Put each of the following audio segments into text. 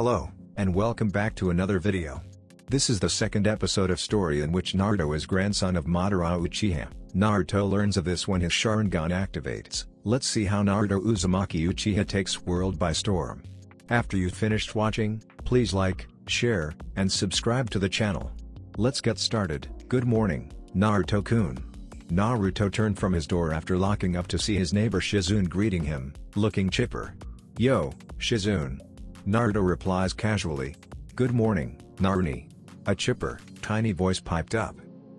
Hello, and welcome back to another video. This is the second episode of story in which Naruto is grandson of Madara Uchiha. Naruto learns of this when his Sharingan activates. Let's see how Naruto Uzumaki Uchiha takes world by storm. After you've finished watching, please like, share, and subscribe to the channel. Let's get started. Good morning, Naruto-kun. Naruto turned from his door after locking up to see his neighbor Shizune greeting him, looking chipper. Yo, Shizune. Naruto replies casually. Good morning, Naruni. A chipper, tiny voice piped up.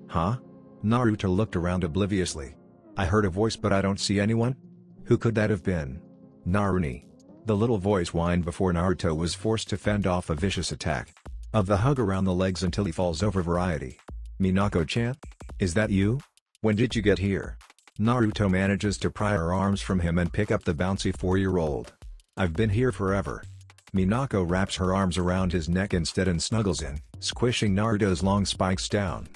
Huh? Naruto looked around obliviously. I heard a voice but I don't see anyone? Who could that have been? Naruni. The little voice whined before Naruto was forced to fend off a vicious attack. Of the hug around the legs until he falls over variety. Minako-chan? Is that you? When did you get here? Naruto manages to pry her arms from him and pick up the bouncy 4-year-old. I've been here forever. Minako wraps her arms around his neck instead and snuggles in, squishing Naruto's long spikes down.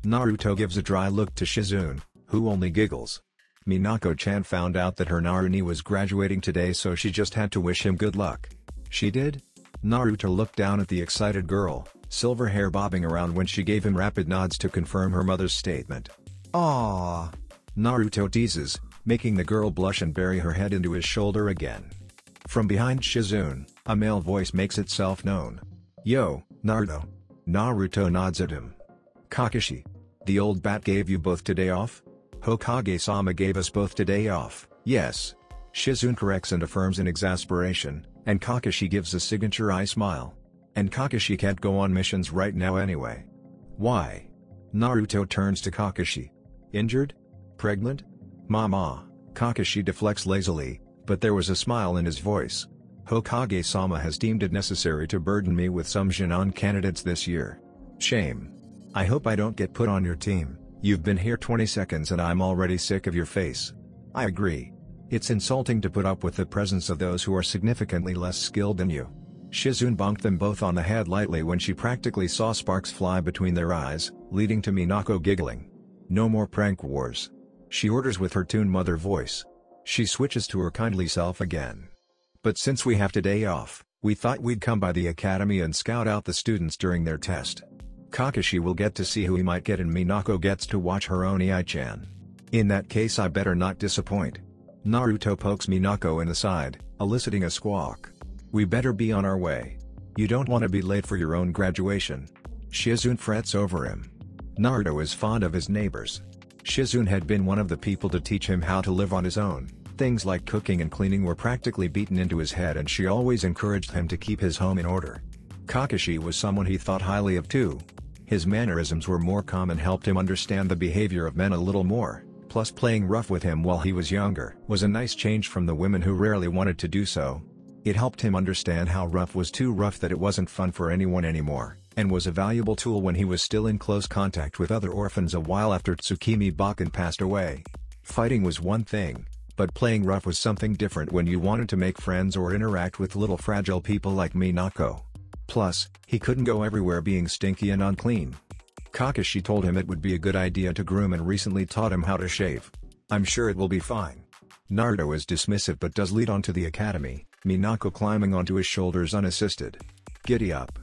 Naruto gives a dry look to Shizune, who only giggles. Minako-chan found out that her Naruni was graduating today, so she just had to wish him good luck. She did? Naruto looked down at the excited girl, silver hair bobbing around when she gave him rapid nods to confirm her mother's statement. Aww. Naruto teases, making the girl blush and bury her head into his shoulder again. From behind Shizune, a male voice makes itself known. Yo, Naruto. Naruto nods at him. Kakashi. The old bat gave you both today off? Hokage-sama gave us both today off, yes. Shizune corrects and affirms in exasperation, and Kakashi gives a signature eye smile. And Kakashi can't go on missions right now anyway. Why? Naruto turns to Kakashi. Injured? Pregnant? Mama. Kakashi deflects lazily, but there was a smile in his voice. Hokage-sama has deemed it necessary to burden me with some Jinan candidates this year. Shame. I hope I don't get put on your team. You've been here 20 seconds and I'm already sick of your face. I agree. It's insulting to put up with the presence of those who are significantly less skilled than you. Shizune bonked them both on the head lightly when she practically saw sparks fly between their eyes, leading to Minako giggling. No more prank wars. She orders with her Toon Mother voice. She switches to her kindly self again. But since we have today off, we thought we'd come by the academy and scout out the students during their test. Kakashi will get to see who he might get and Minako gets to watch her own Ai-chan. In that case I better not disappoint. Naruto pokes Minako in the side, eliciting a squawk. We better be on our way. You don't want to be late for your own graduation. Shizune frets over him. Naruto is fond of his neighbors. Shizune had been one of the people to teach him how to live on his own. Things like cooking and cleaning were practically beaten into his head and she always encouraged him to keep his home in order. Kakashi was someone he thought highly of too. His mannerisms were more calm and helped him understand the behavior of men a little more, plus playing rough with him while he was younger was a nice change from the women who rarely wanted to do so. It helped him understand how rough was too rough, that it wasn't fun for anyone anymore, and was a valuable tool when he was still in close contact with other orphans a while after Tsukimi Bakken passed away. Fighting was one thing, but playing rough was something different when you wanted to make friends or interact with little fragile people like Minako. Plus, he couldn't go everywhere being stinky and unclean. Kakashi told him it would be a good idea to groom and recently taught him how to shave. I'm sure it will be fine. Naruto is dismissive but does lead on to the academy, Minako climbing onto his shoulders unassisted. Giddy up.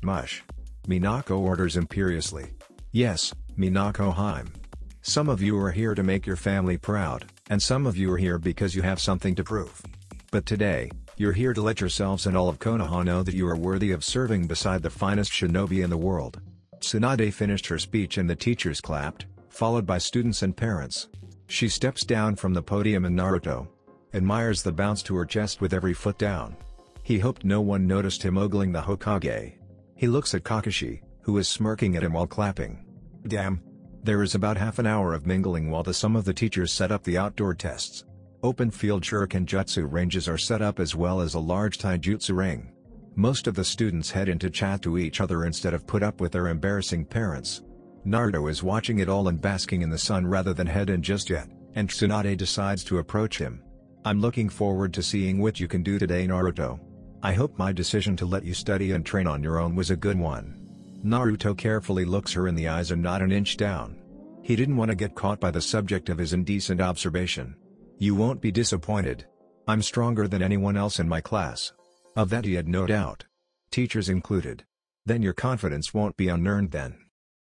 Mush. Minako orders imperiously. Yes, Minako-heim. Some of you are here to make your family proud, and some of you are here because you have something to prove. But today, you're here to let yourselves and all of Konoha know that you are worthy of serving beside the finest shinobi in the world. Tsunade finished her speech and the teachers clapped, followed by students and parents. She steps down from the podium and Naruto admires the bounce to her chest with every foot down. He hoped no one noticed him ogling the Hokage. He looks at Kakashi, who is smirking at him while clapping. Damn. There is about half an hour of mingling while some of the teachers set up the outdoor tests. Open field shuriken jutsu ranges are set up as well as a large taijutsu ring. Most of the students head in to chat to each other instead of put up with their embarrassing parents. Naruto is watching it all and basking in the sun rather than head in just yet, and Tsunade decides to approach him. I'm looking forward to seeing what you can do today, Naruto. I hope my decision to let you study and train on your own was a good one. Naruto carefully looks her in the eyes and not an inch down. He didn't want to get caught by the subject of his indecent observation. You won't be disappointed. I'm stronger than anyone else in my class. Of that he had no doubt. teachers included. Then your confidence won't be unearned then.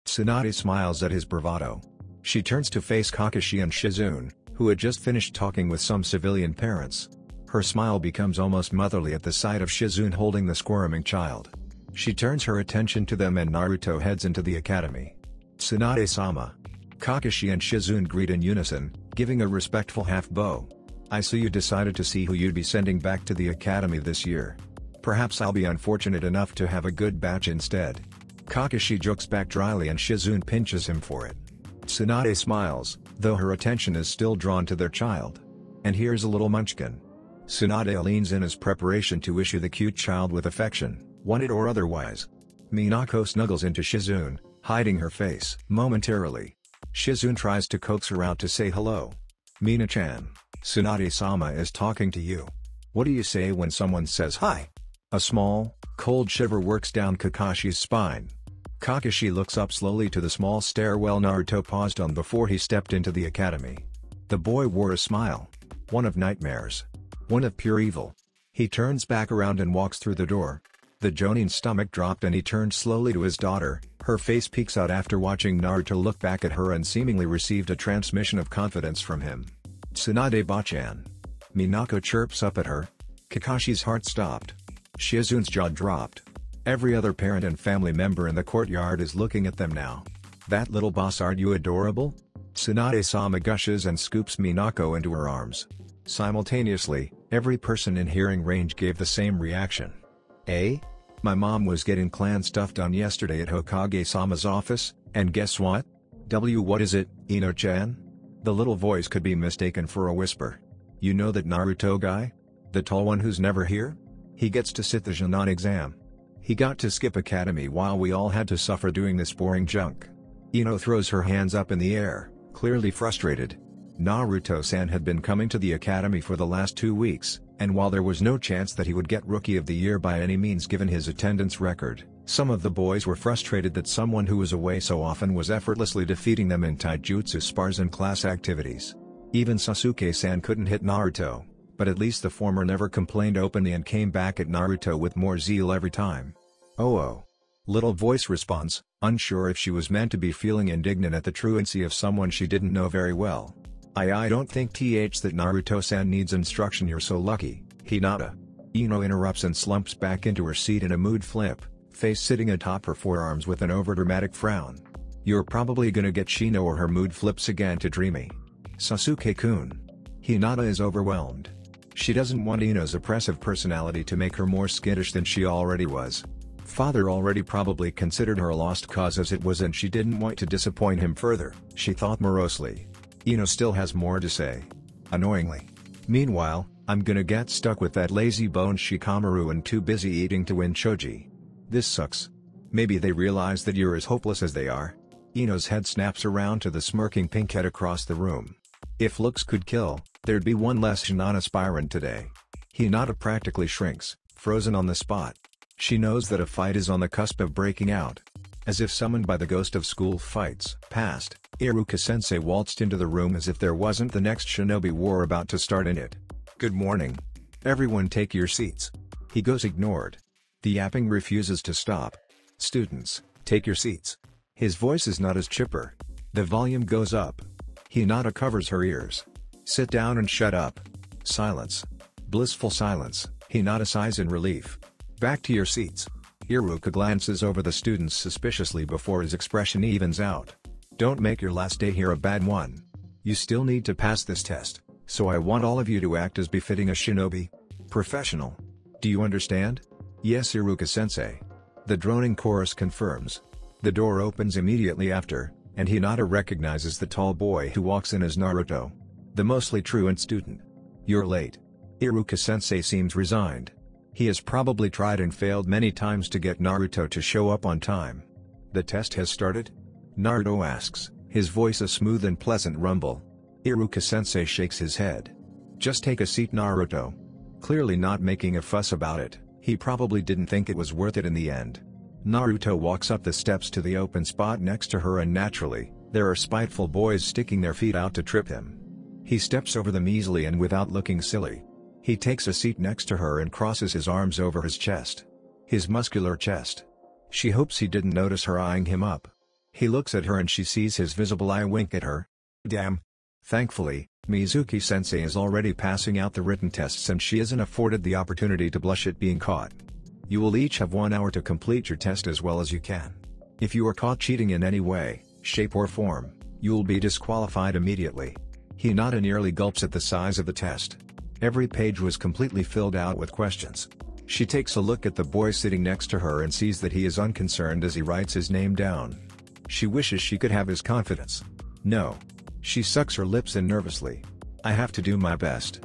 Tsunade smiles at his bravado. She turns to face Kakashi and Shizune, who had just finished talking with some civilian parents. Her smile becomes almost motherly at the sight of Shizune holding the squirming child. She turns her attention to them and Naruto heads into the academy. Tsunade-sama. Kakashi and Shizune greet in unison, giving a respectful half-bow. I see you decided to see who you'd be sending back to the academy this year. Perhaps I'll be unfortunate enough to have a good batch instead. Kakashi jokes back dryly and Shizune pinches him for it. Tsunade smiles, though her attention is still drawn to their child. And here's a little munchkin. Tsunade leans in as preparation to issue the cute child with affection, wanted or otherwise. Minako snuggles into Shizune, hiding her face momentarily. Shizune tries to coax her out to say hello. Mina-chan, Tsunade-sama is talking to you. What do you say when someone says hi? A small, cold shiver works down Kakashi's spine. Kakashi looks up slowly to the small stairwell Naruto paused on before he stepped into the academy. The boy wore a smile. One of nightmares. One of pure evil. He turns back around and walks through the door. The Jonin's stomach dropped and he turned slowly to his daughter. Her face peeks out after watching Naruto look back at her and seemingly received a transmission of confidence from him. Tsunade-bachan. Minako chirps up at her. Kakashi's heart stopped. Shizune's jaw dropped. Every other parent and family member in the courtyard is looking at them now. That little boss, aren't you adorable? Tsunade-sama gushes and scoops Minako into her arms. Simultaneously, every person in hearing range gave the same reaction. My mom was getting clan stuff done yesterday at Hokage-sama's office, and guess what? What is it, Ino-chan? The little voice could be mistaken for a whisper. You know that Naruto guy? The tall one who's never here? He gets to sit the Junon exam. He got to skip academy while we all had to suffer doing this boring junk. Ino throws her hands up in the air, clearly frustrated. Naruto-san had been coming to the academy for the last 2 weeks, and while there was no chance that he would get Rookie of the Year by any means given his attendance record, some of the boys were frustrated that someone who was away so often was effortlessly defeating them in taijutsu spars and class activities. Even Sasuke-san couldn't hit Naruto, but at least the former never complained openly and came back at Naruto with more zeal every time. Oh. Little voice responds, unsure if she was meant to be feeling indignant at the truancy of someone she didn't know very well. I don't think that Naruto-san needs instruction, you're so lucky, Hinata. Ino interrupts and slumps back into her seat in a mood flip, face sitting atop her forearms with an overdramatic frown. You're probably gonna get Shino or her mood flips again to dreamy. Sasuke-kun. Hinata is overwhelmed. She doesn't want Ino's oppressive personality to make her more skittish than she already was. Father already probably considered her a lost cause as it was, and she didn't want to disappoint him further, she thought morosely. Ino still has more to say. Annoyingly. Meanwhile, I'm gonna get stuck with that lazy bone Shikamaru and too busy eating to win Choji. This sucks. Maybe they realize that you're as hopeless as they are. Ino's head snaps around to the smirking pinkhead across the room. If looks could kill, there'd be one less Shinana aspirant today. Hinata practically shrinks, frozen on the spot. She knows that a fight is on the cusp of breaking out. As if summoned by the ghost of school fights past, Iruka-sensei waltzed into the room as if there wasn't the next Shinobi war about to start in it. Good morning. Everyone take your seats. He goes ignored. The yapping refuses to stop. Students, take your seats. His voice is not as chipper. The volume goes up. Hinata covers her ears. Sit down and shut up. Silence. Blissful silence, Hinata sighs in relief. Back to your seats. Iruka glances over the students suspiciously before his expression evens out. Don't make your last day here a bad one. You still need to pass this test, so I want all of you to act as befitting a shinobi. Professional. Do you understand? Yes, Iruka-sensei. The droning chorus confirms. The door opens immediately after, and Hinata recognizes the tall boy who walks in as Naruto. The mostly truant student. You're late. Iruka-sensei seems resigned. He has probably tried and failed many times to get Naruto to show up on time. The test has started? Naruto asks, his voice a smooth and pleasant rumble. Iruka-sensei shakes his head. Just take a seat, Naruto. Clearly not making a fuss about it, he probably didn't think it was worth it in the end. Naruto walks up the steps to the open spot next to her, and naturally, there are spiteful boys sticking their feet out to trip him. He steps over them easily and without looking silly. He takes a seat next to her and crosses his arms over his chest. his muscular chest. She hopes he didn't notice her eyeing him up. He looks at her and she sees his visible eye wink at her. Damn. Thankfully, Mizuki-sensei is already passing out the written tests and she isn't afforded the opportunity to blush at being caught. You will each have 1 hour to complete your test as well as you can. If you are caught cheating in any way, shape or form, you will be disqualified immediately. He nods and nearly gulps at the size of the test. Every page was completely filled out with questions. She takes a look at the boy sitting next to her and sees that he is unconcerned as he writes his name down. She wishes she could have his confidence. No. She sucks her lips in nervously. I have to do my best.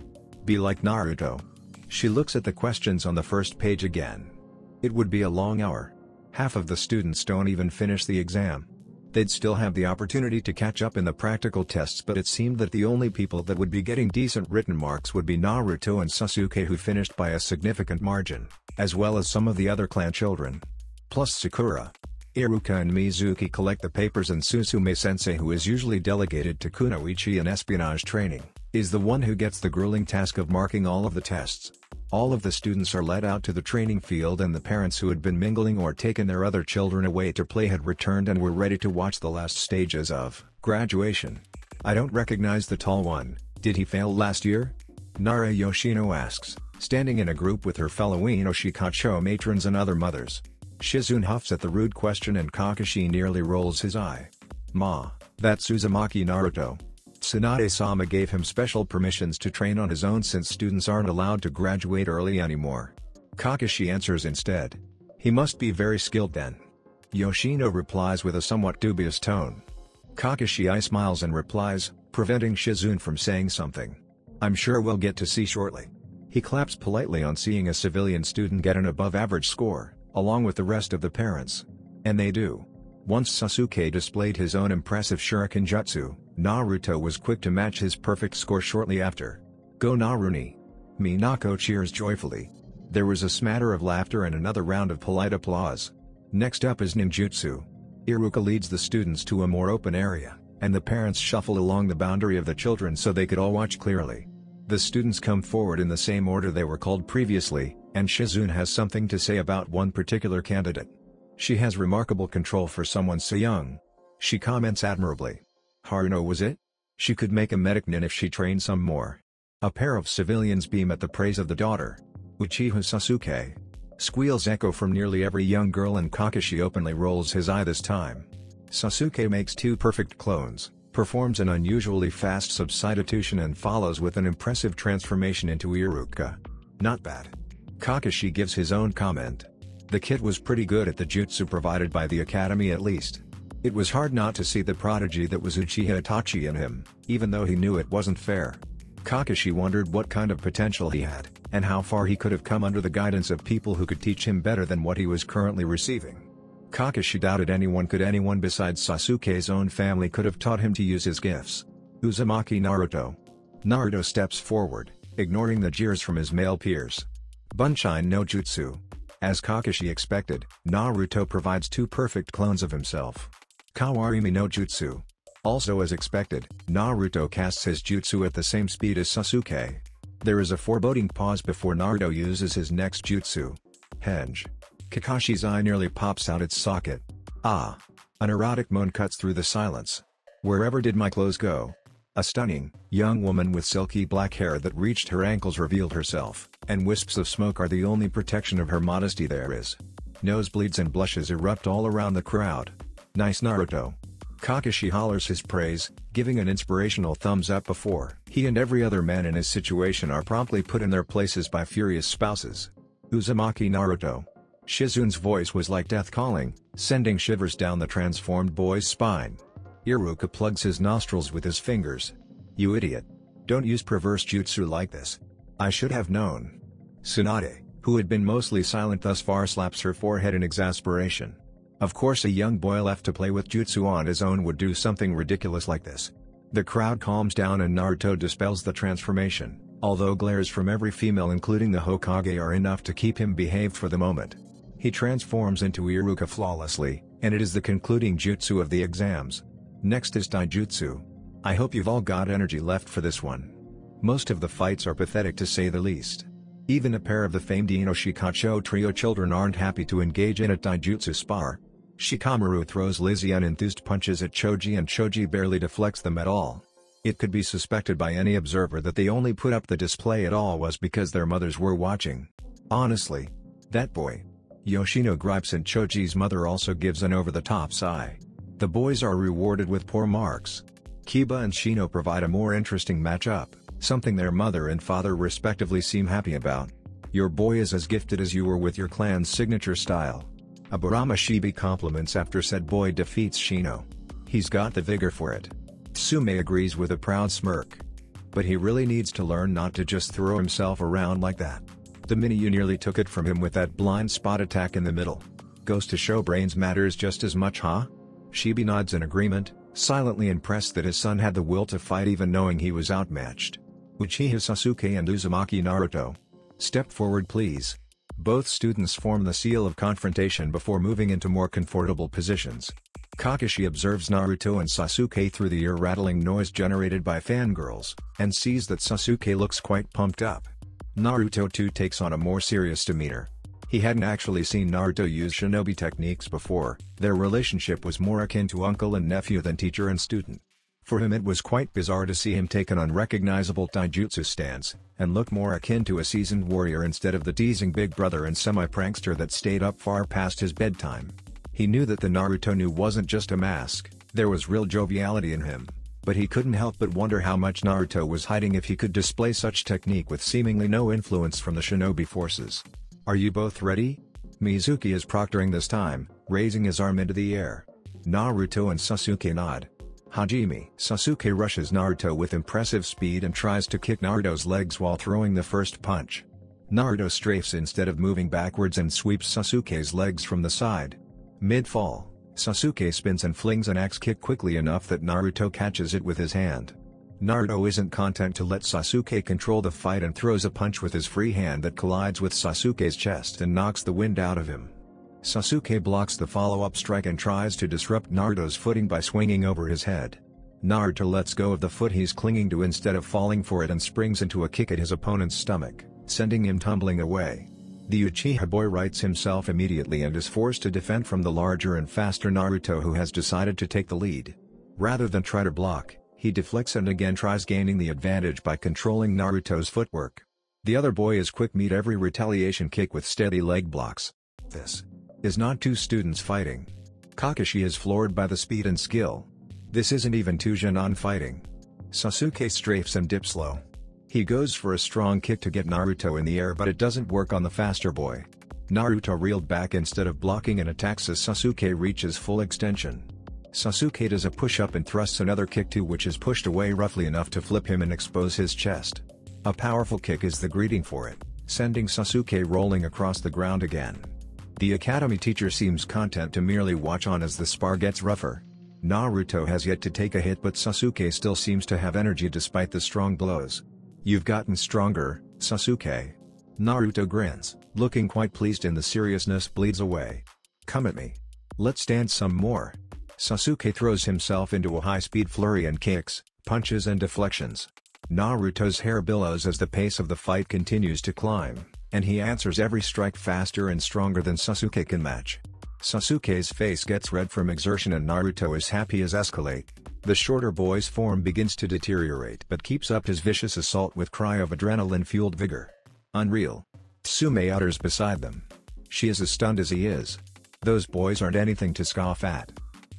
Be like Naruto. She looks at the questions on the first page again. It would be a long hour. Half of the students don't even finish the exam. They'd still have the opportunity to catch up in the practical tests, but it seemed that the only people that would be getting decent written marks would be Naruto and Sasuke, who finished by a significant margin, as well as some of the other clan children. Plus Sakura. Iruka and Mizuki collect the papers and Susume-sensei, who is usually delegated to kunoichi and espionage training, is the one who gets the grueling task of marking all of the tests. All of the students are led out to the training field and the parents who had been mingling or taken their other children away to play had returned and were ready to watch the last stages of graduation. I don't recognize the tall one, did he fail last year? Nara Yoshino asks, standing in a group with her fellow Inoshikacho matrons and other mothers. Shizune huffs at the rude question and Kakashi nearly rolls his eye. Ma, that's Uzumaki Naruto. Tsunade-sama gave him special permissions to train on his own since students aren't allowed to graduate early anymore. Kakashi answers instead. He must be very skilled then. Yoshino replies with a somewhat dubious tone. Kakashi smiles and replies, preventing Shizune from saying something. I'm sure we'll get to see shortly. He claps politely on seeing a civilian student get an above-average score, along with the rest of the parents. And they do. Once Sasuke displayed his own impressive shuriken jutsu, Naruto was quick to match his perfect score shortly after. Go Naruni! Minako cheers joyfully. There was a smatter of laughter and another round of polite applause. Next up is ninjutsu. Iruka leads the students to a more open area, and the parents shuffle along the boundary of the children so they could all watch clearly. The students come forward in the same order they were called previously, and Shizune has something to say about one particular candidate. She has remarkable control for someone so young. She comments admirably. Haruno was it? She could make a medic nin if she trained some more. A pair of civilians beam at the praise of the daughter. Uchiha Sasuke. Squeals echo from nearly every young girl and Kakashi openly rolls his eye this time. Sasuke makes 2 perfect clones, performs an unusually fast substitution and follows with an impressive transformation into Iruka. Not bad. Kakashi gives his own comment. The kid was pretty good at the jutsu provided by the academy at least. It was hard not to see the prodigy that was Uchiha Itachi in him, even though he knew it wasn't fair. Kakashi wondered what kind of potential he had, and how far he could have come under the guidance of people who could teach him better than what he was currently receiving. Kakashi doubted anyone besides Sasuke's own family could have taught him to use his gifts. Uzumaki Naruto. Naruto steps forward, ignoring the jeers from his male peers. Bunshin no Jutsu. As Kakashi expected, Naruto provides 2 perfect clones of himself. Kawarimi no Jutsu. Also as expected, Naruto casts his jutsu at the same speed as Sasuke. There is a foreboding pause before Naruto uses his next jutsu. Henge. Kakashi's eye nearly pops out its socket. Ah! An erotic moan cuts through the silence. Wherever did my clothes go? A stunning, young woman with silky black hair that reached her ankles revealed herself, and wisps of smoke are the only protection of her modesty there is. Nosebleeds and blushes erupt all around the crowd. Nice Naruto. Kakashi hollers his praise, giving an inspirational thumbs up before he and every other man in his situation are promptly put in their places by furious spouses. Uzumaki Naruto. Shizune's voice was like death calling, sending shivers down the transformed boy's spine. Iruka plugs his nostrils with his fingers. You idiot. Don't use perverse jutsu like this. I should have known. Tsunade, who had been mostly silent thus far, slaps her forehead in exasperation. Of course a young boy left to play with jutsu on his own would do something ridiculous like this. The crowd calms down and Naruto dispels the transformation, although glares from every female including the Hokage are enough to keep him behaved for the moment. He transforms into Iruka flawlessly, and it is the concluding jutsu of the exams. Next is Taijutsu. I hope you've all got energy left for this one. Most of the fights are pathetic to say the least. Even a pair of the famed Inoshikacho trio children aren't happy to engage in a taijutsu spar. Shikamaru throws Lizzie unenthused punches at Choji and Choji barely deflects them at all. It could be suspected by any observer that they only put up the display at all was because their mothers were watching. Honestly, that boy. Yoshino gripes and Choji's mother also gives an over-the-top sigh. The boys are rewarded with poor marks. Kiba and Shino provide a more interesting matchup, something their mother and father respectively seem happy about. Your boy is as gifted as you were with your clan's signature style. Aburama Shibi compliments after said boy defeats Shino. He's got the vigor for it. Tsume agrees with a proud smirk. But he really needs to learn not to just throw himself around like that. The Mini-U nearly took it from him with that blind spot attack in the middle. Goes to show brains matters just as much, huh? Shibi nods in agreement, silently impressed that his son had the will to fight even knowing he was outmatched. Uchiha Sasuke and Uzumaki Naruto. Step forward please. Both students form the seal of confrontation before moving into more comfortable positions. Kakashi observes Naruto and Sasuke through the ear-rattling noise generated by fangirls, and sees that Sasuke looks quite pumped up. Naruto too takes on a more serious demeanor. He hadn't actually seen Naruto use shinobi techniques before, their relationship was more akin to uncle and nephew than teacher and student. For him it was quite bizarre to see him take an unrecognizable taijutsu stance, and look more akin to a seasoned warrior instead of the teasing big brother and semi-prankster that stayed up far past his bedtime. He knew that the Naruto knew wasn't just a mask, there was real joviality in him. But he couldn't help but wonder how much Naruto was hiding if he could display such technique with seemingly no influence from the shinobi forces. Are you both ready? Mizuki is proctoring this time, raising his arm into the air. Naruto and Sasuke nod. Hajime. Sasuke rushes Naruto with impressive speed and tries to kick Naruto's legs while throwing the first punch. Naruto strafes instead of moving backwards and sweeps Sasuke's legs from the side. Mid-fall, Sasuke spins and flings an axe kick quickly enough that Naruto catches it with his hand. Naruto isn't content to let Sasuke control the fight and throws a punch with his free hand that collides with Sasuke's chest and knocks the wind out of him. Sasuke blocks the follow-up strike and tries to disrupt Naruto's footing by swinging over his head. Naruto lets go of the foot he's clinging to instead of falling for it and springs into a kick at his opponent's stomach, sending him tumbling away. The Uchiha boy rights himself immediately and is forced to defend from the larger and faster Naruto who has decided to take the lead. Rather than try to block, he deflects and again tries gaining the advantage by controlling Naruto's footwork. The other boy is quick meet every retaliation kick with steady leg blocks. This is not two students fighting. Kakashi is floored by the speed and skill. This isn't even two Genin fighting. Sasuke strafes and dips low. He goes for a strong kick to get Naruto in the air but it doesn't work on the faster boy. Naruto reeled back instead of blocking and attacks as Sasuke reaches full extension. Sasuke does a push-up and thrusts another kick too which is pushed away roughly enough to flip him and expose his chest. A powerful kick is the greeting for it, sending Sasuke rolling across the ground again. The academy teacher seems content to merely watch on as the spar gets rougher. Naruto has yet to take a hit but Sasuke still seems to have energy despite the strong blows. You've gotten stronger, Sasuke. Naruto grins, looking quite pleased and the seriousness bleeds away. Come at me. Let's dance some more. Sasuke throws himself into a high-speed flurry and kicks, punches and deflections. Naruto's hair billows as the pace of the fight continues to climb, and he answers every strike faster and stronger than Sasuke can match. Sasuke's face gets red from exertion and Naruto is happy as escalate. The shorter boy's form begins to deteriorate but keeps up his vicious assault with cry of adrenaline-fueled vigor. Unreal. Tsume utters beside them. She is as stunned as he is. Those boys aren't anything to scoff at.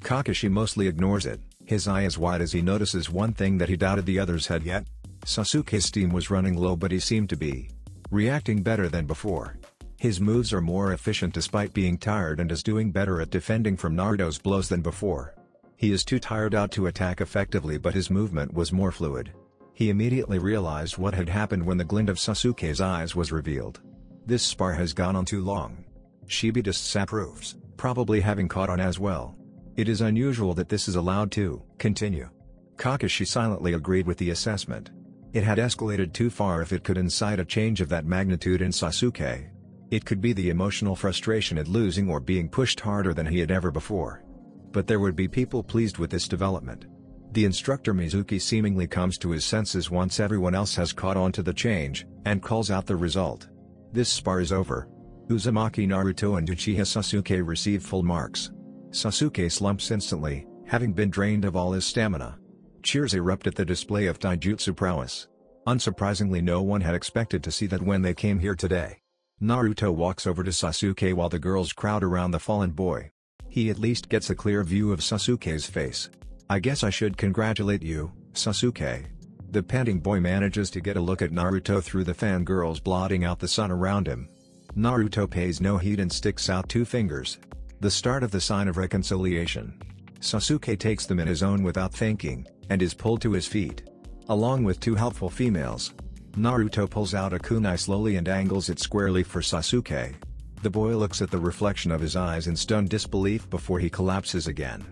Kakashi mostly ignores it, his eye as wide as he notices one thing that he doubted the others had yet. Sasuke's steam was running low but he seemed to be reacting better than before. His moves are more efficient despite being tired and is doing better at defending from Naruto's blows than before. He is too tired out to attack effectively but his movement was more fluid. He immediately realized what had happened when the glint of Sasuke's eyes was revealed. This spar has gone on too long. Shibi disapproves, probably having caught on as well. It is unusual that this is allowed to continue. Kakashi silently agreed with the assessment. It had escalated too far if it could incite a change of that magnitude in Sasuke. It could be the emotional frustration at losing or being pushed harder than he had ever before. But there would be people pleased with this development. The instructor Mizuki seemingly comes to his senses once everyone else has caught on to the change, and calls out the result. This spar is over. Uzumaki Naruto and Uchiha Sasuke receive full marks. Sasuke slumps instantly, having been drained of all his stamina. Cheers erupt at the display of taijutsu prowess. Unsurprisingly, no one had expected to see that when they came here today. Naruto walks over to Sasuke while the girls crowd around the fallen boy. He at least gets a clear view of Sasuke's face. "I guess I should congratulate you, Sasuke." The panting boy manages to get a look at Naruto through the fangirls blotting out the sun around him. Naruto pays no heed and sticks out two fingers. The start of the sign of reconciliation. Sasuke takes them in his own without thinking, and is pulled to his feet. Along with two helpful females. Naruto pulls out a kunai slowly and angles it squarely for Sasuke. The boy looks at the reflection of his eyes in stunned disbelief before he collapses again.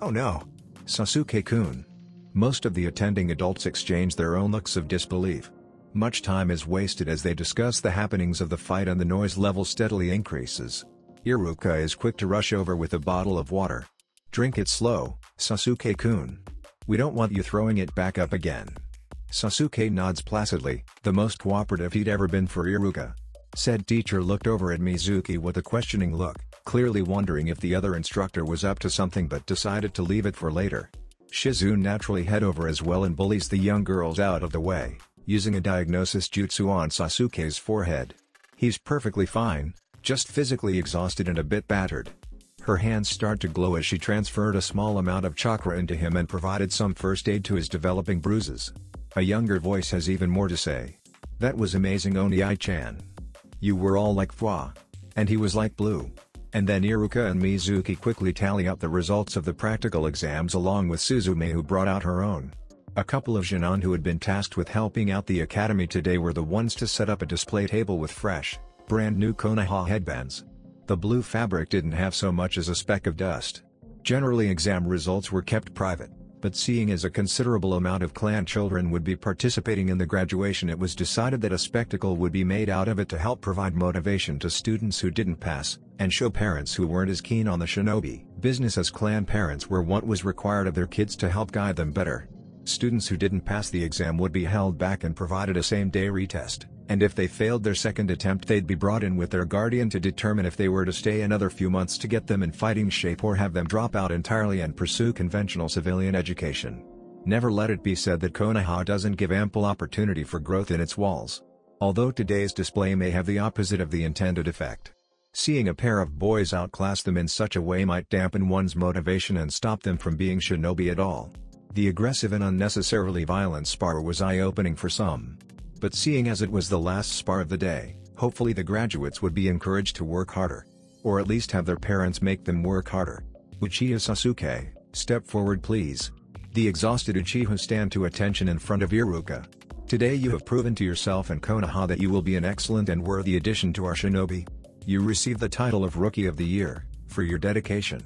"Oh no! Sasuke-kun." Most of the attending adults exchange their own looks of disbelief. Much time is wasted as they discuss the happenings of the fight and the noise level steadily increases. Iruka is quick to rush over with a bottle of water. "Drink it slow, Sasuke-kun. We don't want you throwing it back up again." Sasuke nods placidly, the most cooperative he'd ever been for Iruka. Said teacher looked over at Mizuki with a questioning look, clearly wondering if the other instructor was up to something but decided to leave it for later. Shizune naturally head over as well and bullies the young girls out of the way, using a diagnosis jutsu on Sasuke's forehead. He's perfectly fine, just physically exhausted and a bit battered. Her hands start to glow as she transferred a small amount of chakra into him and provided some first aid to his developing bruises. A younger voice has even more to say. "That was amazing, Oniai-chan. You were all like Fwa. And he was like Blue." And then Iruka and Mizuki quickly tally up the results of the practical exams along with Suzume, who brought out her own. A couple of Jinan who had been tasked with helping out the academy today were the ones to set up a display table with fresh, brand new Konoha headbands. The blue fabric didn't have so much as a speck of dust. Generally exam results were kept private, but seeing as a considerable amount of clan children would be participating in the graduation, it was decided that a spectacle would be made out of it to help provide motivation to students who didn't pass, and show parents who weren't as keen on the shinobi business as clan parents were what was required of their kids to help guide them better. Students who didn't pass the exam would be held back and provided a same-day retest, and if they failed their second attempt they'd be brought in with their guardian to determine if they were to stay another few months to get them in fighting shape or have them drop out entirely and pursue conventional civilian education. Never let it be said that Konoha doesn't give ample opportunity for growth in its walls. Although today's display may have the opposite of the intended effect. Seeing a pair of boys outclass them in such a way might dampen one's motivation and stop them from being shinobi at all. The aggressive and unnecessarily violent spar was eye-opening for some. But seeing as it was the last spar of the day, hopefully the graduates would be encouraged to work harder. Or at least have their parents make them work harder. "Uchiha Sasuke, step forward please." The exhausted Uchiha stand to attention in front of Iruka. "Today you have proven to yourself and Konoha that you will be an excellent and worthy addition to our shinobi. You receive the title of Rookie of the Year, for your dedication.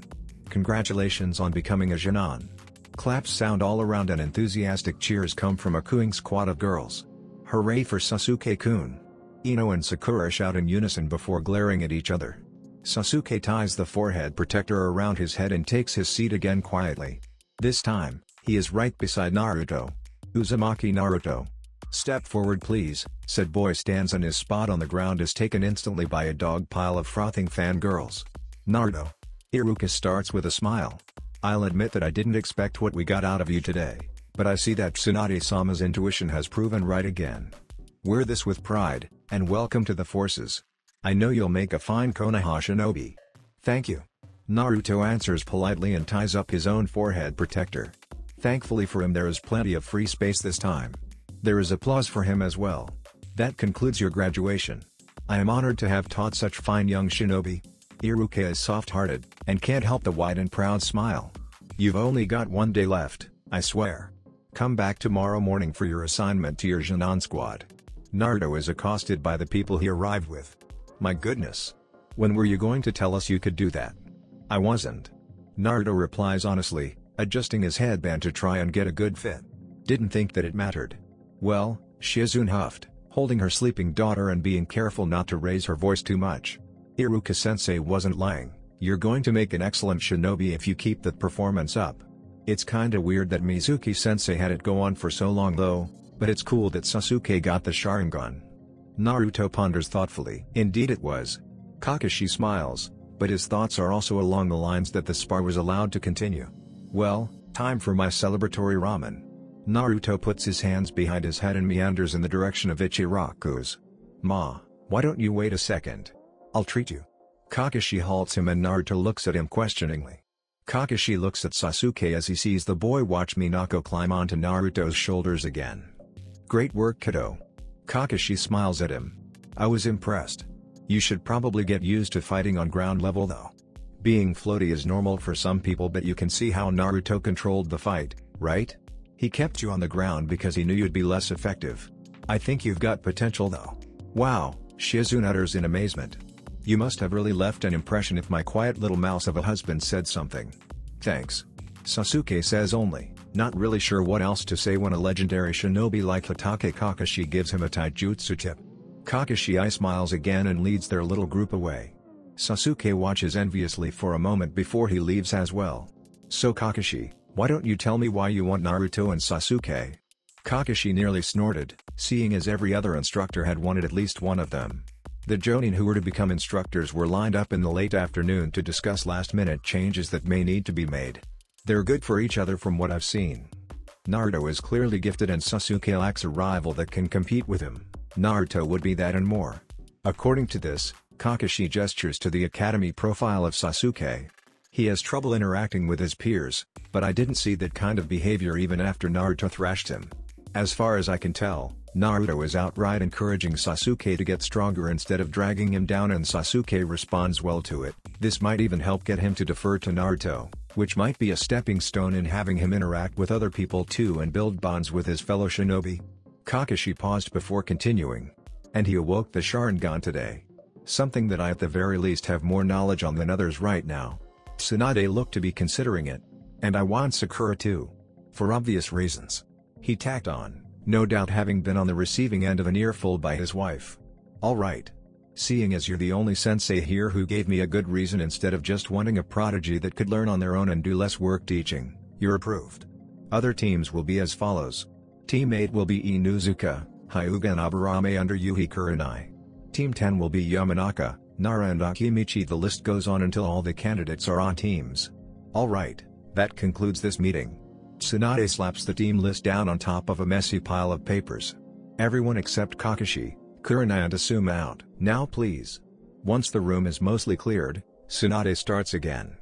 Congratulations on becoming a Jinan." Claps sound all around and enthusiastic cheers come from a cooing squad of girls. "Hooray for Sasuke-kun!" Ino and Sakura shout in unison before glaring at each other. Sasuke ties the forehead protector around his head and takes his seat again quietly. This time, he is right beside Naruto. "Uzumaki Naruto. Step forward please," said boy stands and his spot on the ground is taken instantly by a dog pile of frothing fangirls. "Naruto." Iruka starts with a smile. "I'll admit that I didn't expect what we got out of you today, but I see that Tsunade-sama's intuition has proven right again. Wear this with pride, and welcome to the forces. I know you'll make a fine Konoha shinobi." "Thank you." Naruto answers politely and ties up his own forehead protector. Thankfully for him there is plenty of free space this time. There is applause for him as well. "That concludes your graduation. I am honored to have taught such fine young shinobi." Iruka is soft-hearted, and can't help the wide and proud smile. "You've only got one day left, I swear. Come back tomorrow morning for your assignment to your Jinan squad." Naruto is accosted by the people he arrived with. "My goodness. When were you going to tell us you could do that?" "I wasn't." Naruto replies honestly, adjusting his headband to try and get a good fit. "Didn't think that it mattered." "Well," Shizune huffed, holding her sleeping daughter and being careful not to raise her voice too much. "Iruka-sensei wasn't lying. You're going to make an excellent shinobi if you keep that performance up. It's kinda weird that Mizuki-sensei had it go on for so long though, but it's cool that Sasuke got the Sharingan." Naruto ponders thoughtfully. Indeed it was. Kakashi smiles, but his thoughts are also along the lines that the spar was allowed to continue. Well, time for my celebratory ramen. Naruto puts his hands behind his head and meanders in the direction of Ichiraku's. Ma, why don't you wait a second? I'll treat you. Kakashi halts him and Naruto looks at him questioningly. Kakashi looks at Sasuke as he sees the boy watch Minako climb onto Naruto's shoulders again. Great work, kiddo. Kakashi smiles at him. I was impressed. You should probably get used to fighting on ground level though. Being floaty is normal for some people, but you can see how Naruto controlled the fight, right? He kept you on the ground because he knew you'd be less effective. I think you've got potential though. Wow, Shizune utters in amazement. You must have really left an impression if my quiet little mouse of a husband said something. Thanks. Sasuke says, only, not really sure what else to say when a legendary shinobi like Hokage Kakashi gives him a taijutsu tip. Kakashi smiles again and leads their little group away. Sasuke watches enviously for a moment before he leaves as well. So Kakashi, why don't you tell me why you want Naruto and Sasuke? Kakashi nearly snorted, seeing as every other instructor had wanted at least one of them. The Jonin who were to become instructors were lined up in the late afternoon to discuss last-minute changes that may need to be made. They're good for each other from what I've seen. Naruto is clearly gifted and Sasuke lacks a rival that can compete with him. Naruto would be that and more. According to this, Kakashi gestures to the academy profile of Sasuke. He has trouble interacting with his peers, but I didn't see that kind of behavior even after Naruto thrashed him. As far as I can tell, Naruto is outright encouraging Sasuke to get stronger instead of dragging him down, and Sasuke responds well to it. This might even help get him to defer to Naruto, which might be a stepping stone in having him interact with other people too and build bonds with his fellow shinobi. Kakashi paused before continuing. And he awoke the Sharingan today. Something that I at the very least have more knowledge on than others right now. Tsunade looked to be considering it. And I want Sakura too. For obvious reasons. He tacked on, no doubt having been on the receiving end of an earful by his wife. Alright. Seeing as you're the only sensei here who gave me a good reason instead of just wanting a prodigy that could learn on their own and do less work teaching, you're approved. Other teams will be as follows. Team 8 will be Inuzuka, Hyuga and Aburame under Yuhi Kurenai. Team 10 will be Yamanaka, Nara and Akimichi. The list goes on until all the candidates are on teams. Alright, that concludes this meeting. Tsunade slaps the team list down on top of a messy pile of papers. Everyone except Kakashi, Kurenai and Asuma out. Now please. Once the room is mostly cleared, Tsunade starts again.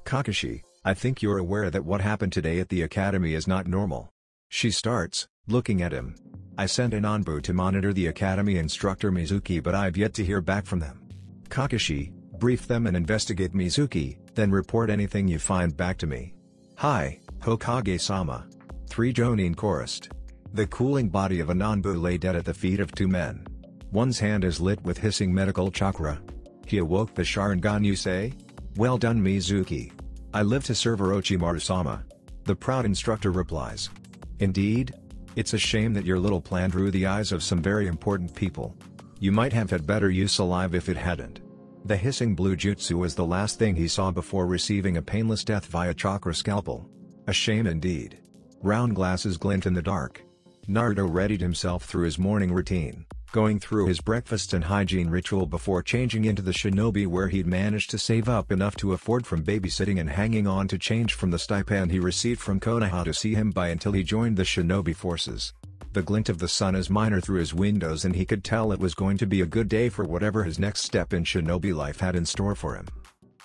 Kakashi, I think you're aware that what happened today at the academy is not normal. She starts, looking at him. I sent an Anbu to monitor the academy instructor Mizuki, but I've yet to hear back from them. Kakashi, brief them and investigate Mizuki, then report anything you find back to me. Hi, Hokage-sama. 3 Jonin chorused. The cooling body of an Anbu lay dead at the feet of 2 men. One's hand is lit with hissing medical chakra. He awoke the Sharingan, you say? Well done, Mizuki. I live to serve Orochimaru-sama. The proud instructor replies. Indeed? It's a shame that your little plan drew the eyes of some very important people. You might have had better use alive if it hadn't. The hissing blue jutsu was the last thing he saw before receiving a painless death via chakra scalpel. A shame indeed. Round glasses glint in the dark. Naruto readied himself through his morning routine, going through his breakfast and hygiene ritual before changing into the shinobi, where he'd managed to save up enough to afford from babysitting and hanging on to change from the stipend he received from Konoha to see him by until he joined the shinobi forces. The glint of the sun is minor through his windows and he could tell it was going to be a good day for whatever his next step in shinobi life had in store for him.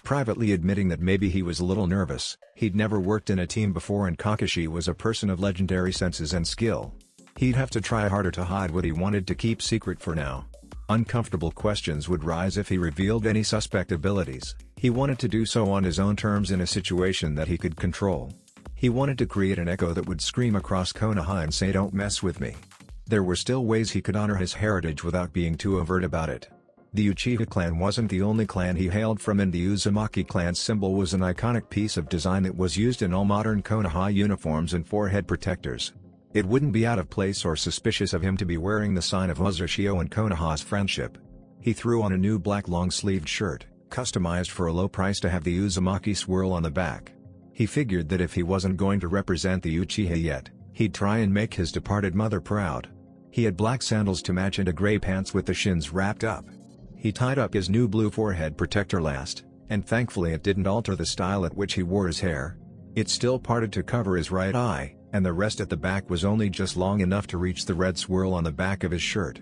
Privately admitting that maybe he was a little nervous, he'd never worked in a team before and Kakashi was a person of legendary senses and skill. He'd have to try harder to hide what he wanted to keep secret for now. Uncomfortable questions would rise if he revealed any suspect abilities. He wanted to do so on his own terms in a situation that he could control. He wanted to create an echo that would scream across Konoha and say, "Don't mess with me." There were still ways he could honor his heritage without being too overt about it. The Uchiha clan wasn't the only clan he hailed from, and the Uzumaki clan's symbol was an iconic piece of design that was used in all modern Konoha uniforms and forehead protectors. It wouldn't be out of place or suspicious of him to be wearing the sign of Uzushio and Konoha's friendship. He threw on a new black long-sleeved shirt, customized for a low price to have the Uzumaki swirl on the back. He figured that if he wasn't going to represent the Uchiha yet, he'd try and make his departed mother proud. He had black sandals to match and a gray pants with the shins wrapped up. He tied up his new blue forehead protector last, and thankfully it didn't alter the style at which he wore his hair. It still parted to cover his right eye, and the rest at the back was only just long enough to reach the red swirl on the back of his shirt.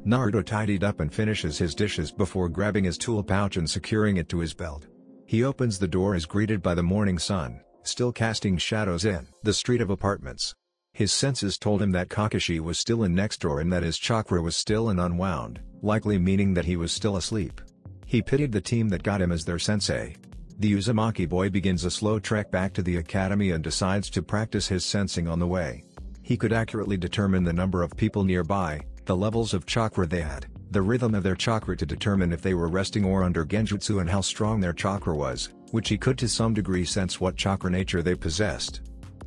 Naruto tidied up and finishes his dishes before grabbing his tool pouch and securing it to his belt. He opens the door as greeted by the morning sun, still casting shadows in the street of apartments. His senses told him that Kakashi was still in next door and that his chakra was still and unwound, likely meaning that he was still asleep. He pitied the team that got him as their sensei. The Uzumaki boy begins a slow trek back to the academy and decides to practice his sensing on the way. He could accurately determine the number of people nearby, the levels of chakra they had, the rhythm of their chakra to determine if they were resting or under genjutsu and how strong their chakra was, which he could to some degree sense what chakra nature they possessed.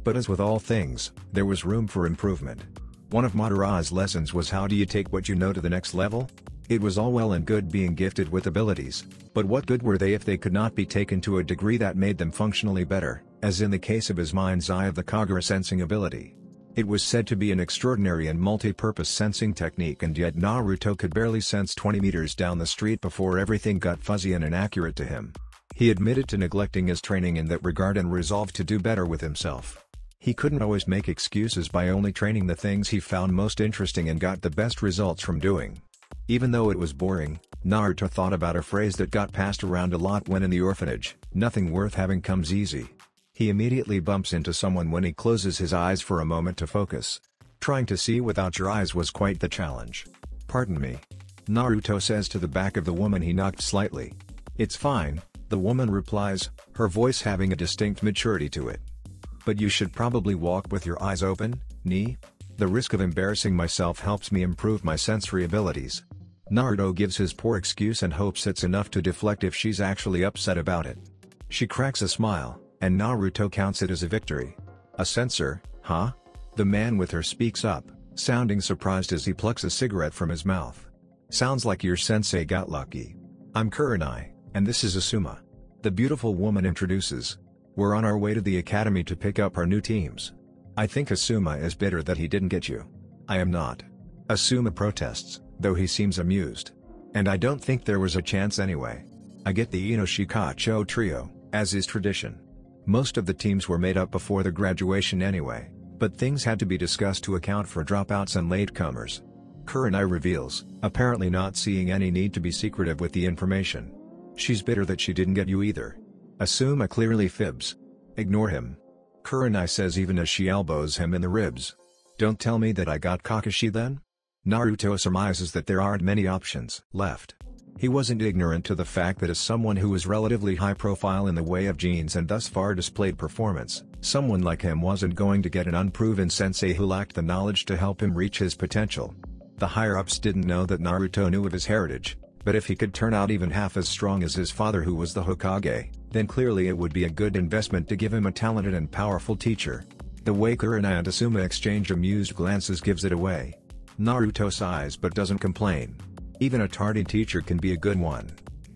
But as with all things, there was room for improvement. One of Madara's lessons was how do you take what you know to the next level? It was all well and good being gifted with abilities, but what good were they if they could not be taken to a degree that made them functionally better, as in the case of his mind's eye of the Kagura sensing ability. It was said to be an extraordinary and multi-purpose sensing technique, and yet Naruto could barely sense 20 meters down the street before everything got fuzzy and inaccurate to him. He admitted to neglecting his training in that regard and resolved to do better with himself. He couldn't always make excuses by only training the things he found most interesting and got the best results from doing. Even though it was boring, Naruto thought about a phrase that got passed around a lot when in the orphanage: nothing worth having comes easy. He immediately bumps into someone when he closes his eyes for a moment to focus. Trying to see without your eyes was quite the challenge. "Pardon me," Naruto says to the back of the woman he knocked slightly. "It's fine," the woman replies, her voice having a distinct maturity to it. "But you should probably walk with your eyes open, ni? The risk of embarrassing myself helps me improve my sensory abilities." Naruto gives his poor excuse and hopes it's enough to deflect if she's actually upset about it. She cracks a smile, and Naruto counts it as a victory. "A censor, huh?" The man with her speaks up, sounding surprised as he plucks a cigarette from his mouth. "Sounds like your sensei got lucky. I'm Kurenai, and this is Asuma." The beautiful woman introduces. "We're on our way to the academy to pick up our new teams. I think Asuma is bitter that he didn't get you." "I am not." Asuma protests, though he seems amused. "And I don't think there was a chance anyway. I get the Inoshikacho trio, as is tradition. Most of the teams were made up before the graduation anyway, but things had to be discussed to account for dropouts and latecomers." Kurenai reveals, apparently not seeing any need to be secretive with the information. "She's bitter that she didn't get you either." Asuma clearly fibs. "Ignore him," Kurenai says even as she elbows him in the ribs. "Don't tell me that I got Kakashi then?" Naruto surmises that there aren't many options left. He wasn't ignorant to the fact that as someone who was relatively high profile in the way of genes and thus far displayed performance, someone like him wasn't going to get an unproven sensei who lacked the knowledge to help him reach his potential. The higher-ups didn't know that Naruto knew of his heritage, but if he could turn out even half as strong as his father who was the Hokage, then clearly it would be a good investment to give him a talented and powerful teacher. The way Kurenai and Asuma exchange amused glances gives it away. Naruto sighs but doesn't complain. Even a tardy teacher can be a good one.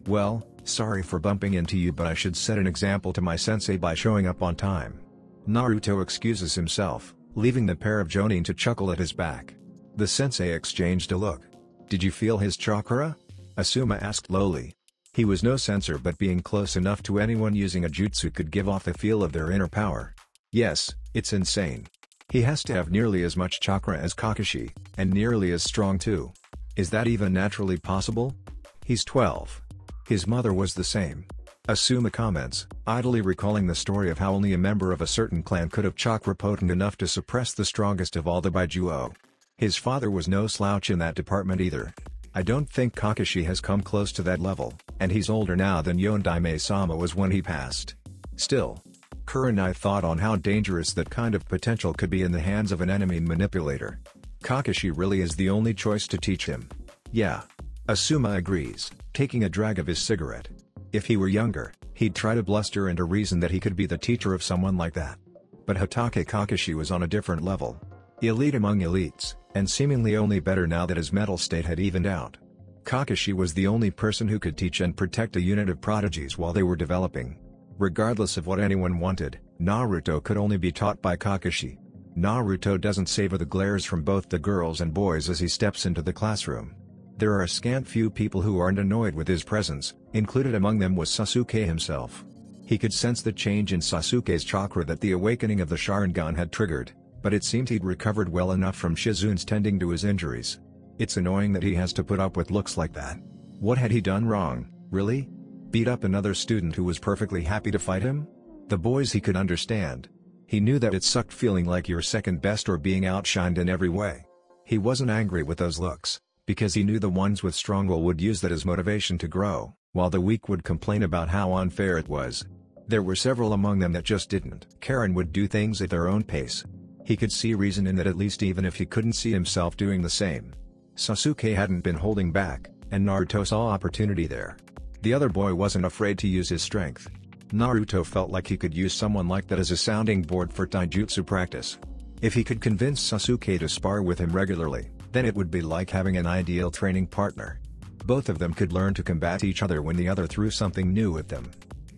"Well, sorry for bumping into you, but I should set an example to my sensei by showing up on time." Naruto excuses himself, leaving the pair of jonin to chuckle at his back. The sensei exchanged a look. "Did you feel his chakra?" Asuma asked lowly. He was no censor, but being close enough to anyone using a jutsu could give off the feel of their inner power. "Yes, it's insane. He has to have nearly as much chakra as Kakashi, and nearly as strong too. Is that even naturally possible? He's 12. His mother was the same." Asuma comments, idly recalling the story of how only a member of a certain clan could have chakra potent enough to suppress the strongest of all the Baijuo. His father was no slouch in that department either. "I don't think Kakashi has come close to that level, and he's older now than Yondaime-sama was when he passed." Still, Kurenai thought on how dangerous that kind of potential could be in the hands of an enemy manipulator. Kakashi really is the only choice to teach him. "Yeah." Asuma agrees, taking a drag of his cigarette. If he were younger, he'd try to bluster and a reason that he could be the teacher of someone like that. But Hatake Kakashi was on a different level. Elite among elites, and seemingly only better now that his mental state had evened out. Kakashi was the only person who could teach and protect a unit of prodigies while they were developing. Regardless of what anyone wanted, Naruto could only be taught by Kakashi. Naruto doesn't savor the glares from both the girls and boys as he steps into the classroom. There are a scant few people who aren't annoyed with his presence, included among them was Sasuke himself. He could sense the change in Sasuke's chakra that the awakening of the Sharingan had triggered, but it seemed he'd recovered well enough from Shizune's tending to his injuries. It's annoying that he has to put up with looks like that. What had he done wrong, really? Beat up another student who was perfectly happy to fight him? The boys he could understand. He knew that it sucked feeling like you're second best or being outshined in every way. He wasn't angry with those looks, because he knew the ones with strong will would use that as motivation to grow, while the weak would complain about how unfair it was. There were several among them that just didn't care and would do things at their own pace. He could see reason in that, at least, even if he couldn't see himself doing the same. Sasuke hadn't been holding back, and Naruto saw opportunity there. The other boy wasn't afraid to use his strength. Naruto felt like he could use someone like that as a sounding board for taijutsu practice. If he could convince Sasuke to spar with him regularly, then it would be like having an ideal training partner. Both of them could learn to combat each other when the other threw something new at them.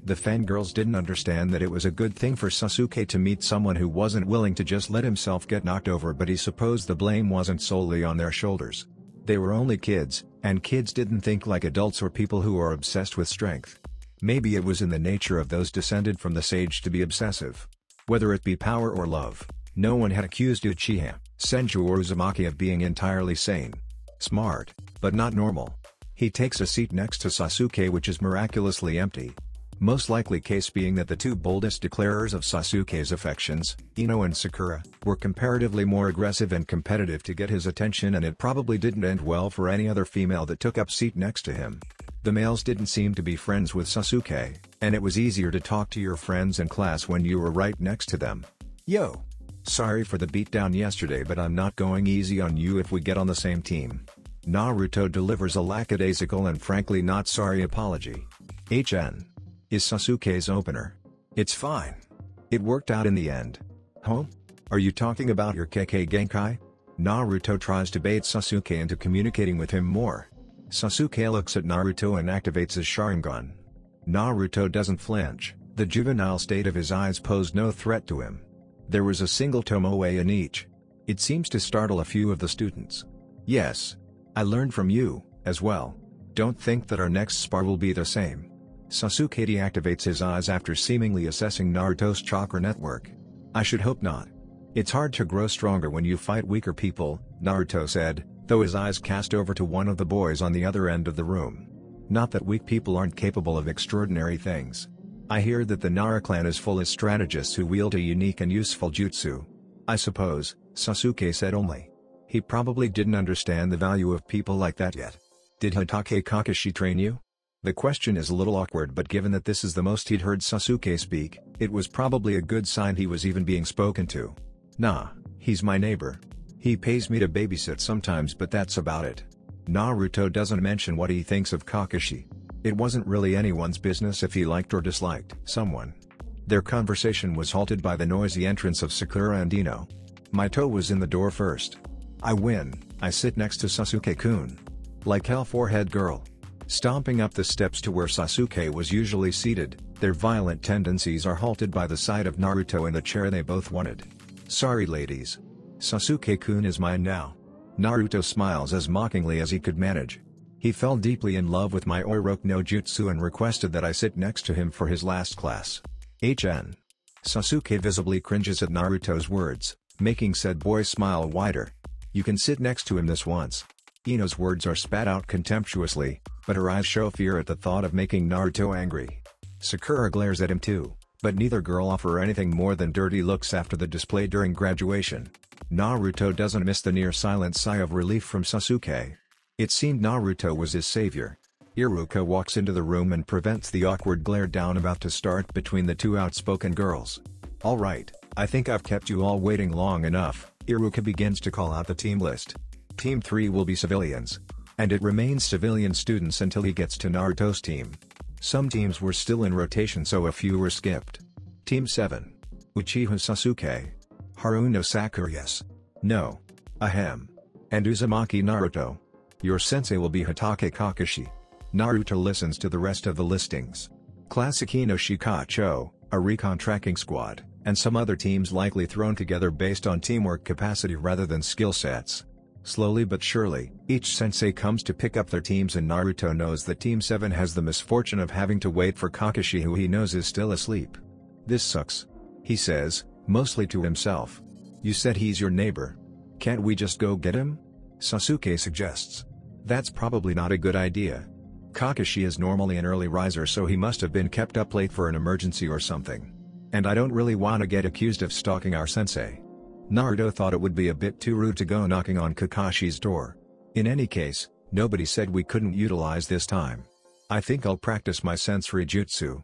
The fangirls didn't understand that it was a good thing for Sasuke to meet someone who wasn't willing to just let himself get knocked over, but he supposed the blame wasn't solely on their shoulders. They were only kids, and kids didn't think like adults or people who are obsessed with strength. Maybe it was in the nature of those descended from the sage to be obsessive. Whether it be power or love, no one had accused Uchiha, Senju or Uzumaki of being entirely sane. Smart, but not normal. He takes a seat next to Sasuke, which is miraculously empty. Most likely case being that the two boldest declarers of Sasuke's affections, Ino and Sakura, were comparatively more aggressive and competitive to get his attention, and it probably didn't end well for any other female that took up seat next to him. The males didn't seem to be friends with Sasuke, and it was easier to talk to your friends in class when you were right next to them. Yo! Sorry for the beatdown yesterday, but I'm not going easy on you if we get on the same team. Naruto delivers a lackadaisical and frankly not sorry apology. HN is Sasuke's opener. It's fine. It worked out in the end. Huh? Are you talking about your Kekkei Genkai? Naruto tries to bait Sasuke into communicating with him more. Sasuke looks at Naruto and activates his Sharingan. Naruto doesn't flinch. The juvenile state of his eyes posed no threat to him. There was a single tomoe in each. It seems to startle a few of the students. Yes. I learned from you, as well. Don't think that our next spar will be the same. Sasuke deactivates his eyes after seemingly assessing Naruto's chakra network. I should hope not. It's hard to grow stronger when you fight weaker people, Naruto said, though his eyes cast over to one of the boys on the other end of the room. Not that weak people aren't capable of extraordinary things. I hear that the Nara clan is full of strategists who wield a unique and useful jutsu. I suppose, Sasuke said only. He probably didn't understand the value of people like that yet. Did Hokage Kakashi train you? The question is a little awkward, but given that this is the most he'd heard Sasuke speak, it was probably a good sign he was even being spoken to. Nah, he's my neighbor. He pays me to babysit sometimes, but that's about it. Naruto doesn't mention what he thinks of Kakashi. It wasn't really anyone's business if he liked or disliked someone. Their conversation was halted by the noisy entrance of Sakura and Ino. My toe was in the door first. I win. I sit next to Sasuke-kun. Like hell, forehead girl. Stomping up the steps to where Sasuke was usually seated, their violent tendencies are halted by the sight of Naruto in the chair they both wanted. Sorry ladies. Sasuke-kun is mine now. Naruto smiles as mockingly as he could manage. He fell deeply in love with my Oroku no Jutsu and requested that I sit next to him for his last class. HN. Sasuke visibly cringes at Naruto's words, making said boy smile wider. You can sit next to him this once. Ino's words are spat out contemptuously, but her eyes show fear at the thought of making Naruto angry. Sakura glares at him too, but neither girl offer anything more than dirty looks after the display during graduation. Naruto doesn't miss the near silent sigh of relief from Sasuke. It seemed Naruto was his savior. Iruka walks into the room and prevents the awkward glare down about to start between the two outspoken girls. Alright, I think I've kept you all waiting long enough. Iruka begins to call out the team list. Team 3 will be civilians. And it remains civilian students until he gets to Naruto's team. Some teams were still in rotation, so a few were skipped. Team 7. Uchiha Sasuke. Haruno Sakura, yes. No. Ahem. And Uzumaki Naruto. Your sensei will be Hokage Kakashi. Naruto listens to the rest of the listings. Classic Ino Shikacho, a recon tracking squad. and some other teams likely thrown together based on teamwork capacity rather than skill sets. Slowly but surely, each sensei comes to pick up their teams, and Naruto knows that Team 7 has the misfortune of having to wait for Kakashi, who he knows is still asleep. "This sucks," he says, mostly to himself. "You said he's your neighbor. Can't we just go get him?" Sasuke suggests. "That's probably not a good idea. Kakashi is normally an early riser, so he must have been kept up late for an emergency or something. And I don't really want to get accused of stalking our sensei." Naruto thought it would be a bit too rude to go knocking on Kakashi's door. In any case, nobody said we couldn't utilize this time. "I think I'll practice my sensory jutsu."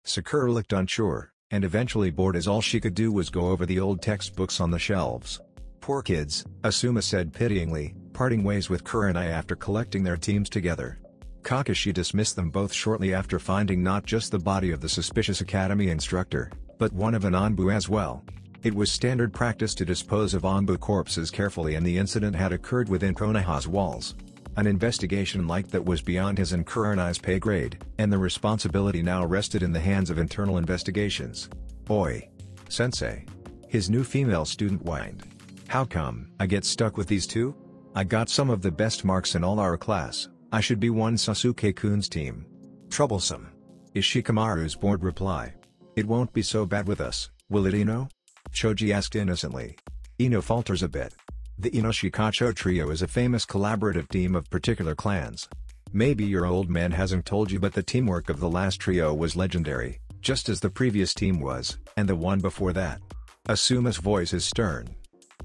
Sakura looked unsure, and eventually bored as all she could do was go over the old textbooks on the shelves. "Poor kids," Asuma said pityingly, parting ways with Kurenai after collecting their teams together. Kakashi dismissed them both shortly after finding not just the body of the suspicious academy instructor, but one of an Anbu as well. It was standard practice to dispose of Anbu corpses carefully, and the incident had occurred within Konoha's walls. An investigation like that was beyond his and Kurenai's pay grade, and the responsibility now rested in the hands of internal investigations. "Oi, sensei." His new female student whined. "How come I get stuck with these two? I got some of the best marks in all our class. I should be one Sasuke-kun's team." "Troublesome," is Shikamaru's bored reply. "It won't be so bad with us, will it, Ino?" Choji asked innocently. Ino falters a bit. The Inoshikacho trio is a famous collaborative team of particular clans. Maybe your old man hasn't told you, but the teamwork of the last trio was legendary, just as the previous team was, and the one before that. Asuma's voice is stern.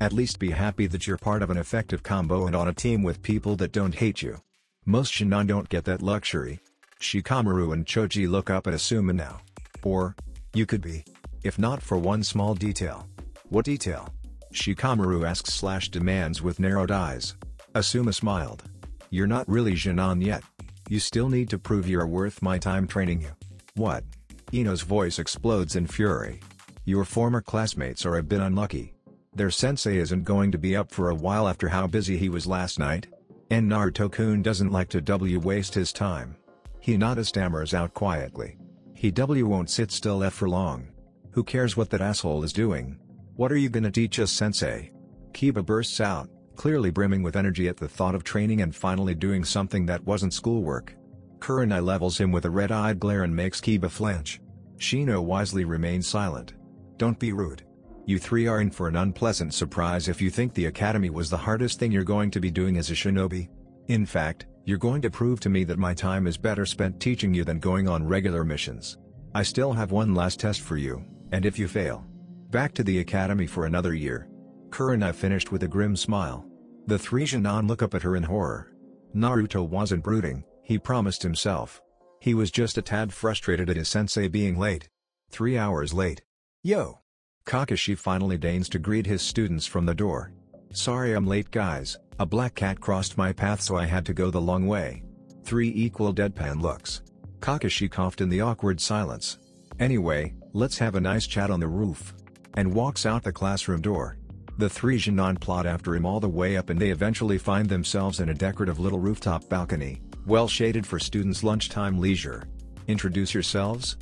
"At least be happy that you're part of an effective combo and on a team with people that don't hate you. Most Shinon don't get that luxury." Shikamaru and Choji look up at Asuma now. "Or, you could be. If not for one small detail." "What detail?" Shikamaru asks/demands with narrowed eyes. Asuma smiled. "You're not really Shinon yet. You still need to prove you're worth my time training you." "What?" Ino's voice explodes in fury. "Your former classmates are a bit unlucky. Their sensei isn't going to be up for a while after how busy he was last night. And Naruto-kun doesn't like to waste his time." Hinata stammers out quietly. "He won't sit still for long. Who cares what that asshole is doing? What are you gonna teach us, sensei?" Kiba bursts out, clearly brimming with energy at the thought of training and finally doing something that wasn't schoolwork. Kurenai levels him with a red-eyed glare and makes Kiba flinch. Shino wisely remains silent. "Don't be rude. You three are in for an unpleasant surprise if you think the academy was the hardest thing you're going to be doing as a shinobi. In fact, you're going to prove to me that my time is better spent teaching you than going on regular missions. I still have one last test for you, and if you fail, back to the academy for another year." Kurenai finished with a grim smile. The three Shinon look up at her in horror. Naruto wasn't brooding, he promised himself. He was just a tad frustrated at his sensei being late. 3 hours late. "Yo!" Kakashi finally deigns to greet his students from the door. "Sorry I'm late, guys, a black cat crossed my path so I had to go the long way." 3 equal deadpan looks. Kakashi coughed in the awkward silence. "Anyway, let's have a nice chat on the roof." And walks out the classroom door. The 3 Shinon plod after him all the way up, and they eventually find themselves in a decorative little rooftop balcony, well shaded for students' lunchtime leisure. "Introduce yourselves?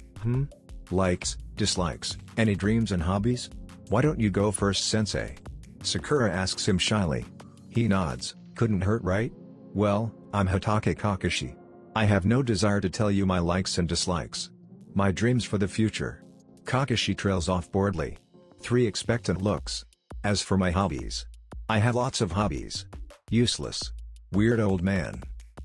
Likes, dislikes, any dreams and hobbies? Why don't you go first, sensei?" Sakura asks him shyly. He nods. "Couldn't hurt, right? Well, I'm Hatake Kakashi. I have no desire to tell you my likes and dislikes. My dreams for the future." Kakashi trails off boredly. 3 expectant looks. "As for my hobbies, I have lots of hobbies." Useless. Weird old man.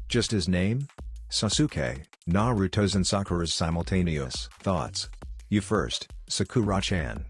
Just his name? Sasuke, Naruto's and Sakura's simultaneous thoughts. "You first, Sakura-chan."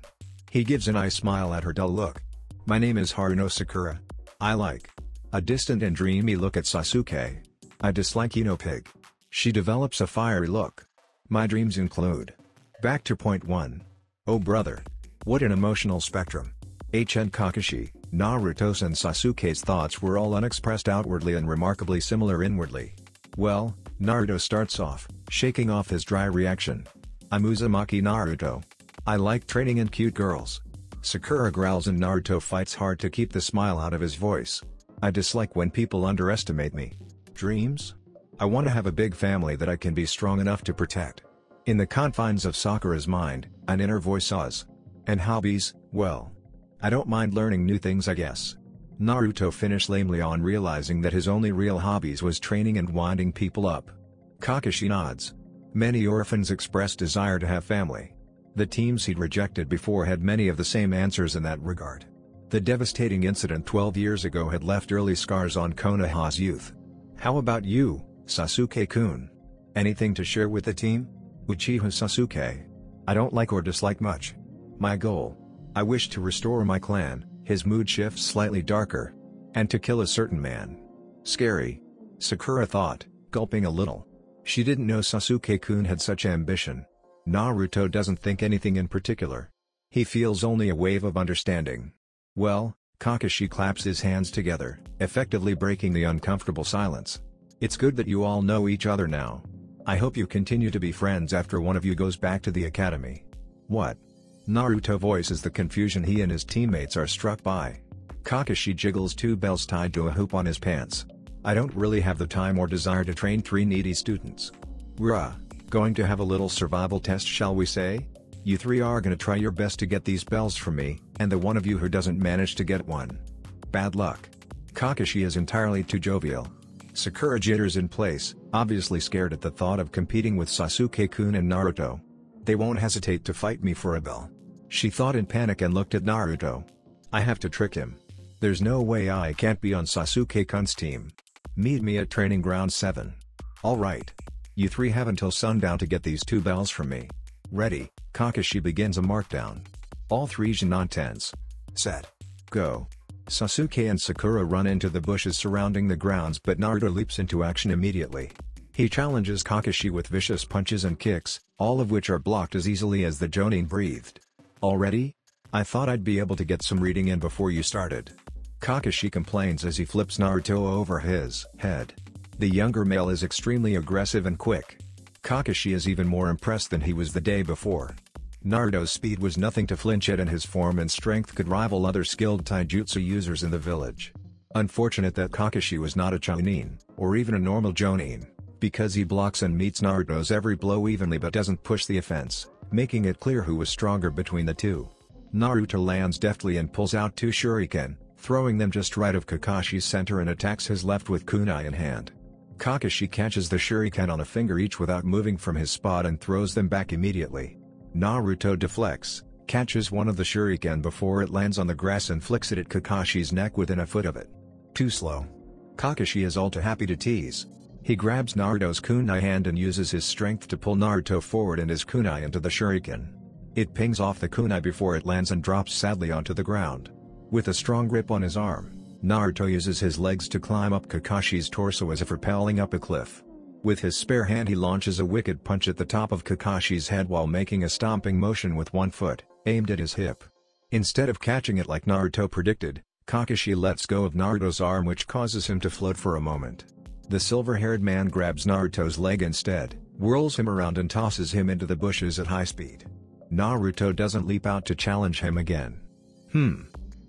He gives an eye smile at her dull look. "My name is Haruno Sakura. I like." A distant and dreamy look at Sasuke. "I dislike Ino Pig." She develops a fiery look. "My dreams include." Back to point 1. Oh brother. What an emotional spectrum. And Kakashi, Naruto's and Sasuke's thoughts were all unexpressed outwardly and remarkably similar inwardly. Well, Naruto starts off, shaking off his dry reaction. "I'm Uzumaki Naruto. I like training and cute girls." Sakura growls and Naruto fights hard to keep the smile out of his voice. "I dislike when people underestimate me." Dreams? I want to have a big family that I can be strong enough to protect. In the confines of Sakura's mind, an inner voice says. And hobbies, well, I don't mind learning new things, I guess. Naruto finished lamely on realizing that his only real hobbies was training and winding people up. Kakashi nods. Many orphans expressed desire to have family. The teams he'd rejected before had many of the same answers in that regard. The devastating incident 12 years ago had left early scars on Konoha's youth. How about you, Sasuke-kun? Anything to share with the team? Uchiha Sasuke. I don't like or dislike much. My goal. I wish to restore my clan. His mood shifts slightly darker. And to kill a certain man. Scary. Sakura thought, gulping a little. She didn't know Sasuke-kun had such ambition. Naruto doesn't think anything in particular. He feels only a wave of understanding. Well, Kakashi claps his hands together, effectively breaking the uncomfortable silence. It's good that you all know each other now. I hope you continue to be friends after one of you goes back to the academy. What? Naruto voices the confusion he and his teammates are struck by. Kakashi jiggles two bells tied to a hoop on his pants. I don't really have the time or desire to train 3 needy students. We're going to have a little survival test, shall we say? You 3 are gonna try your best to get these bells from me, and the one of you who doesn't manage to get one. Bad luck. Kakashi is entirely too jovial. Sakura jitters in place, obviously scared at the thought of competing with Sasuke-kun and Naruto. They won't hesitate to fight me for a bell. She thought in panic and looked at Naruto. I have to trick him. There's no way I can't be on Sasuke-kun's team. Meet me at training ground 7. Alright. You 3 have until sundown to get these 2 bells from me. Ready, Kakashi begins a markdown. All 3 Genin tense. Set. Go. Sasuke and Sakura run into the bushes surrounding the grounds, but Naruto leaps into action immediately. He challenges Kakashi with vicious punches and kicks, all of which are blocked as easily as the Jonin breathed. Already? I thought I'd be able to get some reading in before you started. Kakashi complains as he flips Naruto over his head. The younger male is extremely aggressive and quick. Kakashi is even more impressed than he was the day before. Naruto's speed was nothing to flinch at, and his form and strength could rival other skilled taijutsu users in the village. Unfortunate that Kakashi was not a Chunin, or even a normal Jonin, because he blocks and meets Naruto's every blow evenly but doesn't push the offense, making it clear who was stronger between the two. Naruto lands deftly and pulls out 2 shuriken, throwing them just right of Kakashi's center, and attacks his left with kunai in hand. Kakashi catches the shuriken on a finger each without moving from his spot and throws them back immediately. Naruto deflects, catches one of the shuriken before it lands on the grass and flicks it at Kakashi's neck within a foot of it. Too slow. Kakashi is all too happy to tease. He grabs Naruto's kunai hand and uses his strength to pull Naruto forward and his kunai into the shuriken. It pings off the kunai before it lands and drops sadly onto the ground. With a strong grip on his arm, Naruto uses his legs to climb up Kakashi's torso as if rappelling up a cliff. With his spare hand he launches a wicked punch at the top of Kakashi's head while making a stomping motion with one foot, aimed at his hip. Instead of catching it like Naruto predicted, Kakashi lets go of Naruto's arm, which causes him to float for a moment. The silver-haired man grabs Naruto's leg instead, whirls him around and tosses him into the bushes at high speed. Naruto doesn't leap out to challenge him again.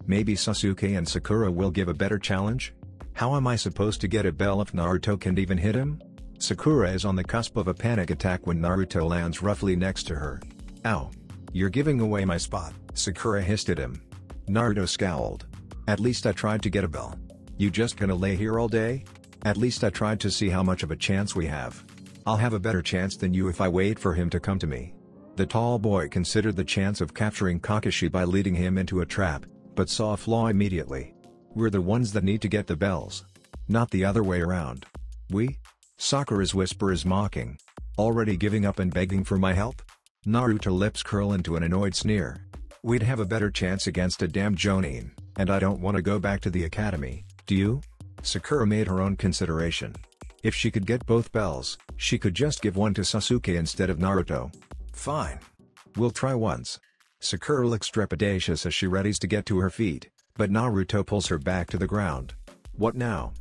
Maybe Sasuke and Sakura will give a better challenge? How am I supposed to get a bell if Naruto can't even hit him? Sakura is on the cusp of a panic attack when Naruto lands roughly next to her. Ow! You're giving away my spot, Sakura hissed at him. Naruto scowled. At least I tried to get a bell. You just gonna lay here all day? At least I tried to see how much of a chance we have. I'll have a better chance than you if I wait for him to come to me. The tall boy considered the chance of capturing Kakashi by leading him into a trap, but saw a flaw immediately. We're the ones that need to get the bells. Not the other way around. We? Sakura's whisper is mocking. Already giving up and begging for my help? Naruto's lips curl into an annoyed sneer. We'd have a better chance against a damn Jonin, and I don't want to go back to the academy, do you? Sakura made her own consideration. If she could get both bells, she could just give one to Sasuke instead of Naruto. Fine. We'll try once. Sakura looks trepidatious as she readies to get to her feet, but Naruto pulls her back to the ground. What now?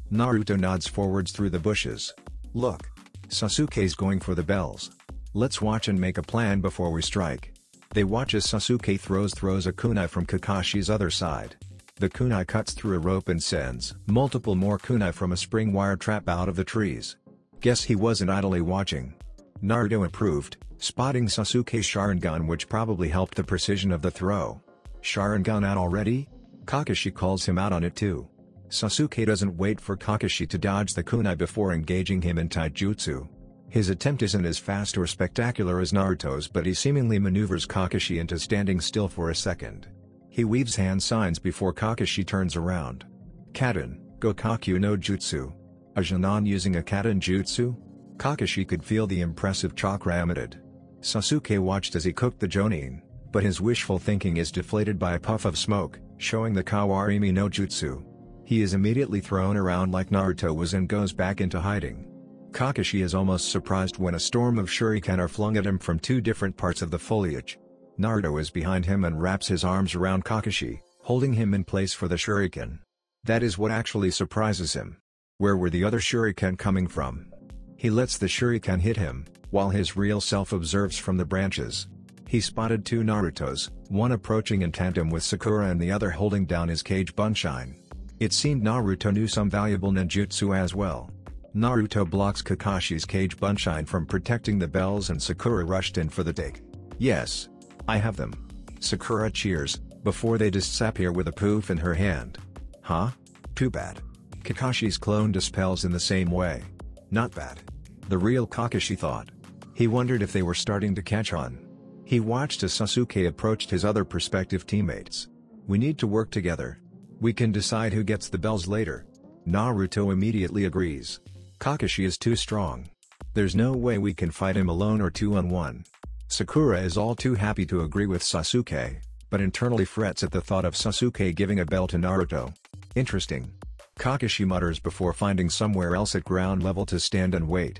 Naruto nods forwards through the bushes. Look. Sasuke's going for the bells. Let's watch and make a plan before we strike. They watch as Sasuke throws a kunai from Kakashi's other side. The kunai cuts through a rope and sends multiple more kunai from a spring wire trap out of the trees. Guess he wasn't idly watching. Naruto approved, spotting Sasuke's Sharingan, which probably helped the precision of the throw. Sharingan out already? Kakashi calls him out on it too. Sasuke doesn't wait for Kakashi to dodge the kunai before engaging him in taijutsu. His attempt isn't as fast or spectacular as Naruto's, but he seemingly maneuvers Kakashi into standing still for a second. He weaves hand signs before Kakashi turns around. Kaden, Gokaku no Jutsu. A Jonin using a Kaden jutsu? Kakashi could feel the impressive chakra emitted. Sasuke watched as he cooked the Jonin, but his wishful thinking is deflated by a puff of smoke, showing the Kawarimi no Jutsu. He is immediately thrown around like Naruto was and goes back into hiding. Kakashi is almost surprised when a storm of shuriken are flung at him from two different parts of the foliage. Naruto is behind him and wraps his arms around Kakashi, holding him in place for the shuriken. That is what actually surprises him. Where were the other shuriken coming from? He lets the shuriken hit him, while his real self observes from the branches. He spotted two Narutos, one approaching in tandem with Sakura and the other holding down his cage bunshine. It seemed Naruto knew some valuable ninjutsu as well. Naruto blocks Kakashi's cage bunshine from protecting the bells and Sakura rushed in for the dig. Yes. I have them. Sakura cheers, before they disappear with a poof in her hand. Huh? Too bad. Kakashi's clone dispels in the same way. Not bad. The real Kakashi thought. He wondered if they were starting to catch on. He watched as Sasuke approached his other prospective teammates. We need to work together. We can decide who gets the bells later. Naruto immediately agrees. Kakashi is too strong. There's no way we can fight him alone or 2-on-1. Sakura is all too happy to agree with Sasuke, but internally frets at the thought of Sasuke giving a bell to Naruto. Interesting. Kakashi mutters before finding somewhere else at ground level to stand and wait.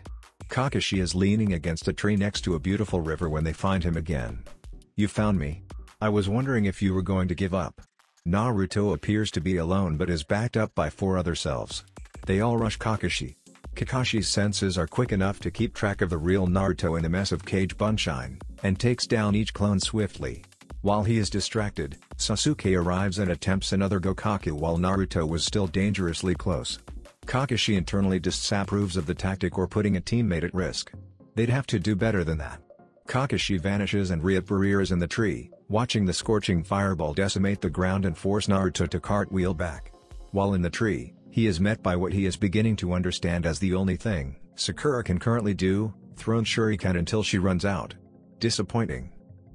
Kakashi is leaning against a tree next to a beautiful river when they find him again. You found me. I was wondering if you were going to give up. Naruto appears to be alone but is backed up by 4 other selves. They all rush Kakashi. Kakashi's senses are quick enough to keep track of the real Naruto in a mess of cage bunshine, and takes down each clone swiftly. While he is distracted, Sasuke arrives and attempts another Gokaku while Naruto was still dangerously close. Kakashi internally disapproves of the tactic or putting a teammate at risk. They'd have to do better than that. Kakashi vanishes and reappears in the tree, watching the scorching fireball decimate the ground and force Naruto to cartwheel back. While in the tree, he is met by what he is beginning to understand as the only thing Sakura can currently do, thrown shuriken until she runs out. Disappointing.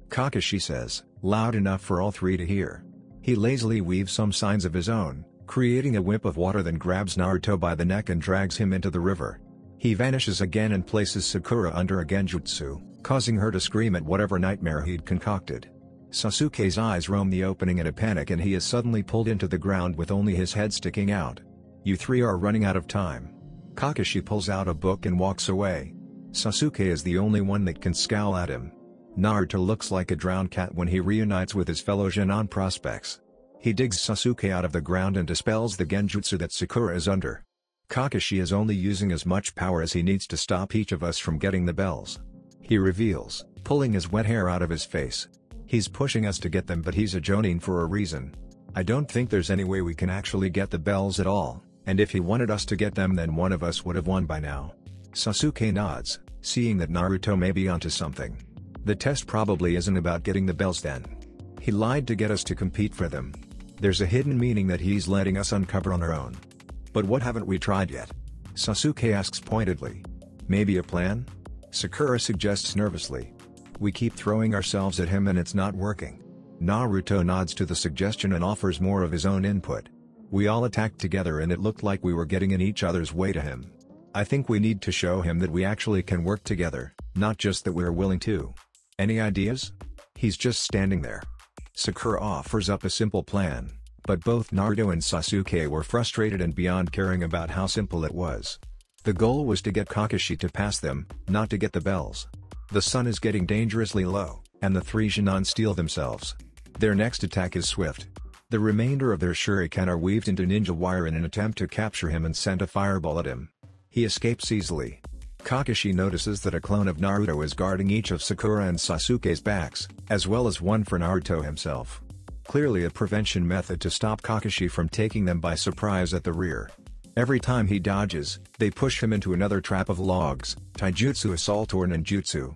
Kakashi says, loud enough for all 3 to hear. He lazily weaves some signs of his own, creating a whip of water, then grabs Naruto by the neck and drags him into the river. He vanishes again and places Sakura under a genjutsu, causing her to scream at whatever nightmare he'd concocted. Sasuke's eyes roam the opening in a panic and he is suddenly pulled into the ground with only his head sticking out. You 3 are running out of time. Kakashi pulls out a book and walks away. Sasuke is the only one that can scowl at him. Naruto looks like a drowned cat when he reunites with his fellow Jonin prospects. He digs Sasuke out of the ground and dispels the genjutsu that Sakura is under. Kakashi is only using as much power as he needs to stop each of us from getting the bells. He reveals, pulling his wet hair out of his face. He's pushing us to get them, but he's a Jonin for a reason. I don't think there's any way we can actually get the bells at all. And if he wanted us to get them, then one of us would have won by now. Sasuke nods, seeing that Naruto may be onto something. The test probably isn't about getting the bells then. He lied to get us to compete for them. There's a hidden meaning that he's letting us uncover on our own. But what haven't we tried yet? Sasuke asks pointedly. Maybe a plan? Sakura suggests nervously. We keep throwing ourselves at him and it's not working. Naruto nods to the suggestion and offers more of his own input. We all attacked together and it looked like we were getting in each other's way to him. I think we need to show him that we actually can work together, not just that we're willing to. Any ideas? He's just standing there. Sakura offers up a simple plan, but both Naruto and Sasuke were frustrated and beyond caring about how simple it was. The goal was to get Kakashi to pass them, not to get the bells. The sun is getting dangerously low, and the 3 Jonin steel themselves. Their next attack is swift. The remainder of their shuriken are weaved into ninja wire in an attempt to capture him and send a fireball at him. He escapes easily. Kakashi notices that a clone of Naruto is guarding each of Sakura and Sasuke's backs, as well as one for Naruto himself. Clearly a prevention method to stop Kakashi from taking them by surprise at the rear. Every time he dodges, they push him into another trap of logs, taijutsu assault or ninjutsu.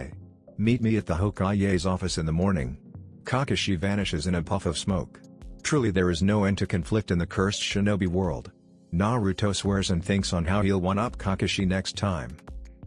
sensei. Meet me at the Hokage's office in the morning. Kakashi vanishes in a puff of smoke. Truly there is no end to conflict in the cursed shinobi world. Naruto swears and thinks on how he'll one-up Kakashi next time.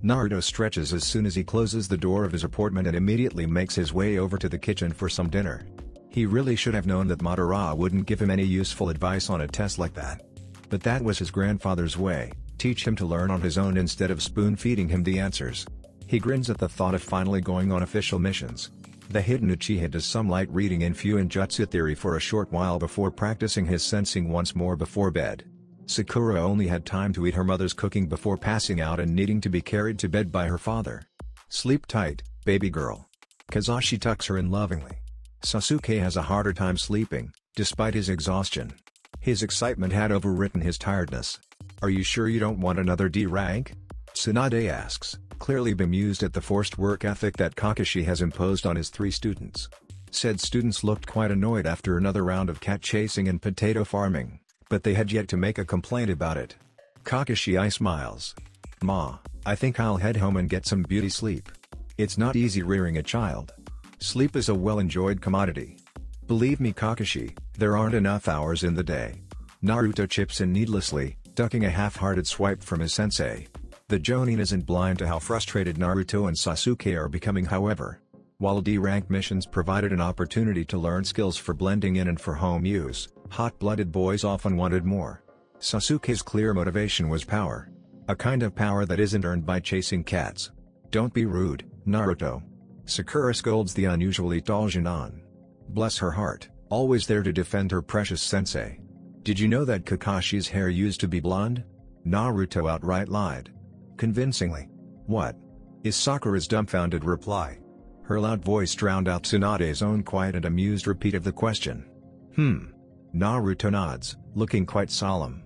Naruto stretches as soon as he closes the door of his apartment and immediately makes his way over to the kitchen for some dinner. He really should have known that Madara wouldn't give him any useful advice on a test like that. But that was his grandfather's way, teach him to learn on his own instead of spoon-feeding him the answers. He grins at the thought of finally going on official missions. The hidden Uchiha does some light reading in Fuinjutsu theory for a short while before practicing his sensing once more before bed. Sakura only had time to eat her mother's cooking before passing out and needing to be carried to bed by her father. Sleep tight, baby girl. Kazashi tucks her in lovingly. Sasuke has a harder time sleeping, despite his exhaustion. His excitement had overwritten his tiredness. Are you sure you don't want another D rank? Tsunade asks, clearly bemused at the forced work ethic that Kakashi has imposed on his 3 students. Said students looked quite annoyed after another round of cat chasing and potato farming, but they had yet to make a complaint about it. Kakashi smiles. Ma, I think I'll head home and get some beauty sleep. It's not easy rearing a child. Sleep is a well-enjoyed commodity. Believe me Kakashi, there aren't enough hours in the day. Naruto chips in needlessly, ducking a half-hearted swipe from his sensei. The Jonin isn't blind to how frustrated Naruto and Sasuke are becoming however. While D-rank missions provided an opportunity to learn skills for blending in and for home use, hot-blooded boys often wanted more. Sasuke's clear motivation was power. A kind of power that isn't earned by chasing cats. Don't be rude, Naruto. Sakura scolds the unusually tall Jonin. Bless her heart, always there to defend her precious sensei. Did you know that Kakashi's hair used to be blonde? Naruto outright lied. Convincingly. What? Is Sakura's dumbfounded reply. Her loud voice drowned out Tsunade's own quiet and amused repeat of the question. Naruto nods, looking quite solemn.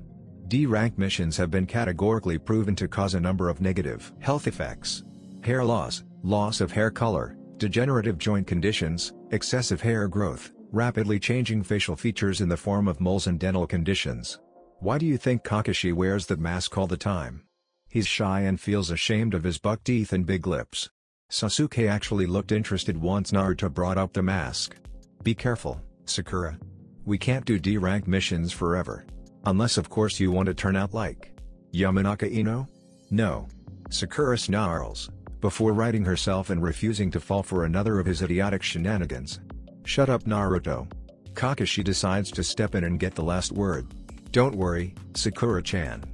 D-rank missions have been categorically proven to cause a number of negative health effects. Hair loss, loss of hair color, degenerative joint conditions, excessive hair growth, rapidly changing facial features in the form of moles and dental conditions. Why do you think Kakashi wears that mask all the time? He's shy and feels ashamed of his buck teeth and big lips. Sasuke actually looked interested once Naruto brought up the mask. Be careful, Sakura. We can't do D-rank missions forever. Unless of course you want to turn out like Yamanaka Ino? No. Sakura snarls, before righting herself and refusing to fall for another of his idiotic shenanigans. Shut up Naruto. Kakashi decides to step in and get the last word. Don't worry, Sakura-chan.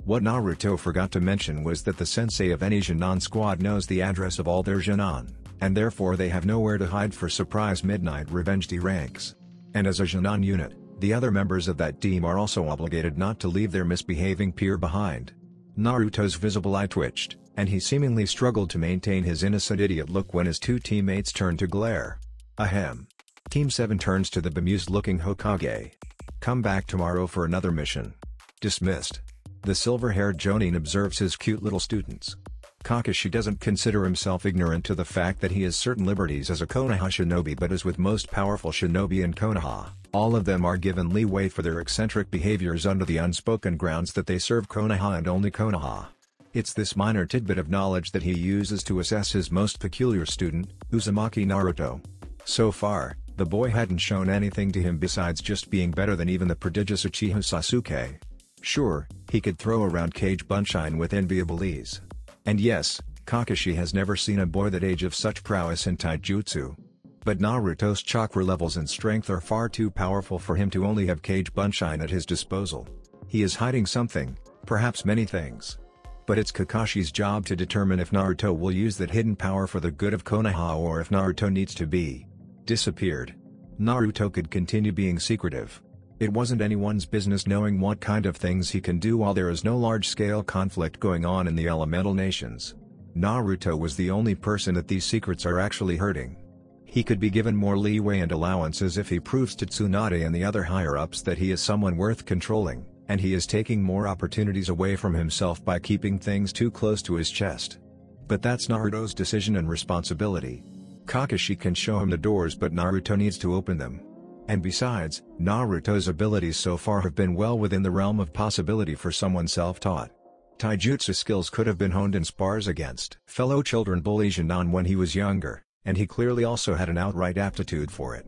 What Naruto forgot to mention was that the sensei of any Jonin squad knows the address of all their Jonin, and therefore they have nowhere to hide for surprise midnight revenge D-ranks. And as a Jonin unit, the other members of that team are also obligated not to leave their misbehaving peer behind. Naruto's visible eye twitched, and he seemingly struggled to maintain his innocent idiot look when his 2 teammates turned to glare. Ahem. Team 7 turns to the bemused-looking Hokage. Come back tomorrow for another mission. Dismissed. The silver-haired Jonin observes his cute little students. Kakashi doesn't consider himself ignorant to the fact that he has certain liberties as a Konoha shinobi, but as with most powerful shinobi in Konoha, all of them are given leeway for their eccentric behaviors under the unspoken grounds that they serve Konoha and only Konoha. It's this minor tidbit of knowledge that he uses to assess his most peculiar student, Uzumaki Naruto. So far, the boy hadn't shown anything to him besides just being better than even the prodigious Uchiha Sasuke. Sure, he could throw around cage bunshine with enviable ease. And yes, Kakashi has never seen a boy that age of such prowess in taijutsu. But Naruto's chakra levels and strength are far too powerful for him to only have Kage Bunshin at his disposal. He is hiding something, perhaps many things. But it's Kakashi's job to determine if Naruto will use that hidden power for the good of Konoha or if Naruto needs to be disappeared. Naruto could continue being secretive. It wasn't anyone's business knowing what kind of things he can do while there is no large-scale conflict going on in the elemental nations. Naruto was the only person that these secrets are actually hurting. He could be given more leeway and allowances if he proves to Tsunade and the other higher-ups that he is someone worth controlling, and he is taking more opportunities away from himself by keeping things too close to his chest. But that's Naruto's decision and responsibility. Kakashi can show him the doors, but Naruto needs to open them. And besides, Naruto's abilities so far have been well within the realm of possibility for someone self-taught. Taijutsu skills could have been honed in spars against fellow children bully Jinan when he was younger, and he clearly also had an outright aptitude for it.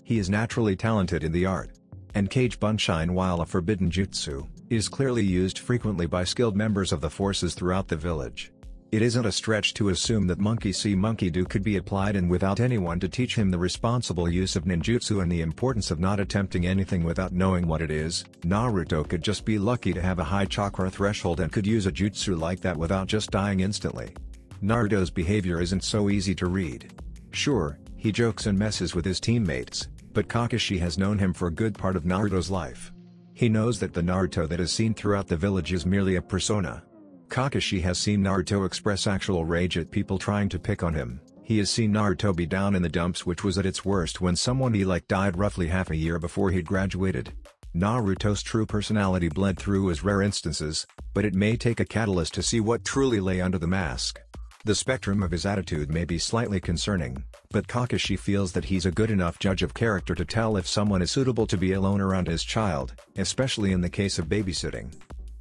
He is naturally talented in the art. And Kage Bunshin, while a forbidden jutsu, is clearly used frequently by skilled members of the forces throughout the village. It isn't a stretch to assume that monkey see monkey do could be applied, and without anyone to teach him the responsible use of ninjutsu and the importance of not attempting anything without knowing what it is, Naruto could just be lucky to have a high chakra threshold and could use a jutsu like that without just dying instantly. Naruto's behavior isn't so easy to read. Sure, he jokes and messes with his teammates, but Kakashi has known him for a good part of Naruto's life. He knows that the Naruto that is seen throughout the village is merely a persona. Kakashi has seen Naruto express actual rage at people trying to pick on him. He has seen Naruto be down in the dumps, which was at its worst when someone he liked died roughly half a year before he'd graduated. Naruto's true personality bled through as rare instances, but it may take a catalyst to see what truly lay under the mask. The spectrum of his attitude may be slightly concerning, but Kakashi feels that he's a good enough judge of character to tell if someone is suitable to be alone around his child, especially in the case of babysitting.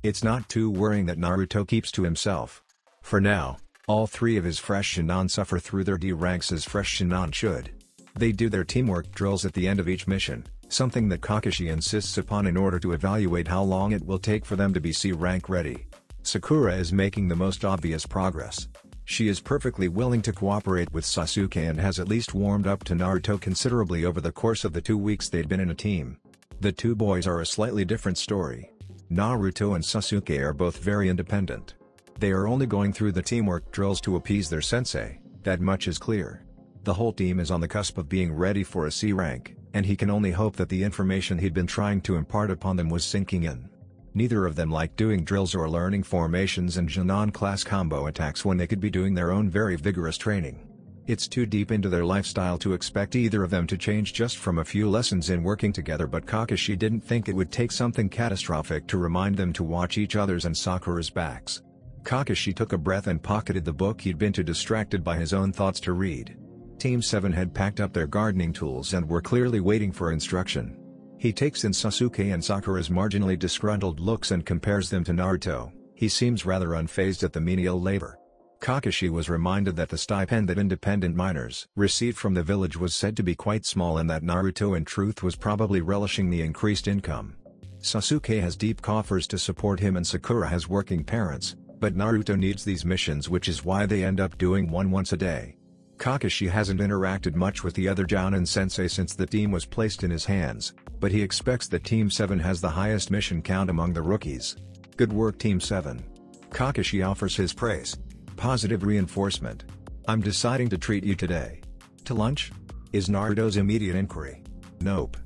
It's not too worrying that Naruto keeps to himself. For now, all three of his fresh Shinan suffer through their D ranks as fresh Shinan should. They do their teamwork drills at the end of each mission, something that Kakashi insists upon in order to evaluate how long it will take for them to be C rank ready. Sakura is making the most obvious progress. She is perfectly willing to cooperate with Sasuke and has at least warmed up to Naruto considerably over the course of the 2 weeks they'd been in a team. The two boys are a slightly different story. Naruto and Sasuke are both very independent. They are only going through the teamwork drills to appease their sensei, that much is clear. The whole team is on the cusp of being ready for a C rank, and he can only hope that the information he'd been trying to impart upon them was sinking in. Neither of them like doing drills or learning formations and Jinan class combo attacks when they could be doing their own very vigorous training. It's too deep into their lifestyle to expect either of them to change just from a few lessons in working together, but Kakashi didn't think it would take something catastrophic to remind them to watch each other's and Sakura's backs. Kakashi took a breath and pocketed the book he'd been too distracted by his own thoughts to read. Team 7 had packed up their gardening tools and were clearly waiting for instruction. He takes in Sasuke and Sakura's marginally disgruntled looks and compares them to Naruto. He seems rather unfazed at the menial labor. Kakashi was reminded that the stipend that independent miners received from the village was said to be quite small and that Naruto in truth was probably relishing the increased income. Sasuke has deep coffers to support him and Sakura has working parents, but Naruto needs these missions, which is why they end up doing one once a day. Kakashi hasn't interacted much with the other Jounin sensei since the team was placed in his hands, but he expects that Team 7 has the highest mission count among the rookies. Good work, Team 7. Kakashi offers his praise. Positive reinforcement. I'm deciding to treat you today. To lunch? Is Naruto's immediate inquiry. Nope.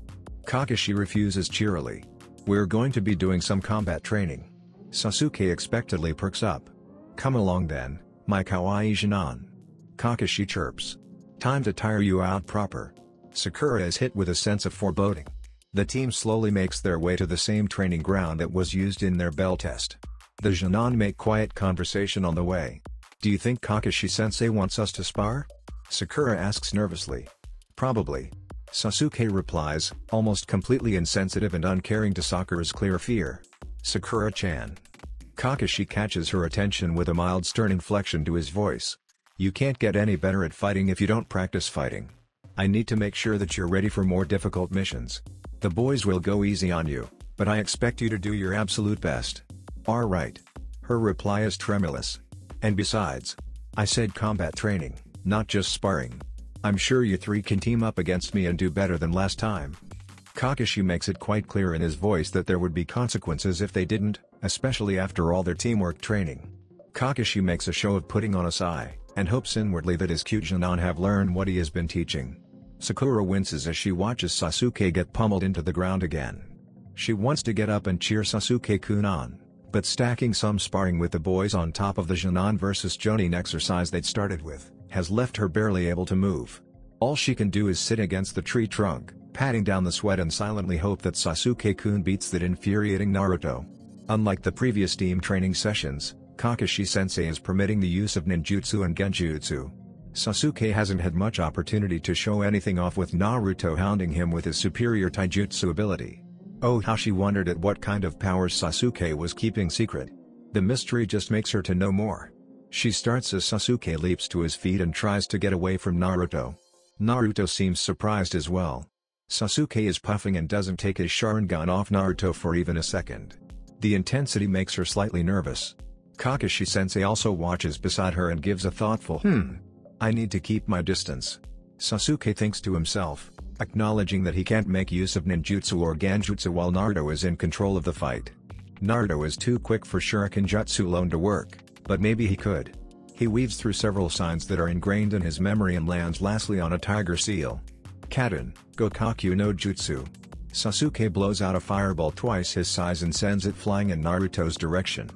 Kakashi refuses cheerily. We're going to be doing some combat training. Sasuke expectantly perks up. Come along then, my kawaii Jinan. Kakashi chirps. Time to tire you out proper. Sakura is hit with a sense of foreboding. The team slowly makes their way to the same training ground that was used in their bell test. The Jinan make quiet conversation on the way. Do you think Kakashi-sensei wants us to spar? Sakura asks nervously. Probably. Sasuke replies, almost completely insensitive and uncaring to Sakura's clear fear. Sakura-chan. Kakashi catches her attention with a mild stern inflection to his voice. You can't get any better at fighting if you don't practice fighting. I need to make sure that you're ready for more difficult missions. The boys will go easy on you, but I expect you to do your absolute best. Alright. Her reply is tremulous. And besides, I said combat training, not just sparring. I'm sure you three can team up against me and do better than last time. Kakashi makes it quite clear in his voice that there would be consequences if they didn't, especially after all their teamwork training. Kakashi makes a show of putting on a sigh, and hopes inwardly that his cute Jonin have learned what he has been teaching. Sakura winces as she watches Sasuke get pummeled into the ground again. She wants to get up and cheer Sasuke-kun on, but stacking some sparring with the boys on top of the Jonin vs Jonin exercise they'd started with, has left her barely able to move. All she can do is sit against the tree trunk, patting down the sweat and silently hope that Sasuke-kun beats that infuriating Naruto. Unlike the previous team training sessions, Kakashi-sensei is permitting the use of ninjutsu and genjutsu. Sasuke hasn't had much opportunity to show anything off with Naruto hounding him with his superior taijutsu ability. Oh, how she wondered at what kind of powers Sasuke was keeping secret. The mystery just makes her to know more. She starts as Sasuke leaps to his feet and tries to get away from Naruto. Naruto seems surprised as well. Sasuke is puffing and doesn't take his Sharingan off Naruto for even a second. The intensity makes her slightly nervous. Kakashi-sensei also watches beside her and gives a thoughtful I need to keep my distance. Sasuke thinks to himself, acknowledging that he can't make use of ninjutsu or genjutsu while Naruto is in control of the fight. Naruto is too quick for Shuriken Jutsu alone to work, but maybe he could. He weaves through several signs that are ingrained in his memory and lands lastly on a tiger seal. Katen, Gokaku no Jutsu. Sasuke blows out a fireball twice his size and sends it flying in Naruto's direction.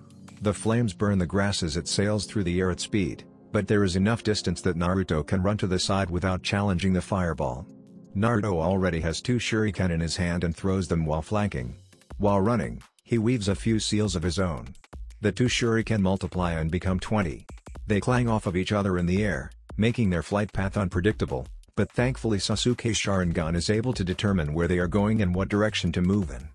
The flames burn the grass as it sails through the air at speed, but there is enough distance that Naruto can run to the side without challenging the fireball. Naruto already has 2 shuriken in his hand and throws them while flanking. While running, he weaves a few seals of his own. The 2 shuriken multiply and become 20. They clang off of each other in the air, making their flight path unpredictable, but thankfully Sasuke's Sharingan is able to determine where they are going and what direction to move in.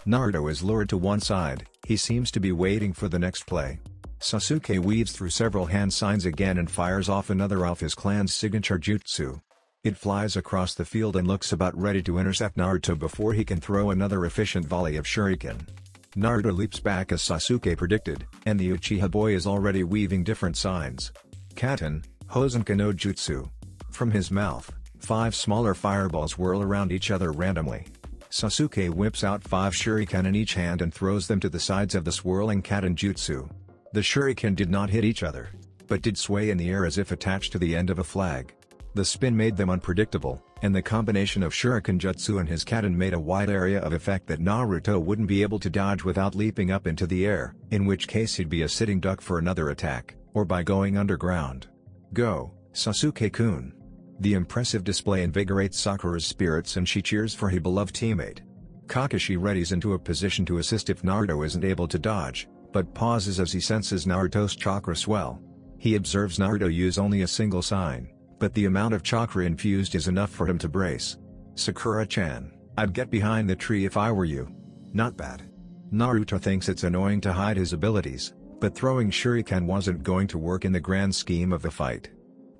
Naruto is lured to one side, he seems to be waiting for the next play. Sasuke weaves through several hand signs again and fires off another of his clan's signature jutsu. It flies across the field and looks about ready to intercept Naruto before he can throw another efficient volley of shuriken. Naruto leaps back as Sasuke predicted, and the Uchiha boy is already weaving different signs. Katen, Hozenka no Jutsu. From his mouth, 5 smaller fireballs whirl around each other randomly. Sasuke whips out 5 shuriken in each hand and throws them to the sides of the swirling Katen jutsu. The shuriken did not hit each other, but did sway in the air as if attached to the end of a flag. The spin made them unpredictable, and the combination of shuriken jutsu and his Katen made a wide area of effect that Naruto wouldn't be able to dodge without leaping up into the air, in which case he'd be a sitting duck for another attack, or by going underground. Go, Sasuke-kun. The impressive display invigorates Sakura's spirits and she cheers for her beloved teammate. Kakashi readies into a position to assist if Naruto isn't able to dodge, but pauses as he senses Naruto's chakra swell. He observes Naruto use only a single sign, but the amount of chakra infused is enough for him to brace. Sakura-chan, I'd get behind the tree if I were you. Not bad. Naruto thinks it's annoying to hide his abilities, but throwing shuriken wasn't going to work in the grand scheme of the fight.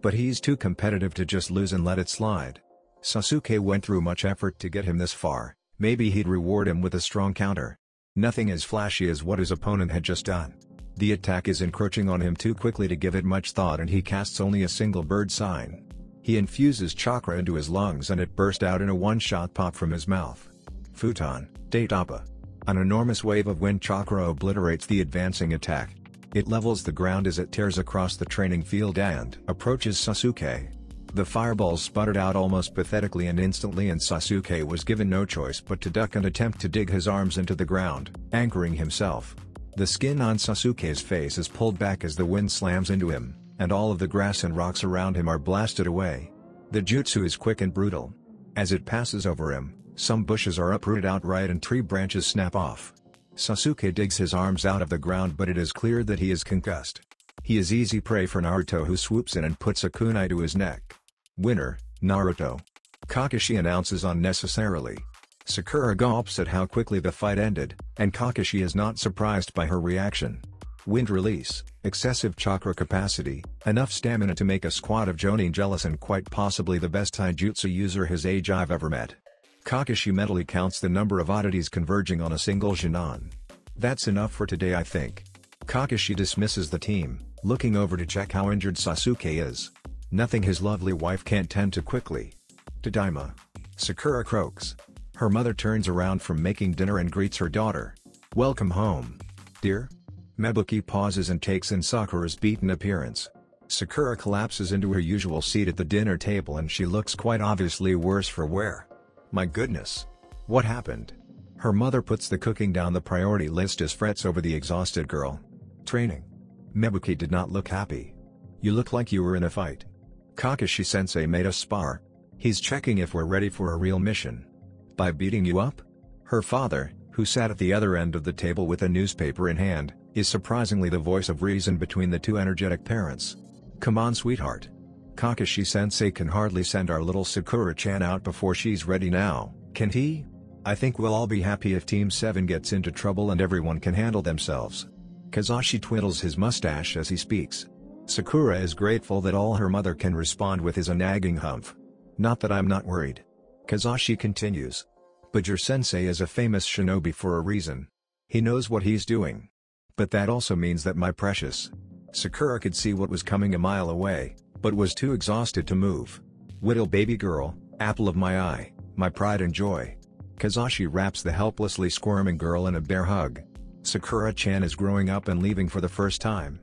But he's too competitive to just lose and let it slide. Sasuke went through much effort to get him this far, maybe he'd reward him with a strong counter. Nothing as flashy as what his opponent had just done. The attack is encroaching on him too quickly to give it much thought and he casts only a single bird sign. He infuses chakra into his lungs and it burst out in a one-shot pop from his mouth. Futon, Daitapa. An enormous wave of wind chakra obliterates the advancing attack. It levels the ground as it tears across the training field and approaches Sasuke. The fireballs sputtered out almost pathetically and instantly and Sasuke was given no choice but to duck and attempt to dig his arms into the ground, anchoring himself. The skin on Sasuke's face is pulled back as the wind slams into him, and all of the grass and rocks around him are blasted away. The jutsu is quick and brutal. As it passes over him, some bushes are uprooted outright and tree branches snap off. Sasuke digs his arms out of the ground but it is clear that he is concussed. He is easy prey for Naruto who swoops in and puts a kunai to his neck. Winner, Naruto. Kakashi announces unnecessarily. Sakura gulps at how quickly the fight ended, and Kakashi is not surprised by her reaction. Wind release, excessive chakra capacity, enough stamina to make a squad of Jonin jealous and quite possibly the best taijutsu user his age I've ever met. Kakashi mentally counts the number of oddities converging on a single Jonin. That's enough for today I think. Kakashi dismisses the team, looking over to check how injured Sasuke is. Nothing his lovely wife can't tend to quickly. Tadaima. Sakura croaks. Her mother turns around from making dinner and greets her daughter. Welcome home, dear. Mebuki pauses and takes in Sakura's beaten appearance. Sakura collapses into her usual seat at the dinner table and she looks quite obviously worse for wear. My goodness. What happened? Her mother puts the cooking down the priority list as frets over the exhausted girl. Training. Mebuki did not look happy. You look like you were in a fight. Kakashi-sensei made us spar. He's checking if we're ready for a real mission. By beating you up? Her father, who sat at the other end of the table with a newspaper in hand, is surprisingly the voice of reason between the two energetic parents. Come on, sweetheart. Kakashi-sensei can hardly send our little Sakura-chan out before she's ready now, can he? I think we'll all be happy if Team 7 gets into trouble and everyone can handle themselves. Kazashi twiddles his mustache as he speaks. Sakura is grateful that all her mother can respond with is a nagging humph. Not that I'm not worried. Kazashi continues. But your sensei is a famous shinobi for a reason. He knows what he's doing. But that also means that my precious. Sakura could see what was coming a mile away, but was too exhausted to move. Little baby girl, apple of my eye, my pride and joy. Kazashi wraps the helplessly squirming girl in a bear hug. Sakura-chan is growing up and leaving for the first time.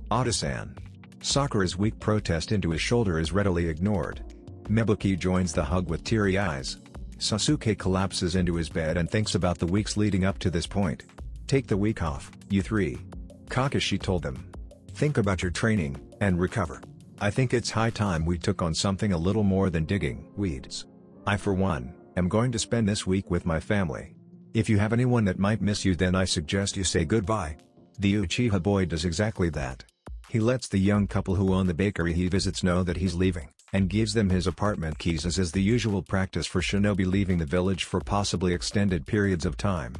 Oda-san. Sakura's weak protest into his shoulder is readily ignored. Mebuki joins the hug with teary eyes. Sasuke collapses into his bed and thinks about the weeks leading up to this point. Take the week off, you three. Kakashi told them. Think about your training, and recover. I think it's high time we took on something a little more than digging weeds. I for one, am going to spend this week with my family. If you have anyone that might miss you then I suggest you say goodbye. The Uchiha boy does exactly that. He lets the young couple who own the bakery he visits know that he's leaving, and gives them his apartment keys as is the usual practice for shinobi leaving the village for possibly extended periods of time.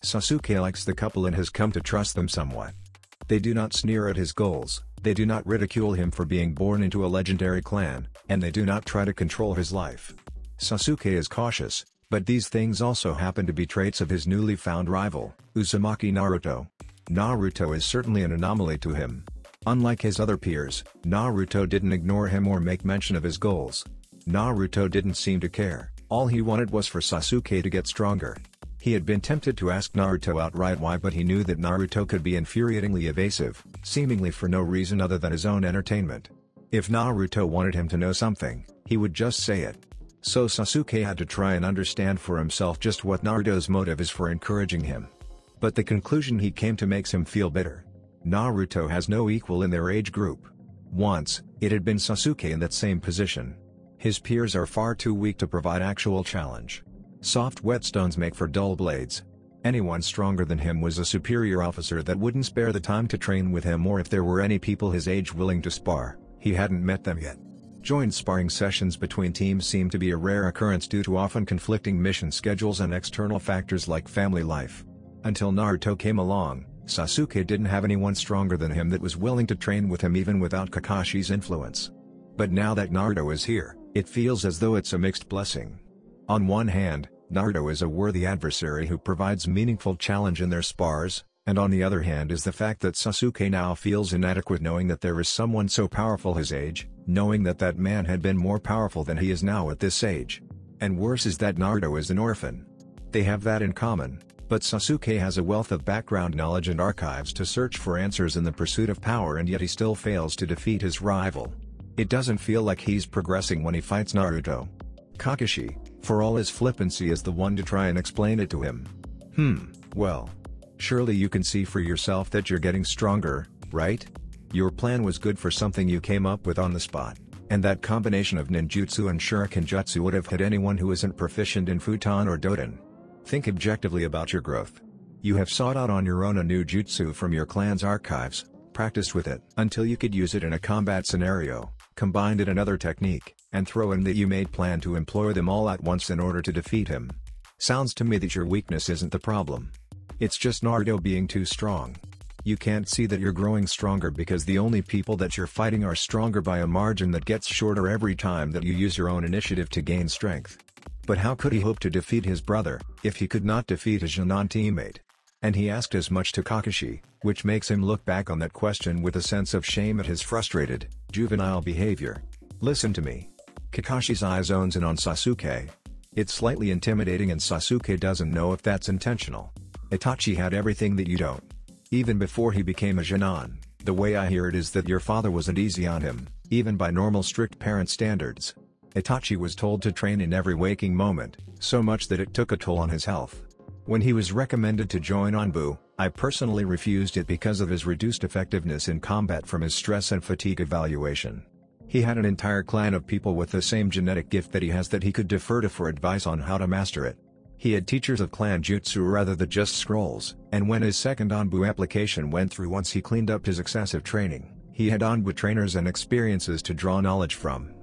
Sasuke likes the couple and has come to trust them somewhat. They do not sneer at his goals, they do not ridicule him for being born into a legendary clan, and they do not try to control his life. Sasuke is cautious, but these things also happen to be traits of his newly found rival, Uzumaki Naruto. Naruto is certainly an anomaly to him. Unlike his other peers, Naruto didn't ignore him or make mention of his goals. Naruto didn't seem to care, all he wanted was for Sasuke to get stronger. He had been tempted to ask Naruto outright why, but he knew that Naruto could be infuriatingly evasive, seemingly for no reason other than his own entertainment. If Naruto wanted him to know something, he would just say it. So Sasuke had to try and understand for himself just what Naruto's motive is for encouraging him. But the conclusion he came to makes him feel bitter. Naruto has no equal in their age group. Once, it had been Sasuke in that same position. His peers are far too weak to provide actual challenge. Soft whetstones make for dull blades. Anyone stronger than him was a superior officer that wouldn't spare the time to train with him, or if there were any people his age willing to spar, he hadn't met them yet. Joint sparring sessions between teams seemed to be a rare occurrence due to often conflicting mission schedules and external factors like family life. Until Naruto came along, Sasuke didn't have anyone stronger than him that was willing to train with him even without Kakashi's influence. But now that Naruto is here, it feels as though it's a mixed blessing. On one hand, Naruto is a worthy adversary who provides meaningful challenge in their spars, and on the other hand is the fact that Sasuke now feels inadequate knowing that there is someone so powerful his age, knowing that that man had been more powerful than he is now at this age. And worse is that Naruto is an orphan. They have that in common, but Sasuke has a wealth of background knowledge and archives to search for answers in the pursuit of power, and yet he still fails to defeat his rival. It doesn't feel like he's progressing when he fights Naruto. Kakashi, for all his flippancy, is the one to try and explain it to him. Well. Surely you can see for yourself that you're getting stronger, right? Your plan was good for something you came up with on the spot, and that combination of ninjutsu and shuriken jutsu would have hit anyone who isn't proficient in futon or doden. Think objectively about your growth. You have sought out on your own a new jutsu from your clan's archives, practiced with it until you could use it in a combat scenario, combined it another technique, and throw in that you made plan to employ them all at once in order to defeat him. Sounds to me that your weakness isn't the problem. It's just Naruto being too strong. You can't see that you're growing stronger because the only people that you're fighting are stronger by a margin that gets shorter every time that you use your own initiative to gain strength. But how could he hope to defeat his brother, if he could not defeat his non-teammate? And he asked as much to Kakashi, which makes him look back on that question with a sense of shame at his frustrated, juvenile behavior. Listen to me. Kakashi's eye zones in on Sasuke. It's slightly intimidating and Sasuke doesn't know if that's intentional. Itachi had everything that you don't. Even before he became a Jonin, the way I hear it is that your father wasn't easy on him, even by normal strict parent standards. Itachi was told to train in every waking moment, so much that it took a toll on his health. When he was recommended to join Anbu, I personally refused it because of his reduced effectiveness in combat from his stress and fatigue evaluation. He had an entire clan of people with the same genetic gift that he has that he could defer to for advice on how to master it. He had teachers of clan jutsu rather than just scrolls, and when his second Anbu application went through once he cleaned up his excessive training, he had Anbu trainers and experiences to draw knowledge from.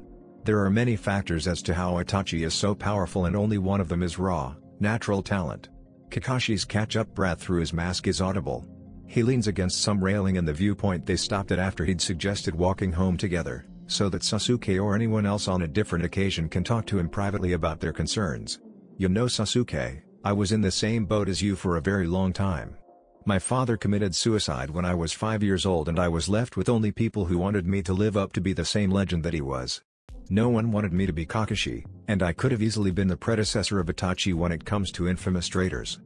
There are many factors as to how Itachi is so powerful and only one of them is raw, natural talent. Kakashi's catch-up breath through his mask is audible. He leans against some railing in the viewpoint they stopped at after he'd suggested walking home together, so that Sasuke or anyone else on a different occasion can talk to him privately about their concerns. You know Sasuke, I was in the same boat as you for a very long time. My father committed suicide when I was 5 years old and I was left with only people who wanted me to live up to be the same legend that he was. No one wanted me to be Kakashi, and I could have easily been the predecessor of Itachi when it comes to infamous traitors.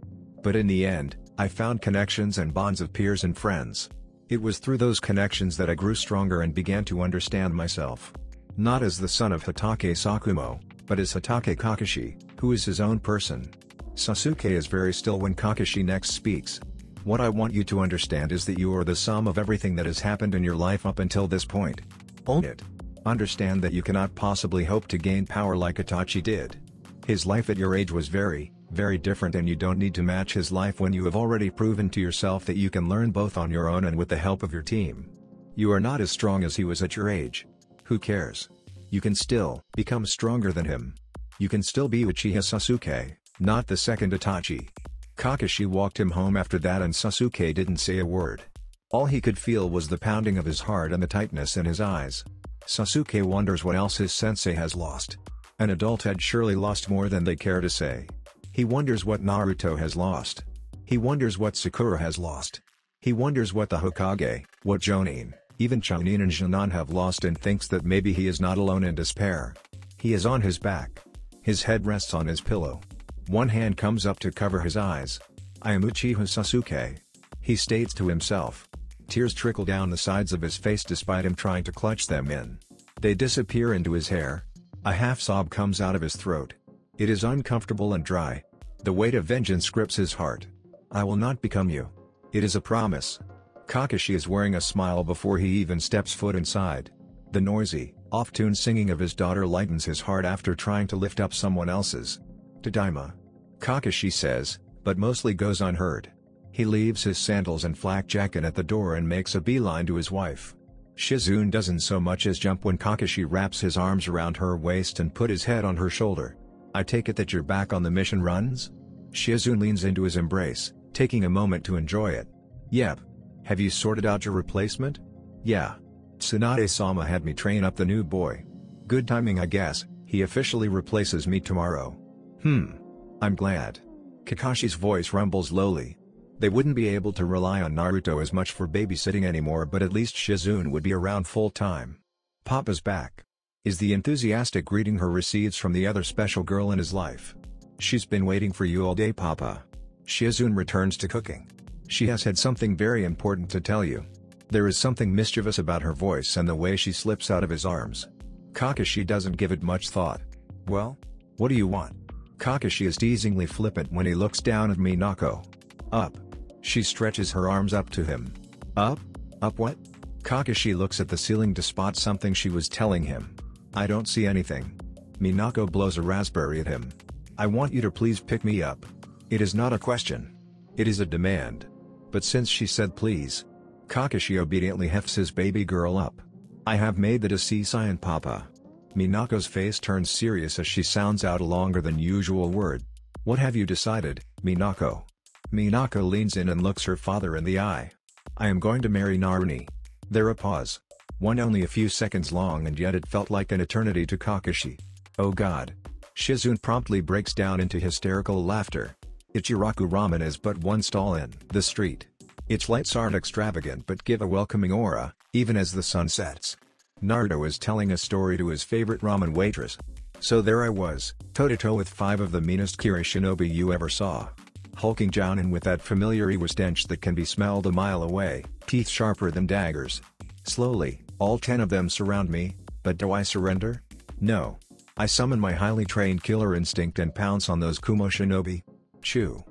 But in the end, I found connections and bonds of peers and friends. It was through those connections that I grew stronger and began to understand myself. Not as the son of Hatake Sakumo, but as Hatake Kakashi, who is his own person. Sasuke is very still when Kakashi next speaks. What I want you to understand is that you are the sum of everything that has happened in your life up until this point. Own it. Understand that you cannot possibly hope to gain power like Itachi did. His life at your age was very, very different and you don't need to match his life when you have already proven to yourself that you can learn both on your own and with the help of your team. You are not as strong as he was at your age. Who cares? You can still become stronger than him. You can still be Uchiha Sasuke, not the second Itachi. Kakashi walked him home after that and Sasuke didn't say a word. All he could feel was the pounding of his heart and the tightness in his eyes. Sasuke wonders what else his sensei has lost. An adult had surely lost more than they care to say. He wonders what Naruto has lost. He wonders what Sakura has lost. He wonders what the Hokage, what Jonin, even Chunin and Jonin have lost and thinks that maybe he is not alone in despair. He is on his back. His head rests on his pillow. One hand comes up to cover his eyes. I am Uchiha Sasuke. He states to himself. Tears trickle down the sides of his face despite him trying to clutch them in. They disappear into his hair. A half-sob comes out of his throat. It is uncomfortable and dry. The weight of vengeance grips his heart. I will not become you. It is a promise. Kakashi is wearing a smile before he even steps foot inside. The noisy, off-tune singing of his daughter lightens his heart after trying to lift up someone else's. Tadaima. Kakashi says, but mostly goes unheard. He leaves his sandals and flak jacket at the door and makes a beeline to his wife. Shizune doesn't so much as jump when Kakashi wraps his arms around her waist and put his head on her shoulder. I take it that you're back on the mission runs? Shizune leans into his embrace, taking a moment to enjoy it. Yep. Have you sorted out your replacement? Yeah. Tsunade-sama had me train up the new boy. Good timing I guess, he officially replaces me tomorrow. I'm glad. Kakashi's voice rumbles lowly. They wouldn't be able to rely on Naruto as much for babysitting anymore but at least Shizune would be around full time. Papa's back. Is the enthusiastic greeting her receives from the other special girl in his life. She's been waiting for you all day Papa. Shizune returns to cooking. She has had something very important to tell you. There is something mischievous about her voice and the way she slips out of his arms. Kakashi doesn't give it much thought. Well? What do you want? Kakashi is teasingly flippant when he looks down at Minako. Up. She stretches her arms up to him. Up? Up what? Kakashi looks at the ceiling to spot something she was telling him. I don't see anything. Minako blows a raspberry at him. I want you to please pick me up. It is not a question. It is a demand. But since she said please, Kakashi obediently hefts his baby girl up. I have made the decision Papa. Minako's face turns serious as she sounds out a longer than usual word. What have you decided, Minako? Minako leans in and looks her father in the eye. I am going to marry Naruni. There a pause. One only a few seconds long and yet it felt like an eternity to Kakashi. Oh god. Shizune promptly breaks down into hysterical laughter. Ichiraku Ramen is but one stall in the street. Its lights aren't extravagant but give a welcoming aura, even as the sun sets. Naruto is telling a story to his favorite ramen waitress. So there I was, toe-to-toe with 5 of the meanest Kira Shinobi you ever saw. Hulking down in with that familiar Iwa stench that can be smelled a mile away, teeth sharper than daggers. Slowly, all 10 of them surround me, but do I surrender? No. I summon my highly trained killer instinct and pounce on those Kumo Shinobi. Chew.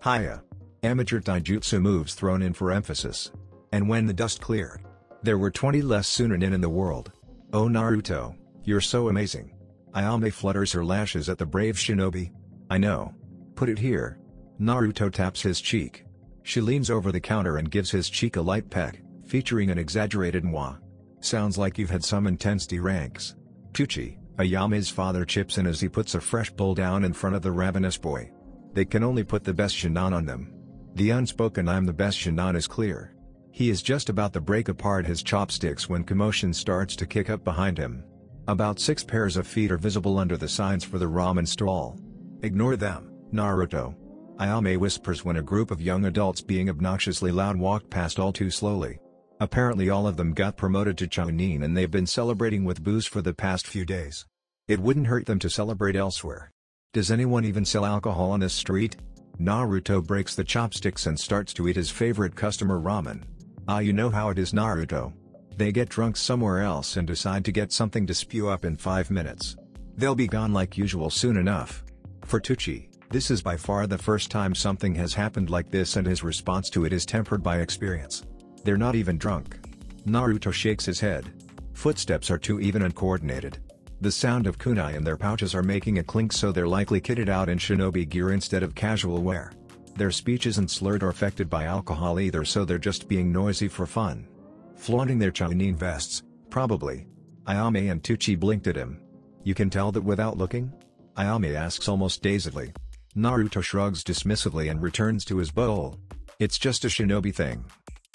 Hiya. Amateur taijutsu moves thrown in for emphasis. And when the dust cleared, there were 20 less Sunanin in the world. Oh Naruto, you're so amazing. Ayame flutters her lashes at the brave shinobi. I know. Put it here. Naruto taps his cheek. She leans over the counter and gives his cheek a light peck, featuring an exaggerated mwah. Sounds like you've had some intense D-ranks. Tucci, Ayame's father chips in as he puts a fresh bowl down in front of the ravenous boy. They can only put the best shinan on them. The unspoken I'm the best shinan is clear. He is just about to break apart his chopsticks when commotion starts to kick up behind him. About 6 pairs of feet are visible under the signs for the ramen stall. Ignore them, Naruto. Ayame whispers when a group of young adults being obnoxiously loud walked past all too slowly. Apparently all of them got promoted to Chunin and they've been celebrating with booze for the past few days. It wouldn't hurt them to celebrate elsewhere. Does anyone even sell alcohol on this street? Naruto breaks the chopsticks and starts to eat his favorite customer ramen. Ah, you know how it is, Naruto. They get drunk somewhere else and decide to get something to spew up in 5 minutes. They'll be gone like usual soon enough. For Tucci, this is by far the first time something has happened like this and his response to it is tempered by experience. They're not even drunk. Naruto shakes his head. Footsteps are too even and coordinated. The sound of kunai in their pouches are making a clink, so they're likely kitted out in shinobi gear instead of casual wear. Their speech isn't slurred or affected by alcohol either, so they're just being noisy for fun. Flaunting their Chunin vests, probably. Ayame and Tucci blinked at him. You can tell that without looking? Ayame asks almost dazedly. Naruto shrugs dismissively and returns to his bowl. It's just a shinobi thing.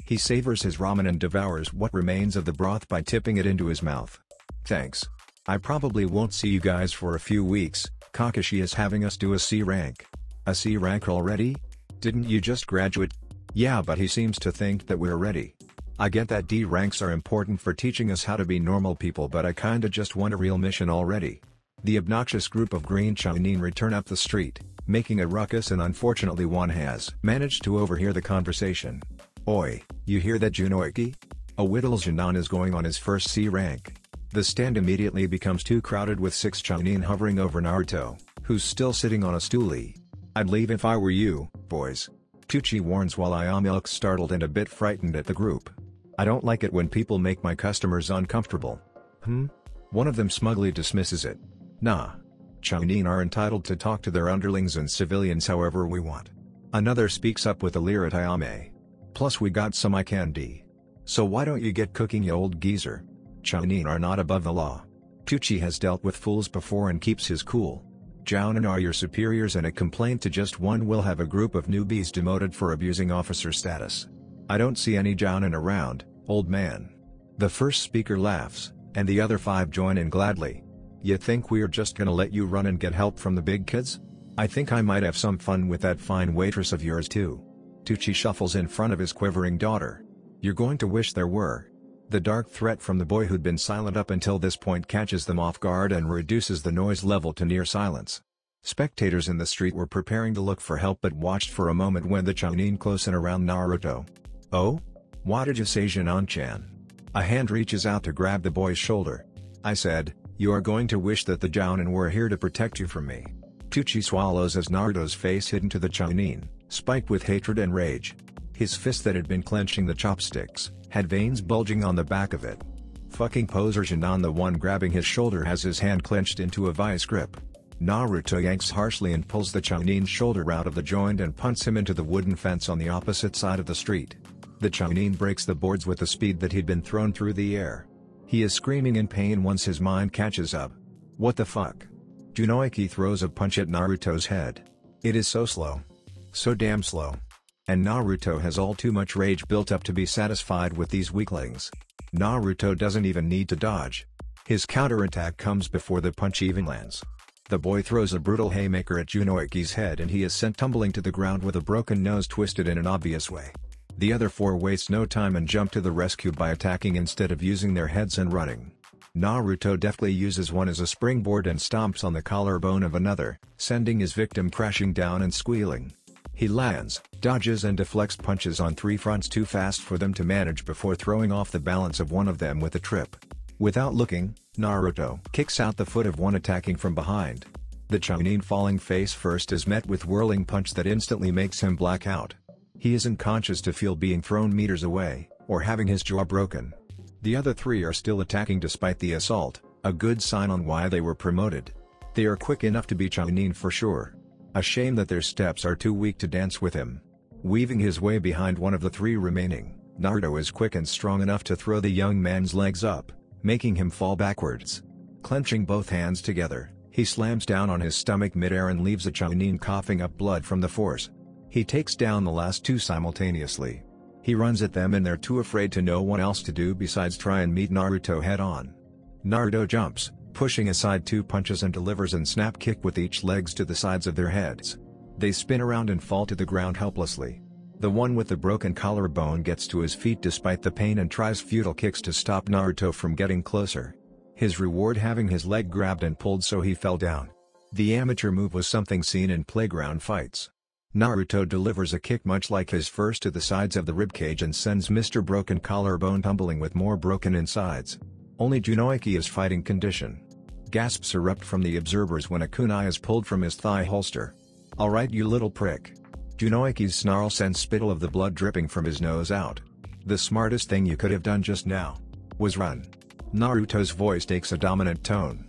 He savors his ramen and devours what remains of the broth by tipping it into his mouth. Thanks. I probably won't see you guys for a few weeks. Kakashi is having us do a C rank. A C rank already? Didn't you just graduate? Yeah, but he seems to think that we're ready. I get that D ranks are important for teaching us how to be normal people, but I kinda just want a real mission already. The obnoxious group of green Chunin return up the street, making a ruckus, and unfortunately one has managed to overhear the conversation. Oi, you hear that, Junoiki? A Whittle Jinan is going on his first C rank. The stand immediately becomes too crowded with 6 Chunin hovering over Naruto, who's still sitting on a stoolie. I'd leave if I were you, boys. Tucci warns while Ayame looks startled and a bit frightened at the group. I don't like it when people make my customers uncomfortable. One of them smugly dismisses it. Nah. Chunin are entitled to talk to their underlings and civilians however we want. Another speaks up with a leer at Ayame. Plus we got some eye candy. So why don't you get cooking, you old geezer? Chunin are not above the law. Tucci has dealt with fools before and keeps his cool. Jounin are your superiors, and a complaint to just one will have a group of newbies demoted for abusing officer status. I don't see any Jounin around, old man. The first speaker laughs, and the other 5 join in gladly. You think we're just gonna let you run and get help from the big kids? I think I might have some fun with that fine waitress of yours too. Tucci shuffles in front of his quivering daughter. You're going to wish there were. The dark threat from the boy who'd been silent up until this point catches them off guard and reduces the noise level to near silence. Spectators in the street were preparing to look for help but watched for a moment when the Chunin close in around Naruto. Oh? What did you say, Jinan-chan? A hand reaches out to grab the boy's shoulder. I said, you are going to wish that the Jounin were here to protect you from me. Tucci swallows as Naruto's face hid into the Chunin, spiked with hatred and rage. His fist that had been clenching the chopsticks had veins bulging on the back of it. Fucking poser Jinan, the one grabbing his shoulder, has his hand clenched into a vice grip. Naruto yanks harshly and pulls the Chunin's shoulder out of the joint and punts him into the wooden fence on the opposite side of the street. The Chunin breaks the boards with the speed that he'd been thrown through the air. He is screaming in pain once his mind catches up. What the fuck? Junoiki throws a punch at Naruto's head. It is so slow. So damn slow. And Naruto has all too much rage built up to be satisfied with these weaklings. Naruto doesn't even need to dodge. His counterattack comes before the punch even lands. The boy throws a brutal haymaker at Junoiki's head and he is sent tumbling to the ground with a broken nose twisted in an obvious way. The other four waste no time and jump to the rescue by attacking instead of using their heads and running. Naruto deftly uses one as a springboard and stomps on the collarbone of another, sending his victim crashing down and squealing. He lands, dodges and deflects punches on three fronts too fast for them to manage before throwing off the balance of one of them with a trip. Without looking, Naruto kicks out the foot of one attacking from behind. The Chunin falling face first is met with whirling punch that instantly makes him black out. He isn't conscious to feel being thrown meters away, or having his jaw broken. The other three are still attacking despite the assault, a good sign on why they were promoted. They are quick enough to be Chunin for sure. A shame that their steps are too weak to dance with him. Weaving his way behind one of the three remaining, Naruto is quick and strong enough to throw the young man's legs up, making him fall backwards. Clenching both hands together, he slams down on his stomach midair and leaves a Chunin coughing up blood from the force. He takes down the last two simultaneously. He runs at them and they're too afraid to know what else to do besides try and meet Naruto head-on. Naruto jumps, pushing aside two punches and delivers a snap kick with each legs to the sides of their heads. They spin around and fall to the ground helplessly. The one with the broken collarbone gets to his feet despite the pain and tries futile kicks to stop Naruto from getting closer. His reward having his leg grabbed and pulled so he fell down. The amateur move was something seen in playground fights. Naruto delivers a kick much like his first to the sides of the ribcage and sends Mr. Broken Collarbone tumbling with more broken insides. Only Junoiki is fighting condition. Gasps erupt from the observers when a kunai is pulled from his thigh holster. "Alright you little prick." Junoiki's snarl sends spittle of the blood dripping from his nose out. "The smartest thing you could have done just now was run." Naruto's voice takes a dominant tone.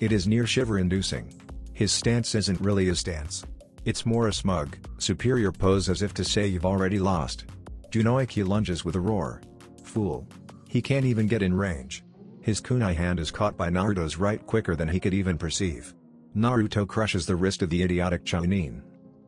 It is near shiver-inducing. His stance isn't really a stance. It's more a smug, superior pose as if to say you've already lost. Junoiki lunges with a roar. Fool. He can't even get in range. His kunai hand is caught by Naruto's right quicker than he could even perceive. Naruto crushes the wrist of the idiotic Chunin.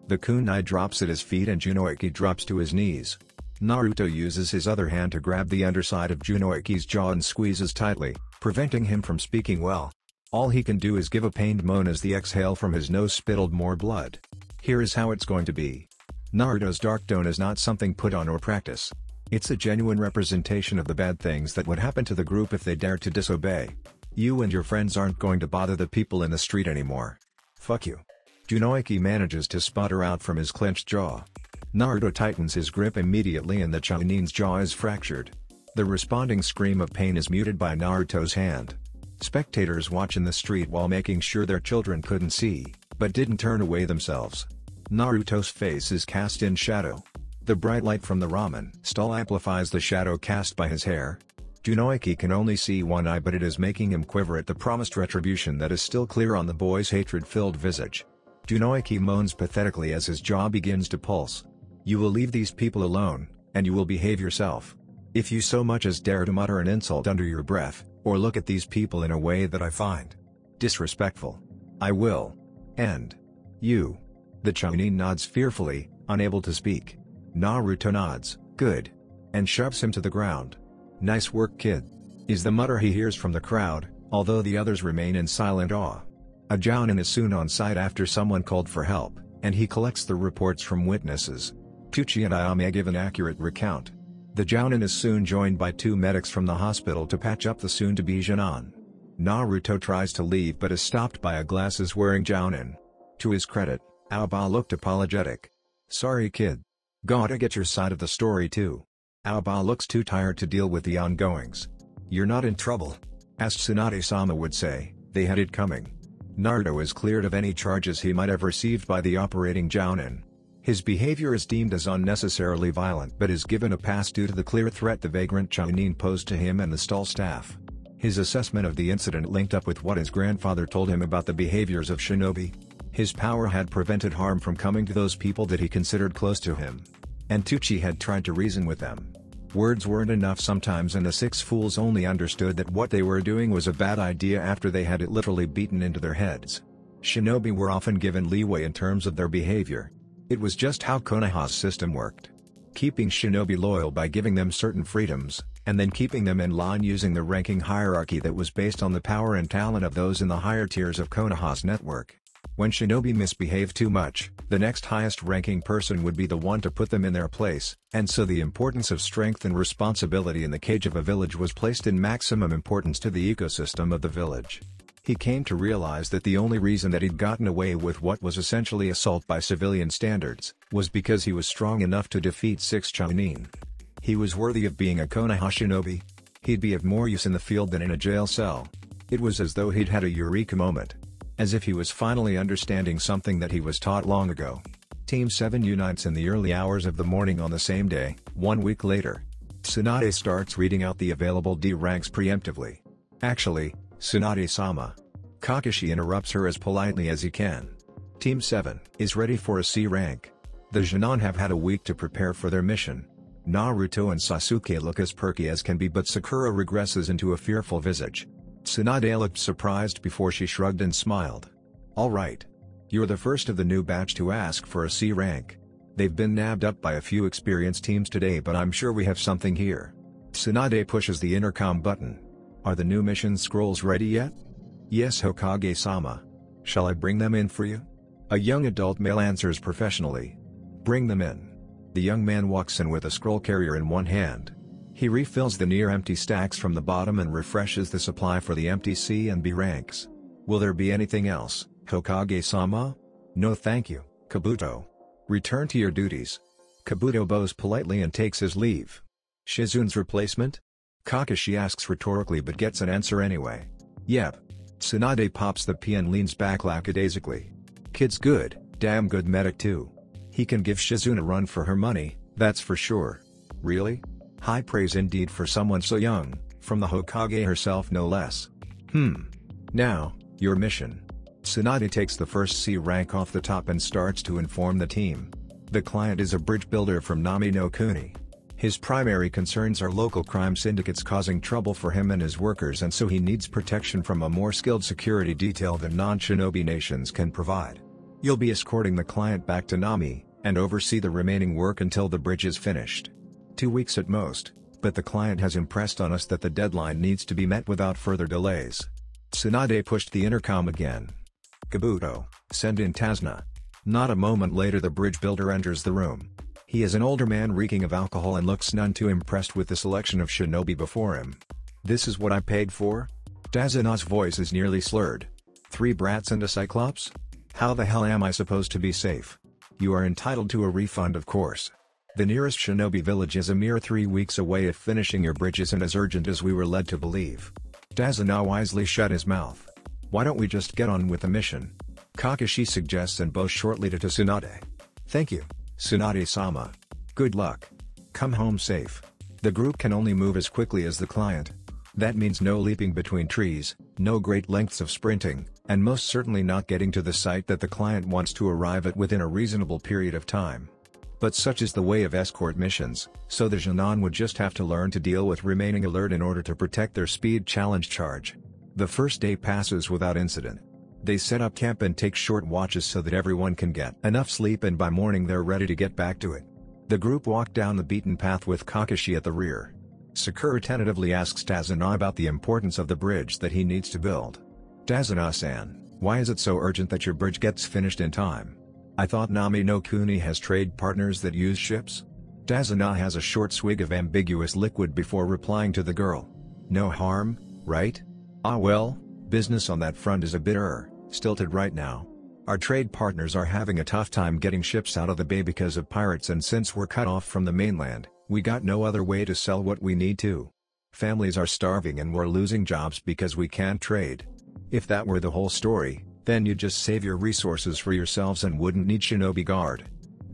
The kunai drops at his feet and Junoiki drops to his knees. Naruto uses his other hand to grab the underside of Junoiki's jaw and squeezes tightly, preventing him from speaking well. All he can do is give a pained moan as the exhale from his nose spittled more blood. Here is how it's going to be. Naruto's dark tone is not something put on or practice. It's a genuine representation of the bad things that would happen to the group if they dared to disobey. You and your friends aren't going to bother the people in the street anymore. Fuck you. Junoiki manages to sputter out from his clenched jaw. Naruto tightens his grip immediately and the Chunin's jaw is fractured. The responding scream of pain is muted by Naruto's hand. Spectators watch in the street while making sure their children couldn't see, but didn't turn away themselves. Naruto's face is cast in shadow. The bright light from the ramen stall amplifies the shadow cast by his hair. Junoiki can only see one eye, but it is making him quiver at the promised retribution that is still clear on the boy's hatred-filled visage. Junoiki moans pathetically as his jaw begins to pulse. "You will leave these people alone, and you will behave yourself. If you so much as dare to mutter an insult under your breath, or look at these people in a way that I find disrespectful, I will end you." The Chunin nods fearfully, unable to speak. Naruto nods, "Good," and shoves him to the ground. "Nice work, kid," is the mutter he hears from the crowd, although the others remain in silent awe. A Jounin is soon on site after someone called for help, and he collects the reports from witnesses. Tucci and Ayame give an accurate recount. The Jounin is soon joined by two medics from the hospital to patch up the soon-to-be Jounin. Naruto tries to leave but is stopped by a glasses-wearing Jounin. To his credit, Aoba looked apologetic. "Sorry kid. Gotta get your side of the story too." Aoba looks too tired to deal with the ongoings. "You're not in trouble?" as Tsunade-sama would say, they had it coming. Naruto is cleared of any charges he might have received by the operating Jounin. His behavior is deemed as unnecessarily violent but is given a pass due to the clear threat the vagrant Chunin posed to him and the stall staff. His assessment of the incident linked up with what his grandfather told him about the behaviors of Shinobi. His power had prevented harm from coming to those people that he considered close to him. And Tucci had tried to reason with them. Words weren't enough sometimes and the six fools only understood that what they were doing was a bad idea after they had it literally beaten into their heads. Shinobi were often given leeway in terms of their behavior. It was just how Konoha's system worked. Keeping Shinobi loyal by giving them certain freedoms, and then keeping them in line using the ranking hierarchy that was based on the power and talent of those in the higher tiers of Konoha's network. When shinobi misbehave too much, the next highest ranking person would be the one to put them in their place, and so the importance of strength and responsibility in the cage of a village was placed in maximum importance to the ecosystem of the village. He came to realize that the only reason that he'd gotten away with what was essentially assault by civilian standards, was because he was strong enough to defeat 6 Chunin. He was worthy of being a Konoha shinobi. He'd be of more use in the field than in a jail cell. It was as though he'd had a eureka moment. As if he was finally understanding something that he was taught long ago. Team 7 unites in the early hours of the morning on the same day, 1 week later. Tsunade starts reading out the available D ranks preemptively. Actually, Tsunade-sama. Kakashi interrupts her as politely as he can. Team 7 is ready for a C rank. The Junon have had a week to prepare for their mission. Naruto and Sasuke look as perky as can be, but Sakura regresses into a fearful visage. Tsunade looked surprised before she shrugged and smiled. "Alright. You're the first of the new batch to ask for a C rank. They've been nabbed up by a few experienced teams today, but I'm sure we have something here." Tsunade pushes the intercom button. "Are the new mission scrolls ready yet?" "Yes, Hokage-sama. Shall I bring them in for you?" A young adult male answers professionally. "Bring them in." The young man walks in with a scroll carrier in one hand. He refills the near-empty stacks from the bottom and refreshes the supply for the empty C and B ranks. "Will there be anything else, Hokage-sama?" "No thank you, Kabuto. Return to your duties." Kabuto bows politely and takes his leave. "Shizun's replacement?" Kakashi asks rhetorically but gets an answer anyway. "Yep." Tsunade pops the P and leans back lackadaisically. "Kid's good, damn good medic too. He can give Shizun a run for her money, that's for sure." "Really? High praise indeed for someone so young, from the Hokage herself no less." Now, your mission." Tsunade takes the first C rank off the top and starts to inform the team. The client is a bridge builder from Nami no Kuni. His primary concerns are local crime syndicates causing trouble for him and his workers, and so he needs protection from a more skilled security detail than non-shinobi nations can provide. You'll be escorting the client back to Nami, and oversee the remaining work until the bridge is finished. 2 weeks at most, but the client has impressed on us that the deadline needs to be met without further delays. Tsunade pushed the intercom again. "Kabuto, send in Tazna." Not a moment later the bridge builder enters the room. He is an older man reeking of alcohol and looks none too impressed with the selection of shinobi before him. "This is what I paid for?" Tazana's voice is nearly slurred. 3 brats and a cyclops? How the hell am I supposed to be safe? You are entitled to a refund, of course. The nearest shinobi village is a mere 3 weeks away if finishing your bridge isn't as urgent as we were led to believe. Tazana wisely shut his mouth. "Why don't we just get on with the mission?" Kakashi suggests and bows shortly to Tsunade. "Thank you, Tsunade-sama. Good luck. Come home safe." The group can only move as quickly as the client. That means no leaping between trees, no great lengths of sprinting, and most certainly not getting to the site that the client wants to arrive at within a reasonable period of time. But such is the way of escort missions, so the Junon would just have to learn to deal with remaining alert in order to protect their speed challenge charge. The first day passes without incident. They set up camp and take short watches so that everyone can get enough sleep, and by morning they're ready to get back to it. The group walk down the beaten path with Kakashi at the rear. Sakura tentatively asks Tazana about the importance of the bridge that he needs to build. "Tazana-san, why is it so urgent that your bridge gets finished in time? I thought Nami no Kuni has trade partners that use ships?" Tazana has a short swig of ambiguous liquid before replying to the girl. "No harm, right? Ah well, business on that front is a bit stilted right now. Our trade partners are having a tough time getting ships out of the bay because of pirates, and since we're cut off from the mainland, we got no other way to sell what we need to. Families are starving and we're losing jobs because we can't trade. If that were the whole story, then you'd just save your resources for yourselves and wouldn't need shinobi guard."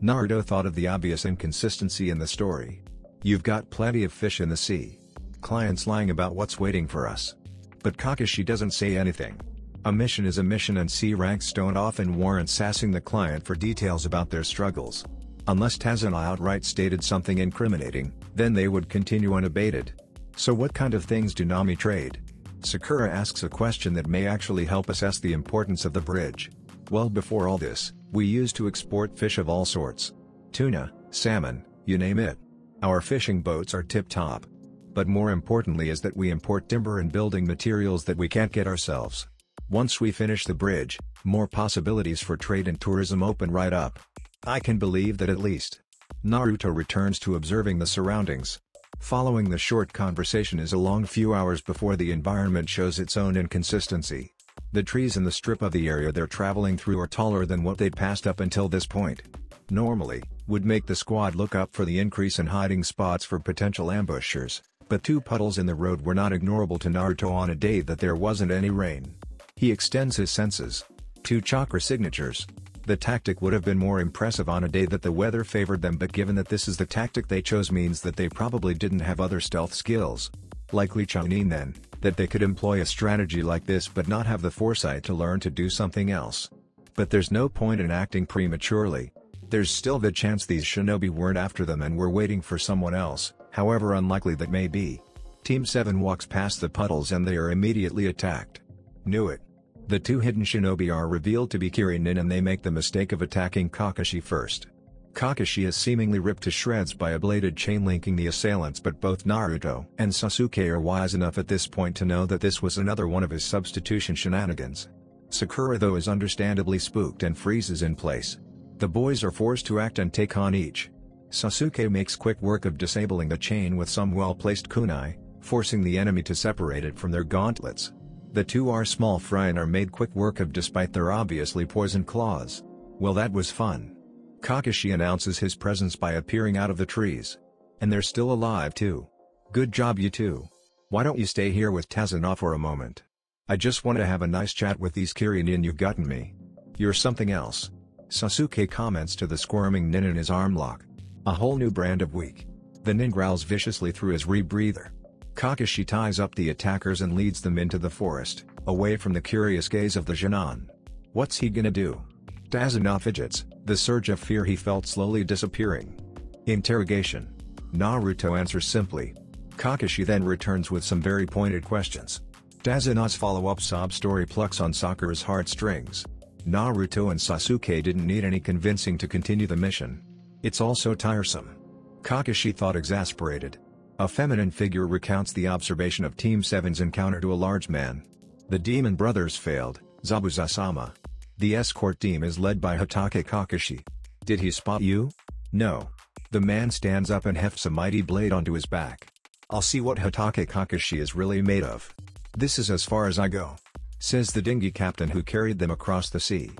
Naruto thought of the obvious inconsistency in the story. "You've got plenty of fish in the sea. Clients lying about what's waiting for us." But Kakashi doesn't say anything. A mission is a mission, and C ranks don't often warrant sassing the client for details about their struggles. Unless Tazana outright stated something incriminating, then they would continue unabated. "So what kind of things do Nami trade?" Sakura asks a question that may actually help assess the importance of the bridge. "Well, before all this, we used to export fish of all sorts. Tuna, salmon, you name it. Our fishing boats are tip-top. But more importantly is that we import timber and building materials that we can't get ourselves. Once we finish the bridge, more possibilities for trade and tourism open right up. I can believe that at least. Naruto returns to observing the surroundings. Following the short conversation is a long few hours before the environment shows its own inconsistency. The trees in the strip of the area they're traveling through are taller than what they'd passed up until this point. Normally, would make the squad look up for the increase in hiding spots for potential ambushers, but two puddles in the road were not ignorable to Naruto on a day that there wasn't any rain. He extends his senses. 2 chakra signatures. The tactic would have been more impressive on a day that the weather favored them, but given that this is the tactic they chose means that they probably didn't have other stealth skills. Likely Chunin then, that they could employ a strategy like this but not have the foresight to learn to do something else. But there's no point in acting prematurely. There's still the chance these shinobi weren't after them and were waiting for someone else, however unlikely that may be. Team 7 walks past the puddles and they are immediately attacked. Knew it. The 2 hidden shinobi are revealed to be Kirinin and they make the mistake of attacking Kakashi first. Kakashi is seemingly ripped to shreds by a bladed chain linking the assailants, but both Naruto and Sasuke are wise enough at this point to know that this was another one of his substitution shenanigans. Sakura though is understandably spooked and freezes in place. The boys are forced to act and take on each. Sasuke makes quick work of disabling the chain with some well-placed kunai, forcing the enemy to separate it from their gauntlets. The 2 are small fry and are made quick work of despite their obviously poisoned claws. Well, that was fun. Kakashi announces his presence by appearing out of the trees. And they're still alive too. Good job you two. Why don't you stay here with Tazuna for a moment? I just want to have a nice chat with these Kirinin you've gotten me. You're something else. Sasuke comments to the squirming nin in his arm lock. A whole new brand of weak. The nin growls viciously through his rebreather. Kakashi ties up the attackers and leads them into the forest, away from the curious gaze of the Genin. What's he gonna do? Tazuna fidgets, the surge of fear he felt slowly disappearing. Interrogation. Naruto answers simply. Kakashi then returns with some very pointed questions. Tazuna's follow-up sob story plucks on Sakura's heartstrings. Naruto and Sasuke didn't need any convincing to continue the mission. It's all so tiresome. Kakashi thought, exasperated. A feminine figure recounts the observation of Team 7's encounter to a large man. The demon brothers failed, Zabuza-sama. The escort team is led by Hokage Kakashi. Did he spot you? No. The man stands up and hefts a mighty blade onto his back. I'll see what Hokage Kakashi is really made of. This is as far as I go, says the dinghy captain who carried them across the sea.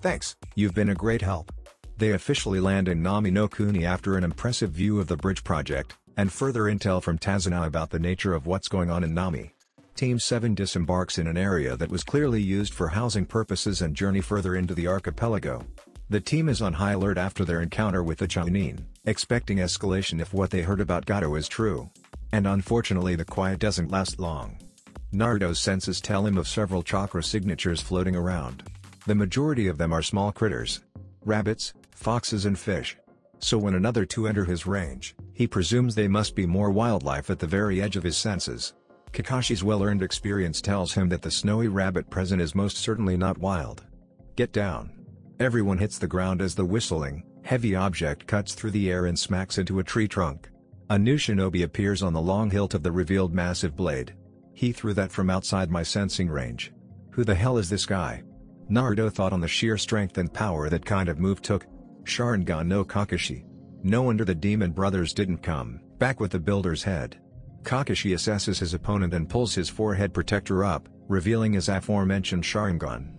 Thanks, you've been a great help. They officially land in Nami no Kuni after an impressive view of the bridge project, and further intel from Tazuna about the nature of what's going on in Nami. Team 7 disembarks in an area that was clearly used for housing purposes and journey further into the archipelago. The team is on high alert after their encounter with the Chunin, expecting escalation if what they heard about Gato is true. And unfortunately the quiet doesn't last long. Naruto's senses tell him of several chakra signatures floating around. The majority of them are small critters. Rabbits, foxes and fish. So when another 2 enter his range, he presumes they must be more wildlife at the very edge of his senses. Kakashi's well-earned experience tells him that the snowy rabbit present is most certainly not wild. Get down. Everyone hits the ground as the whistling, heavy object cuts through the air and smacks into a tree trunk. A new shinobi appears on the long hilt of the revealed massive blade. He threw that from outside my sensing range. Who the hell is this guy? Naruto thought on the sheer strength and power that kind of move took. Sharingan no Kakashi. No wonder the demon brothers didn't come back with the builder's head. Kakashi assesses his opponent and pulls his forehead protector up, revealing his aforementioned Sharingan.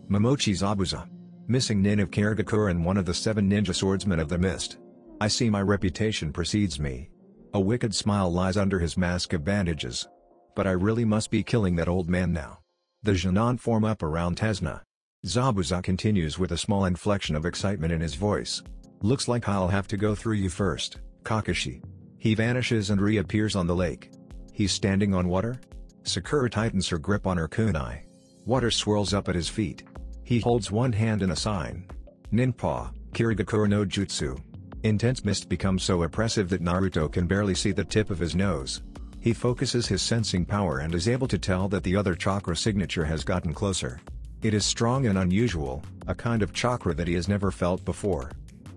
Momochi Zabuza. Missing nin of Karagakure and one of the 7 ninja swordsmen of the mist. I see my reputation precedes me. A wicked smile lies under his mask of bandages. But I really must be killing that old man now. The Genin form up around Tazuna. Zabuza continues with a small inflection of excitement in his voice. Looks like I'll have to go through you first, Kakashi. He vanishes and reappears on the lake. He's standing on water? Sakura tightens her grip on her kunai. Water swirls up at his feet. He holds one hand in a sign. Ninpa, Kirigakure no Jutsu. Intense mist becomes so oppressive that Naruto can barely see the tip of his nose. He focuses his sensing power and is able to tell that the other chakra signature has gotten closer. It is strong and unusual, a kind of chakra that he has never felt before.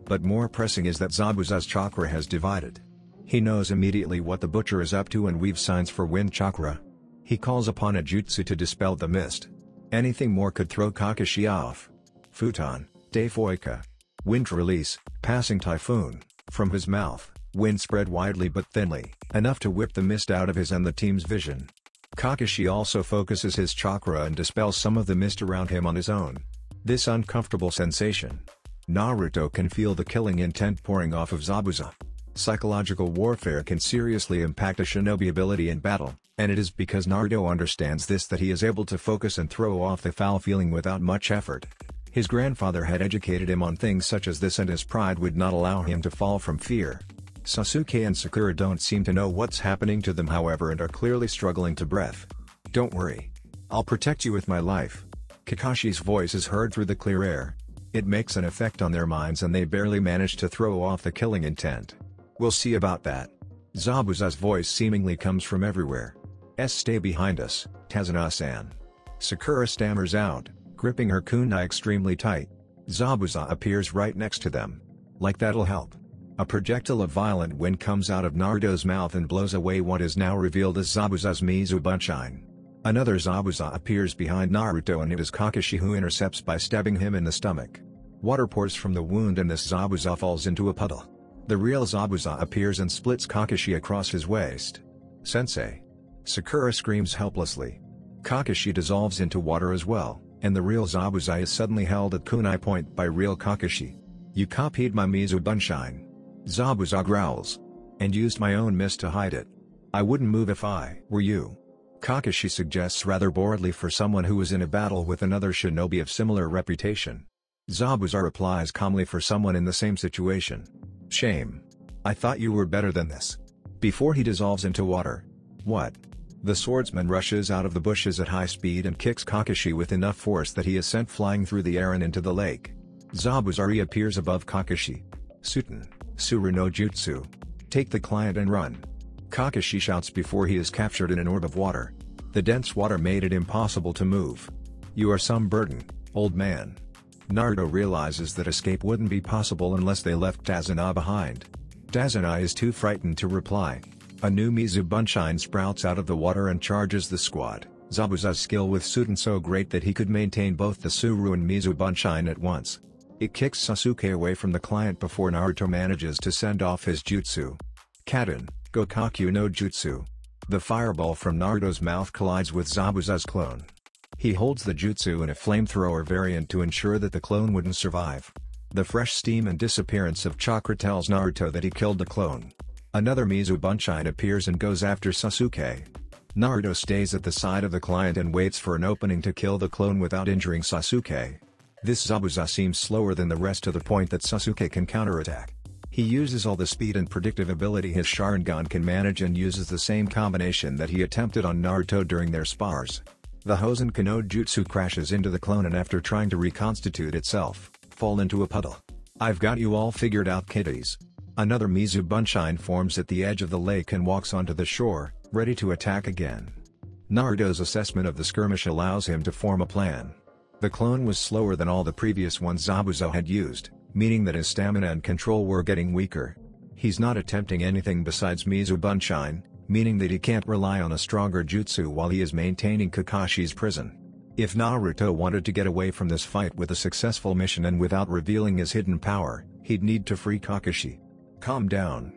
But more pressing is that Zabuza's chakra has divided. He knows immediately what the butcher is up to and weaves signs for wind chakra. He calls upon a jutsu to dispel the mist. Anything more could throw Kakashi off. Futon, Deifoika. Wind release, passing typhoon. From his mouth, wind spread widely but thinly, enough to whip the mist out of his and the team's vision. Kakashi also focuses his chakra and dispels some of the mist around him on his own. This uncomfortable sensation. Naruto can feel the killing intent pouring off of Zabuza. Psychological warfare can seriously impact a shinobi ability in battle, and it is because Naruto understands this that he is able to focus and throw off the foul feeling without much effort. His grandfather had educated him on things such as this and his pride would not allow him to fall from fear. Sasuke and Sakura don't seem to know what's happening to them however and are clearly struggling to breath. "Don't worry. I'll protect you with my life." Kakashi's voice is heard through the clear air. It makes an effect on their minds and they barely manage to throw off the killing intent. "We'll see about that." Zabuza's voice seemingly comes from everywhere. Stay behind us, Tazuna-san." Sakura stammers out, gripping her kunai extremely tight. Zabuza appears right next to them. "Like that'll help." A projectile of violent wind comes out of Naruto's mouth and blows away what is now revealed as Zabuza's Mizu Bunshine. Another Zabuza appears behind Naruto and it is Kakashi who intercepts by stabbing him in the stomach. Water pours from the wound and this Zabuza falls into a puddle. The real Zabuza appears and splits Kakashi across his waist. "Sensei!" Sakura screams helplessly. Kakashi dissolves into water as well, and the real Zabuza is suddenly held at kunai point by real Kakashi. "You copied my Mizu Bunshine." Zabuza growls. "And used my own mist to hide it. I wouldn't move if I were you." Kakashi suggests rather boredly for someone who was in a battle with another shinobi of similar reputation. Zabuza replies calmly for someone in the same situation. "Shame. I thought you were better than this." Before he dissolves into water. "What?" The swordsman rushes out of the bushes at high speed and kicks Kakashi with enough force that he is sent flying through the air and into the lake. Zabuza reappears above Kakashi. "Suten, Suru no Jutsu. Take the client and run." Kakashi shouts before he is captured in an orb of water. The dense water made it impossible to move. "You are some burden, old man." Naruto realizes that escape wouldn't be possible unless they left Tazuna behind. Tazuna is too frightened to reply. A new Mizu Bunshine sprouts out of the water and charges the squad. Zabuza's skill with Suten so great that he could maintain both the Suru and Mizu Bunshine at once. It kicks Sasuke away from the client before Naruto manages to send off his jutsu. Kaden, Gokaku no Jutsu. The fireball from Naruto's mouth collides with Zabuza's clone. He holds the jutsu in a flamethrower variant to ensure that the clone wouldn't survive. The fresh steam and disappearance of chakra tells Naruto that he killed the clone. Another Mizu Bunshine appears and goes after Sasuke. Naruto stays at the side of the client and waits for an opening to kill the clone without injuring Sasuke. This Zabuza seems slower than the rest to the point that Sasuke can counterattack. He uses all the speed and predictive ability his Sharingan can manage and uses the same combination that he attempted on Naruto during their spars. The Hosenka no Jutsu crashes into the clone and after trying to reconstitute itself, fall into a puddle. "I've got you all figured out, kiddies." Another Mizu Bunshine forms at the edge of the lake and walks onto the shore, ready to attack again. Naruto's assessment of the skirmish allows him to form a plan. The clone was slower than all the previous ones Zabuza had used, meaning that his stamina and control were getting weaker. He's not attempting anything besides Mizu Bunshine, meaning that he can't rely on a stronger jutsu while he is maintaining Kakashi's prison. If Naruto wanted to get away from this fight with a successful mission and without revealing his hidden power, he'd need to free Kakashi. "Calm down."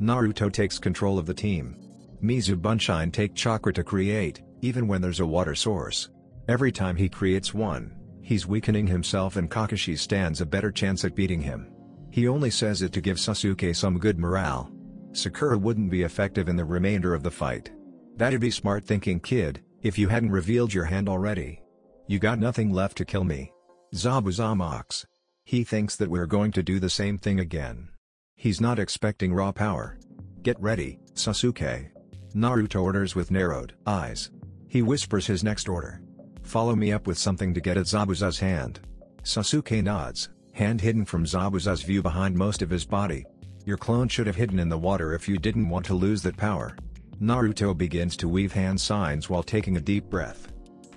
Naruto takes control of the team. Mizu Bunshine take chakra to create, even when there's a water source. Every time he creates one, he's weakening himself and Kakashi stands a better chance at beating him. He only says it to give Sasuke some good morale. Sakura wouldn't be effective in the remainder of the fight. "That'd be smart thinking, kid, if you hadn't revealed your hand already. You got nothing left to kill me." Zabuza mocks. He thinks that we're going to do the same thing again. He's not expecting raw power. "Get ready, Sasuke." Naruto orders with narrowed eyes. He whispers his next order. "Follow me up with something to get at Zabuza's hand." Sasuke nods, hand hidden from Zabuza's view behind most of his body. "Your clone should have hidden in the water if you didn't want to lose that power." Naruto begins to weave hand signs while taking a deep breath.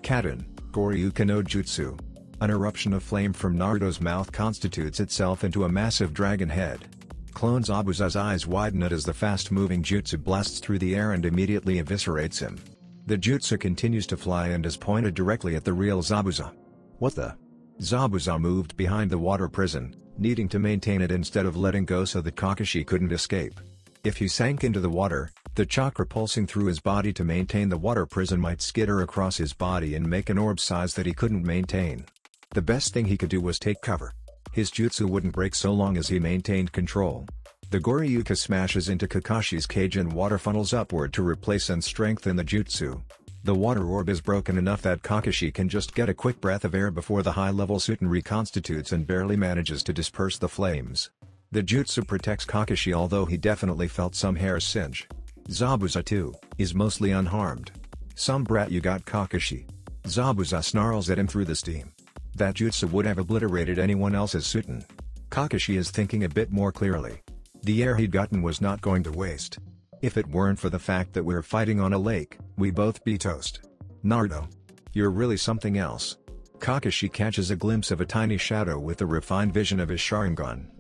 Kaden, Goryuka no Jutsu. An eruption of flame from Naruto's mouth constitutes itself into a massive dragon head. Clone Zabuza's eyes widen as the fast-moving jutsu blasts through the air and immediately eviscerates him. The jutsu continues to fly and is pointed directly at the real Zabuza. What the? Zabuza moved behind the water prison, needing to maintain it instead of letting go so that Kakashi couldn't escape. If he sank into the water, the chakra pulsing through his body to maintain the water prison might skitter across his body and make an orb size that he couldn't maintain. The best thing he could do was take cover. His jutsu wouldn't break so long as he maintained control. The Goryuka smashes into Kakashi's cage and water funnels upward to replace and strengthen the jutsu. The water orb is broken enough that Kakashi can just get a quick breath of air before the high-level Suiten reconstitutes and barely manages to disperse the flames. The jutsu protects Kakashi, although he definitely felt some hair singe. Zabuza too, is mostly unharmed. Some brat you got, Kakashi. Zabuza snarls at him through the steam. That jutsu would have obliterated anyone else's Suiten. Kakashi is thinking a bit more clearly. The air he'd gotten was not going to waste. If it weren't for the fact that we're fighting on a lake, we'd both be toast. Naruto. You're really something else. Kakashi catches a glimpse of a tiny shadow with the refined vision of his Sharingan.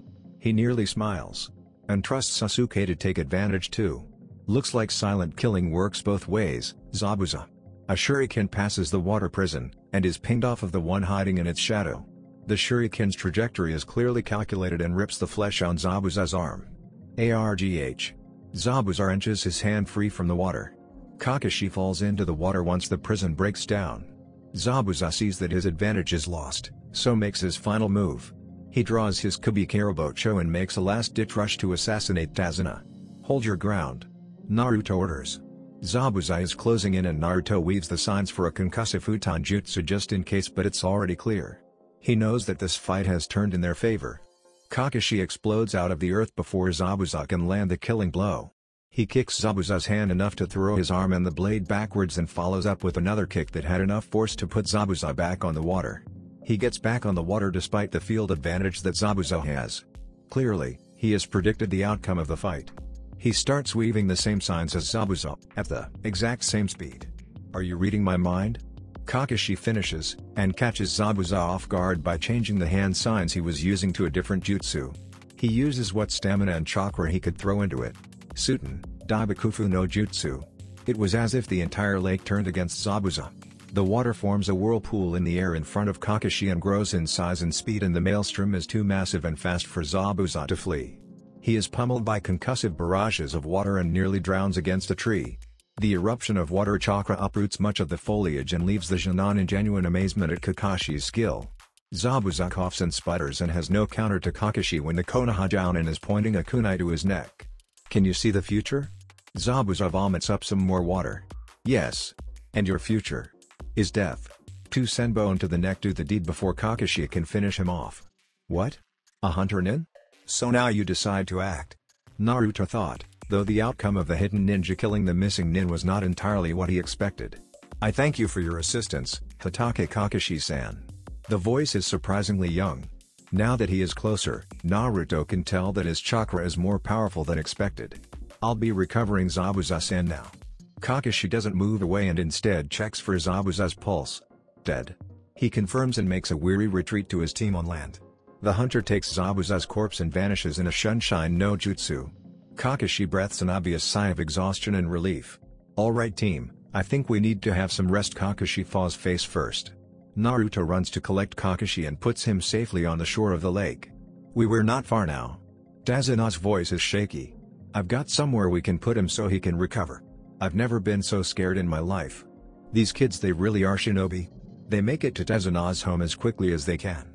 He nearly smiles. And trusts Sasuke to take advantage too. Looks like silent killing works both ways, Zabuza. A shuriken passes the water prison, and is pinged off of the one hiding in its shadow. The shuriken's trajectory is clearly calculated and rips the flesh on Zabuza's arm. ARGH. Zabuza wrenches his hand free from the water. Kakashi falls into the water once the prison breaks down. Zabuza sees that his advantage is lost, so makes his final move. He draws his Kubikarabocho and makes a last-ditch rush to assassinate Tazuna. Hold your ground. Naruto orders. Zabuza is closing in and Naruto weaves the signs for a concussive futon jutsu just in case, but it's already clear. He knows that this fight has turned in their favor. Kakashi explodes out of the earth before Zabuza can land the killing blow. He kicks Zabuza's hand enough to throw his arm and the blade backwards and follows up with another kick that had enough force to put Zabuza back on the water. He gets back on the water despite the field advantage that Zabuza has. Clearly, he has predicted the outcome of the fight. He starts weaving the same signs as Zabuza, at the exact same speed. Are you reading my mind? Kakashi finishes, and catches Zabuza off guard by changing the hand signs he was using to a different jutsu. He uses what stamina and chakra he could throw into it. Suiten, Daibakufu no Jutsu. It was as if the entire lake turned against Zabuza. The water forms a whirlpool in the air in front of Kakashi and grows in size and speed, and the maelstrom is too massive and fast for Zabuza to flee. He is pummeled by concussive barrages of water and nearly drowns against a tree. The eruption of water chakra uproots much of the foliage and leaves the Jonin in genuine amazement at Kakashi's skill. Zabuza coughs and sputters and has no counter to Kakashi when the Konoha Jounin is pointing a kunai to his neck. Can you see the future? Zabuza vomits up some more water. Yes. And your future is death. 2 senbon to the neck, do the deed before Kakashi can finish him off. What? A hunter nin? So now you decide to act. Naruto thought, though the outcome of the hidden ninja killing the missing nin was not entirely what he expected. I thank you for your assistance, Hatake Kakashi-san. The voice is surprisingly young. Now that he is closer, Naruto can tell that his chakra is more powerful than expected. I'll be recovering Zabuza-san now. Kakashi doesn't move away and instead checks for Zabuza's pulse. Dead. He confirms and makes a weary retreat to his team on land. The hunter takes Zabuza's corpse and vanishes in a Sunshine no Jutsu. Kakashi breathes an obvious sigh of exhaustion and relief. Alright team, I think we need to have some rest. Kakashi falls face first. Naruto runs to collect Kakashi and puts him safely on the shore of the lake. We're not far now. Tazuna's voice is shaky. I've got somewhere we can put him so he can recover. I've never been so scared in my life. These kids, they really are shinobi. They make it to Tazuna's home as quickly as they can.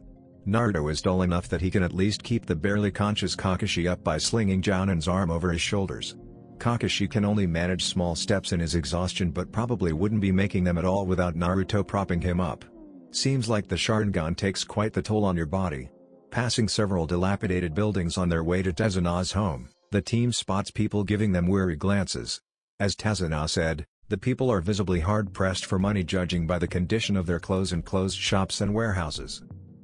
Naruto is dull enough that he can at least keep the barely conscious Kakashi up by slinging Jounin's arm over his shoulders. Kakashi can only manage small steps in his exhaustion, but probably wouldn't be making them at all without Naruto propping him up. Seems like the Sharingan takes quite the toll on your body. Passing several dilapidated buildings on their way to Tazuna's home, the team spots people giving them weary glances. As Tazuna said, the people are visibly hard-pressed for money judging by the condition of their clothes and closed shops and warehouses.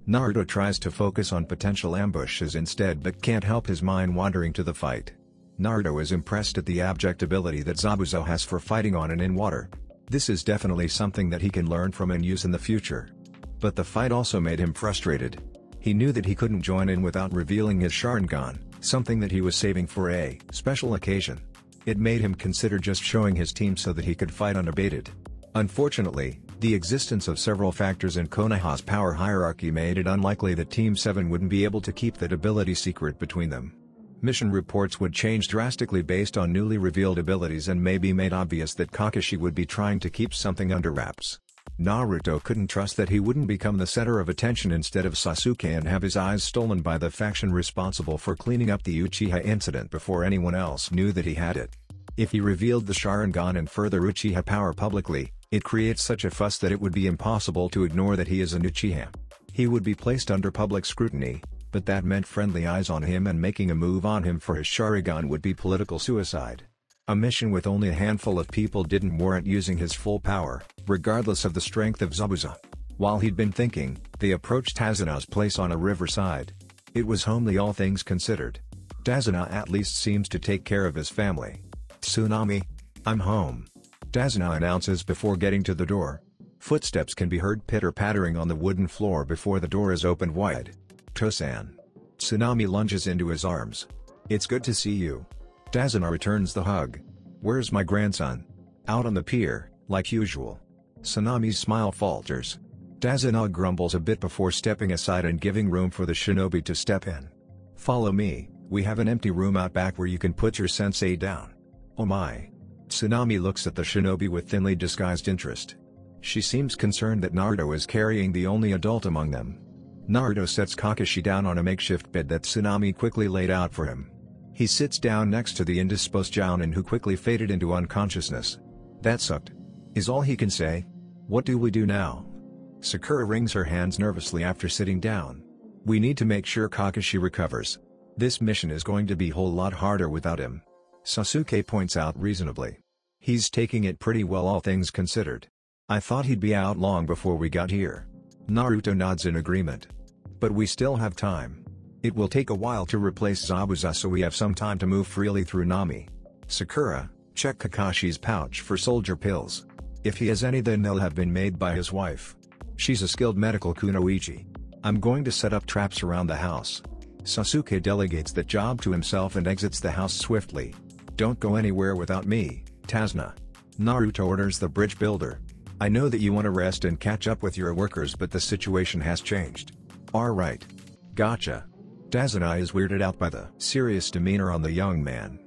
Naruto tries to focus on potential ambushes instead but can't help his mind wandering to the fight. Naruto is impressed at the abject ability that Zabuza has for fighting on and in water. This is definitely something that he can learn from and use in the future. But the fight also made him frustrated. He knew that he couldn't join in without revealing his Sharingan, something that he was saving for a special occasion. It made him consider just showing his team so that he could fight unabated. Unfortunately, the existence of several factors in Konoha's power hierarchy made it unlikely that Team 7 wouldn't be able to keep that ability secret between them. Mission reports would change drastically based on newly revealed abilities and may be made obvious that Kakashi would be trying to keep something under wraps. Naruto couldn't trust that he wouldn't become the center of attention instead of Sasuke and have his eyes stolen by the faction responsible for cleaning up the Uchiha incident before anyone else knew that he had it. If he revealed the Sharingan and further Uchiha power publicly, it creates such a fuss that it would be impossible to ignore that he is an Uchiha. He would be placed under public scrutiny, but that meant friendly eyes on him and making a move on him for his Sharingan would be political suicide. A mission with only a handful of people didn't warrant using his full power, regardless of the strength of Zabuza. While he'd been thinking, they approached Tasuna's place on a riverside. It was homely all things considered. Tasuna at least seems to take care of his family. "Tsunami, I'm home," Tasuna announces before getting to the door. Footsteps can be heard pitter-pattering on the wooden floor before the door is opened wide. "Tosan." Tsunami lunges into his arms. "It's good to see you." Tasuna returns the hug. "Where's my grandson?" "Out on the pier, like usual." Tsunami's smile falters. Tasuna grumbles a bit before stepping aside and giving room for the shinobi to step in. "Follow me, we have an empty room out back where you can put your sensei down." "Oh my." Tsunami looks at the shinobi with thinly disguised interest. She seems concerned that Naruto is carrying the only adult among them. Naruto sets Kakashi down on a makeshift bed that Tsunami quickly laid out for him. He sits down next to the indisposed Jounin who quickly faded into unconsciousness. "That sucked," is all he can say. "What do we do now?" Sakura wrings her hands nervously after sitting down. "We need to make sure Kakashi recovers. This mission is going to be a whole lot harder without him," Sasuke points out reasonably. "He's taking it pretty well all things considered. I thought he'd be out long before we got here." Naruto nods in agreement. "But we still have time. It will take a while to replace Zabuza so we have some time to move freely through Nami." "Sakura, check Kakashi's pouch for soldier pills. If he has any then they'll have been made by his wife. She's a skilled medical kunoichi. I'm going to set up traps around the house." Sasuke delegates that job to himself and exits the house swiftly. "Don't go anywhere without me, Tasuna." Naruto orders the bridge builder. "I know that you want to rest and catch up with your workers but the situation has changed." "Alright. Gotcha." Tasuna is weirded out by the serious demeanor on the young man.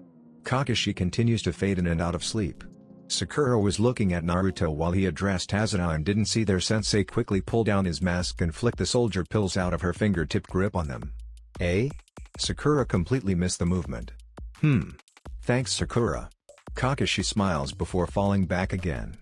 Kakashi continues to fade in and out of sleep. Sakura was looking at Naruto while he addressed Tasuna and didn't see their sensei quickly pull down his mask and flick the soldier pills out of her fingertip grip on them. "Eh?" Sakura completely missed the movement. Thanks Sakura." Kakashi smiles before falling back again.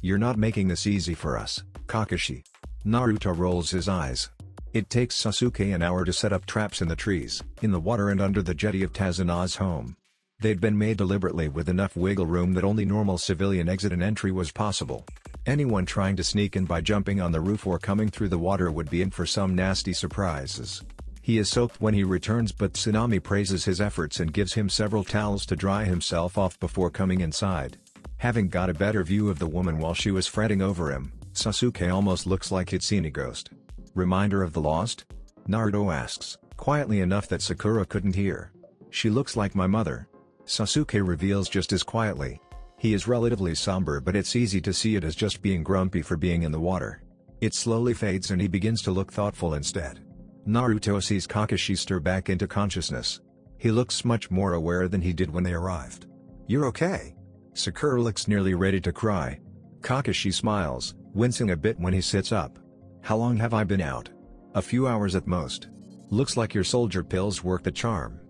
"You're not making this easy for us, Kakashi." Naruto rolls his eyes. It takes Sasuke an hour to set up traps in the trees, in the water and under the jetty of Tasuna's home. They'd been made deliberately with enough wiggle room that only normal civilian exit and entry was possible. Anyone trying to sneak in by jumping on the roof or coming through the water would be in for some nasty surprises. He is soaked when he returns but Tsunami praises his efforts and gives him several towels to dry himself off before coming inside. Having got a better view of the woman while she was fretting over him, Sasuke almost looks like he'd seen a ghost. "Reminder of the lost?" Naruto asks, quietly enough that Sakura couldn't hear. "She looks like my mother," Sasuke reveals just as quietly. He is relatively somber but it's easy to see it as just being grumpy for being in the water. It slowly fades and he begins to look thoughtful instead. Naruto sees Kakashi stir back into consciousness. He looks much more aware than he did when they arrived. "You're okay?" Sakura looks nearly ready to cry. Kakashi smiles, wincing a bit when he sits up. "How long have I been out?" "A few hours at most." "Looks like your soldier pills work the charm."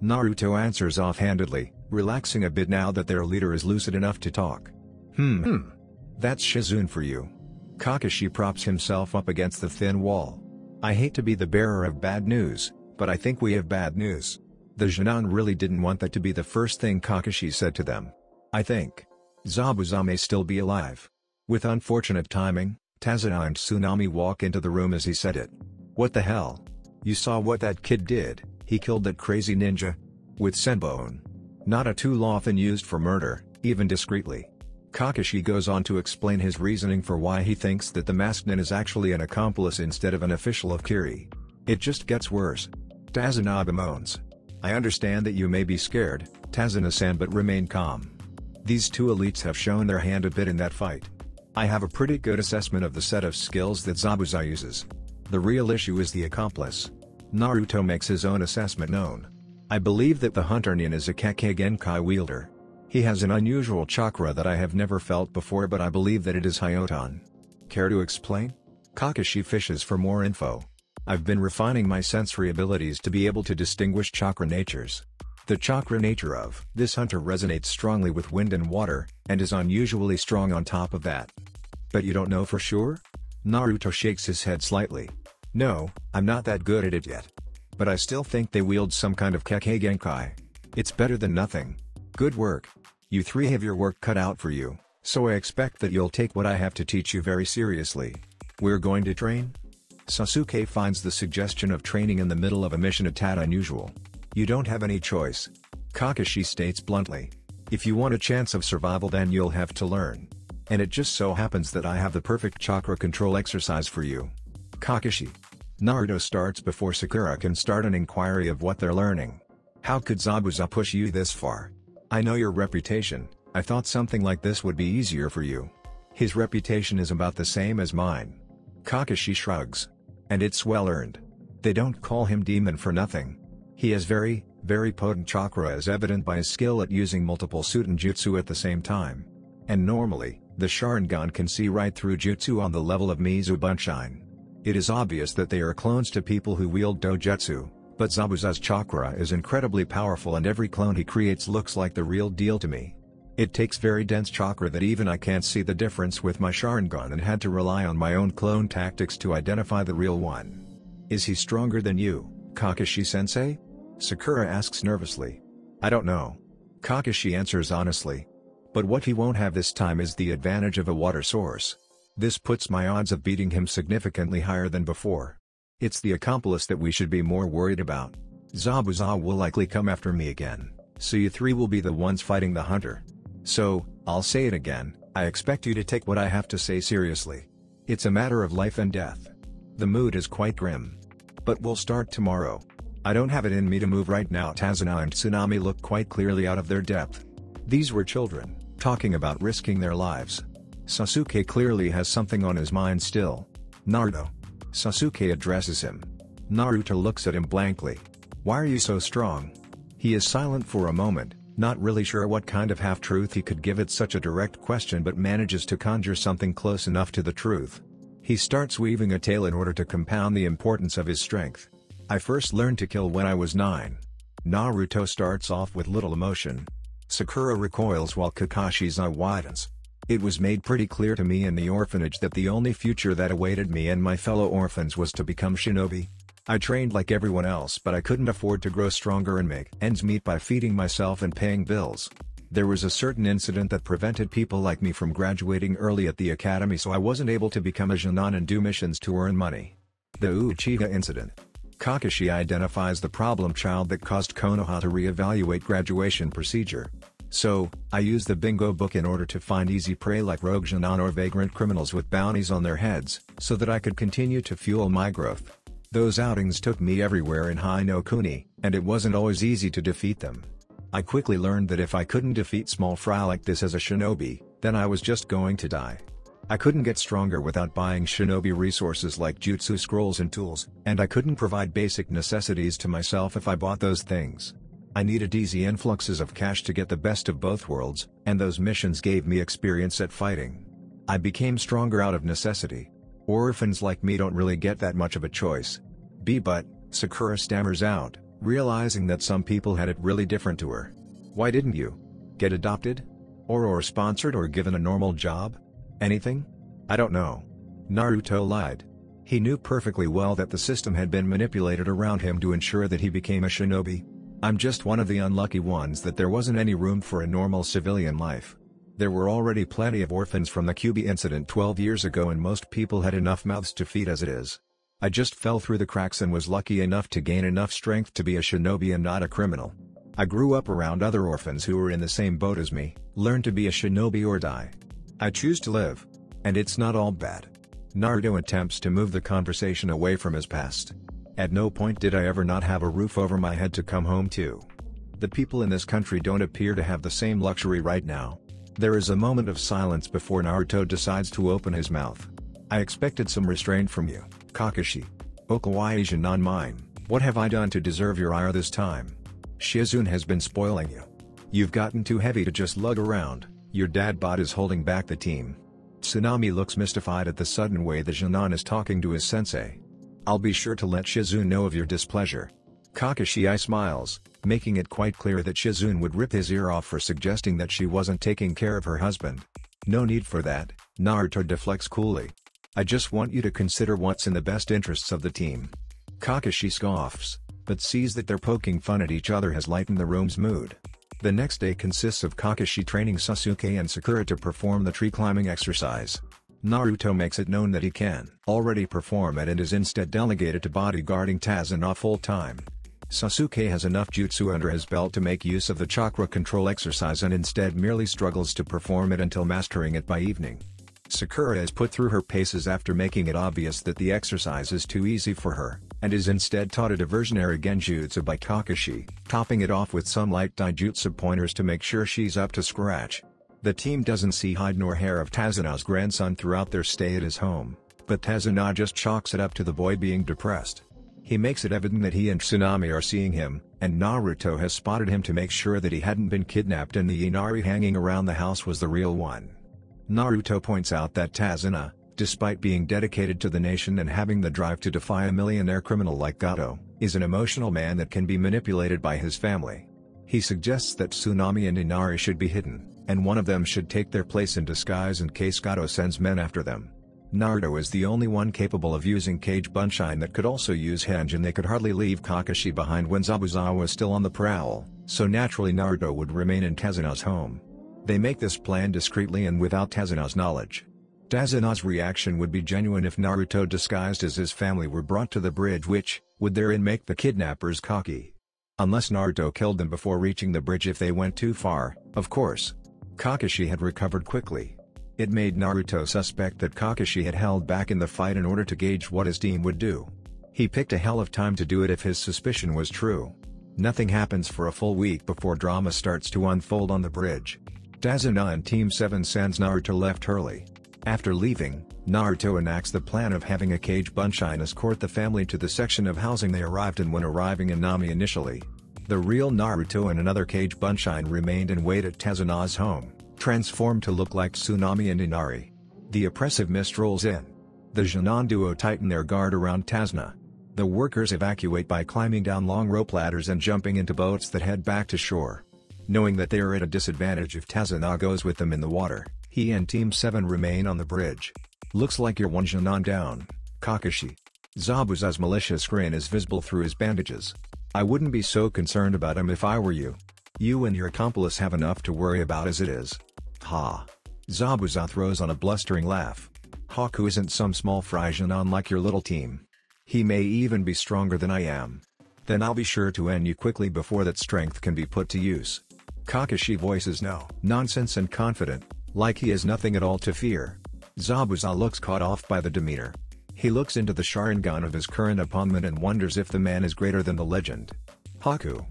Naruto answers offhandedly, relaxing a bit now that their leader is lucid enough to talk. That's Shizune for you." Kakashi props himself up against the thin wall. "I hate to be the bearer of bad news, but I think we have bad news." The Junon really didn't want that to be the first thing Kakashi said to them. "I think Zabuza may still be alive." With unfortunate timing, Tasuna and Tsunami walk into the room as he said it. "What the hell? You saw what that kid did? He killed that crazy ninja? With Senbone. Not a tool often used for murder, even discreetly." Kakashi goes on to explain his reasoning for why he thinks that the masked nin is actually an accomplice instead of an official of Kiri. "It just gets worse." Tasuna bemoans. I understand that you may be scared, Tazuna-san, but remain calm. These two elites have shown their hand a bit in that fight. I have a pretty good assessment of the set of skills that Zabuza uses. The real issue is the accomplice. Naruto makes his own assessment known. I believe that the Hunter Nin is a Kake Genkai wielder. He has an unusual chakra that I have never felt before, but I believe that it is Hyoton. Care to explain? Kakashi fishes for more info. I've been refining my sensory abilities to be able to distinguish chakra natures. The chakra nature of this hunter resonates strongly with wind and water, and is unusually strong on top of that. But you don't know for sure? Naruto shakes his head slightly. No, I'm not that good at it yet. But I still think they wield some kind of Kake Genkai. It's better than nothing. Good work. You three have your work cut out for you, so I expect that you'll take what I have to teach you very seriously. We're going to train? Sasuke finds the suggestion of training in the middle of a mission a tad unusual. You don't have any choice. Kakashi states bluntly. If you want a chance of survival, then you'll have to learn. And it just so happens that I have the perfect chakra control exercise for you. Kakashi. Naruto starts before Sakura can start an inquiry of what they're learning. How could Zabuza push you this far? I know your reputation. I thought something like this would be easier for you. His reputation is about the same as mine. Kakashi shrugs. And it's well earned. They don't call him demon for nothing. He has very, very potent chakra, as evident by his skill at using multiple Suiten jutsu at the same time. And normally, the Sharingan can see right through jutsu on the level of Mizubunshine. It is obvious that they are clones to people who wield dojutsu, but Zabuza's chakra is incredibly powerful and every clone he creates looks like the real deal to me. It takes very dense chakra that even I can't see the difference with my Sharingan and had to rely on my own clone tactics to identify the real one. Is he stronger than you, Kakashi-sensei? Sakura asks nervously. I don't know. Kakashi answers honestly. But what he won't have this time is the advantage of a water source. This puts my odds of beating him significantly higher than before. It's the accomplice that we should be more worried about. Zabuza will likely come after me again, so you three will be the ones fighting the hunter. So, I'll say it again, I expect you to take what I have to say seriously. It's a matter of life and death. The mood is quite grim. But we'll start tomorrow. I don't have it in me to move right now. Tazuna and Tsunami look quite clearly out of their depth. These were children, talking about risking their lives. Sasuke clearly has something on his mind still. Naruto. Sasuke addresses him. Naruto looks at him blankly. Why are you so strong? He is silent for a moment, not really sure what kind of half-truth he could give at such a direct question, but manages to conjure something close enough to the truth. He starts weaving a tale in order to compound the importance of his strength. I first learned to kill when I was 9. Naruto starts off with little emotion. Sakura recoils while Kakashi's eye widens. It was made pretty clear to me in the orphanage that the only future that awaited me and my fellow orphans was to become shinobi. I trained like everyone else, but I couldn't afford to grow stronger and make ends meet by feeding myself and paying bills. There was a certain incident that prevented people like me from graduating early at the academy, so I wasn't able to become a Jonin and do missions to earn money. The Uchiha incident. Kakashi identifies the problem child that caused Konoha to re-evaluate graduation procedure. So, I used the bingo book in order to find easy prey like rogue Jonin or vagrant criminals with bounties on their heads, so that I could continue to fuel my growth. Those outings took me everywhere in Hai no Kuni, and it wasn't always easy to defeat them. I quickly learned that if I couldn't defeat small fry like this as a shinobi, then I was just going to die. I couldn't get stronger without buying shinobi resources like jutsu scrolls and tools, and I couldn't provide basic necessities to myself if I bought those things. I needed easy influxes of cash to get the best of both worlds, and those missions gave me experience at fighting. I became stronger out of necessity. Orphans like me don't really get that much of a choice. But, Sakura stammers out, realizing that some people had it really different to her. Why didn't you get adopted? Or sponsored or given a normal job? Anything? I don't know. Naruto lied. He knew perfectly well that the system had been manipulated around him to ensure that he became a shinobi. I'm just one of the unlucky ones that there wasn't any room for a normal civilian life. There were already plenty of orphans from the Kyuubi incident 12 years ago, and most people had enough mouths to feed as it is. I just fell through the cracks and was lucky enough to gain enough strength to be a shinobi and not a criminal. I grew up around other orphans who were in the same boat as me, learned to be a shinobi or die. I choose to live. And it's not all bad. Naruto attempts to move the conversation away from his past. At no point did I ever not have a roof over my head to come home to. The people in this country don't appear to have the same luxury right now. There is a moment of silence before Naruto decides to open his mouth. I expected some restraint from you, Kakashi. Okawaii Jinan mine, what have I done to deserve your ire this time? Shizune has been spoiling you. You've gotten too heavy to just lug around, your dad bod is holding back the team. Tsunami looks mystified at the sudden way that Jinan is talking to his sensei. I'll be sure to let Shizune know of your displeasure. Kakashi smiles, making it quite clear that Shizune would rip his ear off for suggesting that she wasn't taking care of her husband. No need for that, Naruto deflects coolly. I just want you to consider what's in the best interests of the team. Kakashi scoffs, but sees that their poking fun at each other has lightened the room's mood. The next day consists of Kakashi training Sasuke and Sakura to perform the tree climbing exercise. Naruto makes it known that he can already perform it and is instead delegated to bodyguarding Tazuna full-time. Sasuke has enough jutsu under his belt to make use of the chakra control exercise and instead merely struggles to perform it until mastering it by evening. Sakura is put through her paces after making it obvious that the exercise is too easy for her, and is instead taught a diversionary genjutsu by Kakashi, topping it off with some light taijutsu pointers to make sure she's up to scratch. The team doesn't see hide nor hair of Tazuna's grandson throughout their stay at his home, but Tazuna just chalks it up to the boy being depressed. He makes it evident that he and Tsunami are seeing him, and Naruto has spotted him to make sure that he hadn't been kidnapped and the Inari hanging around the house was the real one. Naruto points out that Tazuna, despite being dedicated to the nation and having the drive to defy a millionaire criminal like Gato, is an emotional man that can be manipulated by his family. He suggests that Tsunami and Inari should be hidden, and one of them should take their place in disguise in case Gato sends men after them. Naruto is the only one capable of using Kage Bunshin that could also use Henge, and they could hardly leave Kakashi behind when Zabuza was still on the prowl, so naturally Naruto would remain in Tazuna's home. They make this plan discreetly and without Tazuna's knowledge. Tazuna's reaction would be genuine if Naruto disguised as his family were brought to the bridge, which would therein make the kidnappers cocky. Unless Naruto killed them before reaching the bridge if they went too far, of course. Kakashi had recovered quickly. It made Naruto suspect that Kakashi had held back in the fight in order to gauge what his team would do. He picked a hell of time to do it if his suspicion was true. Nothing happens for a full week before drama starts to unfold on the bridge. Tazuna and Team 7 sends Naruto left early. After leaving, Naruto enacts the plan of having a Kage Bunshin escort the family to the section of housing they arrived in when arriving in Nami initially. The real Naruto and another Kage Bunshin remained and waited at Tazuna's home, transformed to look like Tsunami and Inari. The oppressive mist rolls in. The Jinan duo tighten their guard around Tazuna. The workers evacuate by climbing down long rope ladders and jumping into boats that head back to shore. Knowing that they are at a disadvantage if Tazuna goes with them in the water, he and Team 7 remain on the bridge. Looks like you're one Jinan down, Kakashi. Zabuza's malicious grin is visible through his bandages. I wouldn't be so concerned about him if I were you. You and your accomplice have enough to worry about as it is. Ha! Zabuza throws on a blustering laugh. Haku isn't some small fry Jinan like your little team. He may even be stronger than I am. Then I'll be sure to end you quickly before that strength can be put to use. Kakashi voices no nonsense and confident, like he has nothing at all to fear. Zabuza looks caught off by the demeanor. He looks into the Sharingan of his current opponent and wonders if the man is greater than the legend. Haku.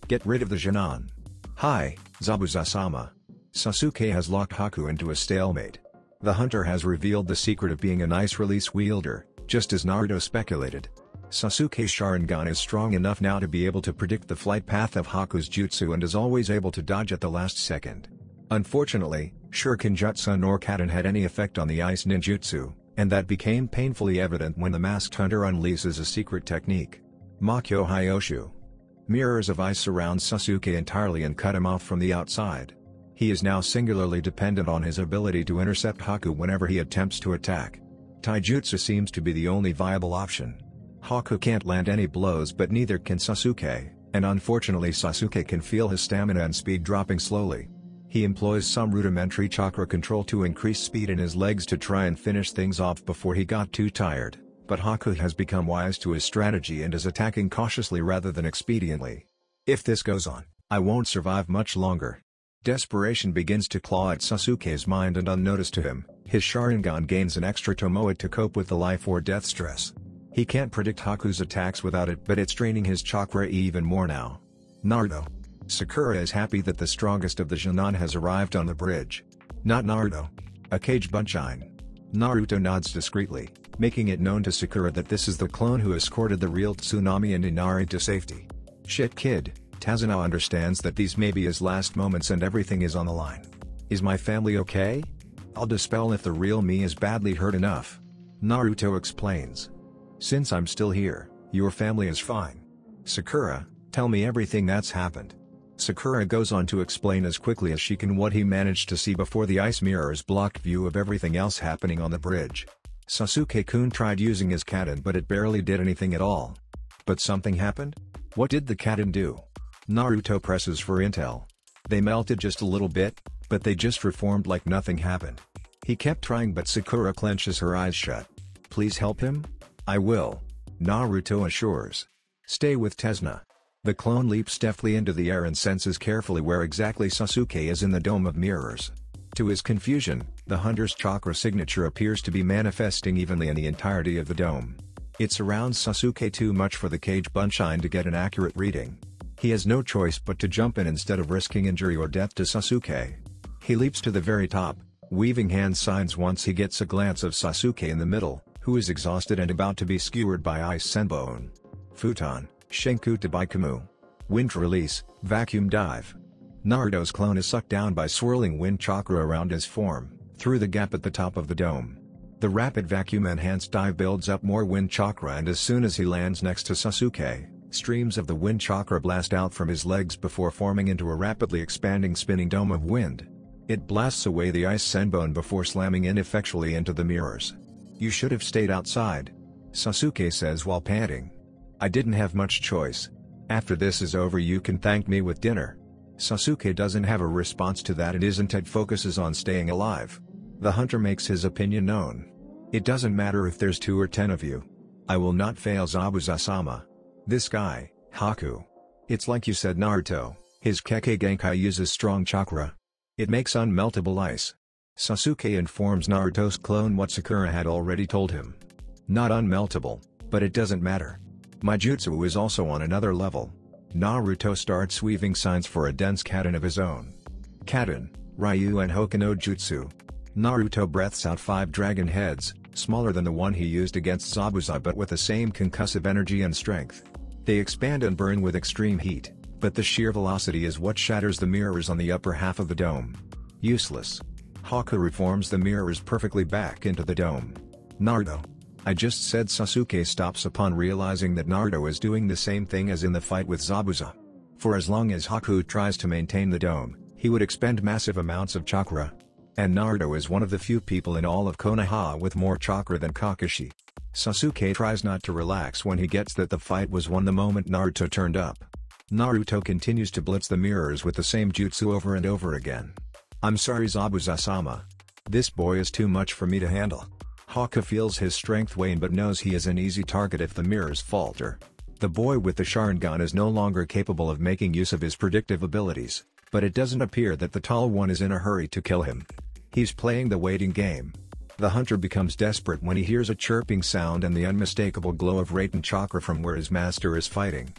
Get rid of the Jinan. Hi, Zabuza-sama. Sasuke has locked Haku into a stalemate. The hunter has revealed the secret of being an ice release wielder, just as Naruto speculated. Sasuke's Sharingan is strong enough now to be able to predict the flight path of Haku's jutsu and is always able to dodge at the last second. Unfortunately, Shuriken-jutsu nor Kaden had any effect on the ice ninjutsu, and that became painfully evident when the masked hunter unleashes a secret technique. Makyo Hyoshu. Mirrors of ice surround Sasuke entirely and cut him off from the outside. He is now singularly dependent on his ability to intercept Haku whenever he attempts to attack. Taijutsu seems to be the only viable option. Haku can't land any blows, but neither can Sasuke, and unfortunately Sasuke can feel his stamina and speed dropping slowly. He employs some rudimentary chakra control to increase speed in his legs to try and finish things off before he got too tired, but Haku has become wise to his strategy and is attacking cautiously rather than expediently. If this goes on, I won't survive much longer. Desperation begins to claw at Sasuke's mind, and unnoticed to him, his Sharingan gains an extra Tomoe to cope with the life or death stress. He can't predict Haku's attacks without it, but it's draining his chakra even more now. Naruto. Sakura is happy that the strongest of the Jonin has arrived on the bridge. Not Naruto. A Kage Bunshin. Naruto nods discreetly, making it known to Sakura that this is the clone who escorted the real Tsunami and Inari to safety. Shit kid, Tazuna understands that these may be his last moments and everything is on the line. Is my family okay? I'll dispel if the real me is badly hurt enough. Naruto explains. Since I'm still here, your family is fine. Sakura, tell me everything that's happened. Sakura goes on to explain as quickly as she can what he managed to see before the ice mirrors blocked view of everything else happening on the bridge. Sasuke-kun tried using his Kaden but it barely did anything at all. But something happened? What did the Kaden do? Naruto presses for intel. They melted just a little bit, but they just reformed like nothing happened. He kept trying but Sakura clenches her eyes shut. Please help him? I will. Naruto assures. Stay with Tazuna. The clone leaps deftly into the air and senses carefully where exactly Sasuke is in the dome of mirrors. To his confusion, the hunter's chakra signature appears to be manifesting evenly in the entirety of the dome. It surrounds Sasuke too much for the Kage Bunshin to get an accurate reading. He has no choice but to jump in instead of risking injury or death to Sasuke. He leaps to the very top, weaving hand signs once he gets a glance of Sasuke in the middle, who is exhausted and about to be skewered by Ice Senbone. Futon, Shenku Tabaikumu. Wind Release, Vacuum Dive. Naruto's clone is sucked down by swirling wind chakra around his form, through the gap at the top of the dome. The rapid vacuum-enhanced dive builds up more wind chakra and as soon as he lands next to Sasuke, streams of the wind chakra blast out from his legs before forming into a rapidly expanding spinning dome of wind. It blasts away the Ice Senbone before slamming ineffectually into the mirrors. You should have stayed outside. Sasuke says while panting. I didn't have much choice. After this is over you can thank me with dinner. Sasuke doesn't have a response to that and instead focuses on staying alive. The hunter makes his opinion known. It doesn't matter if there's 2 or 10 of you. I will not fail Zabuza-sama. This guy, Haku. It's like you said Naruto, his Kekkei Genkai uses strong chakra. It makes unmeltable ice. Sasuke informs Naruto's clone what Sakura had already told him. Not unmeltable, but it doesn't matter. My jutsu is also on another level. Naruto starts weaving signs for a dense Kaden of his own. Kaden, Ryu and Hokuno Jutsu. Naruto breathes out 5 dragon heads, smaller than the one he used against Zabuza but with the same concussive energy and strength. They expand and burn with extreme heat, but the sheer velocity is what shatters the mirrors on the upper half of the dome. Useless. Haku reforms the mirrors perfectly back into the dome. Naruto. I just said Sasuke stops upon realizing that Naruto is doing the same thing as in the fight with Zabuza. For as long as Haku tries to maintain the dome, he would expend massive amounts of chakra. And Naruto is one of the few people in all of Konoha with more chakra than Kakashi. Sasuke tries not to relax when he gets that the fight was won the moment Naruto turned up. Naruto continues to blitz the mirrors with the same jutsu over and over again. I'm sorry Zabuza-sama. This boy is too much for me to handle. Haku feels his strength wane but knows he is an easy target if the mirrors falter. The boy with the Sharingan is no longer capable of making use of his predictive abilities, but it doesn't appear that the tall one is in a hurry to kill him. He's playing the waiting game. The hunter becomes desperate when he hears a chirping sound and the unmistakable glow of Raiden chakra from where his master is fighting.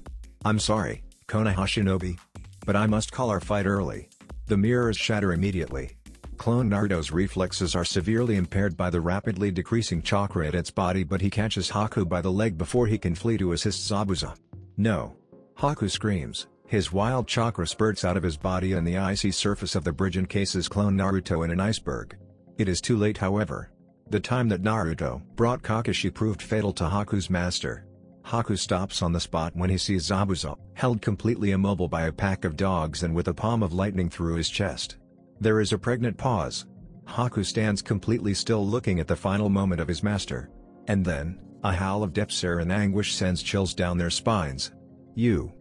I'm sorry, Konoha Shinobi. But I must call our fight early. The mirrors shatter immediately. Clone Naruto's reflexes are severely impaired by the rapidly decreasing chakra at its body but he catches Haku by the leg before he can flee to assist Zabuza. No. Haku screams, his wild chakra spurts out of his body and the icy surface of the bridge encases clone Naruto in an iceberg. It is too late however. The time that Naruto brought Kakashi proved fatal to Haku's master. Haku stops on the spot when he sees Zabuza, held completely immobile by a pack of dogs and with a palm of lightning through his chest. There is a pregnant pause. Haku stands completely still looking at the final moment of his master. And then, a howl of despair and anguish sends chills down their spines. You!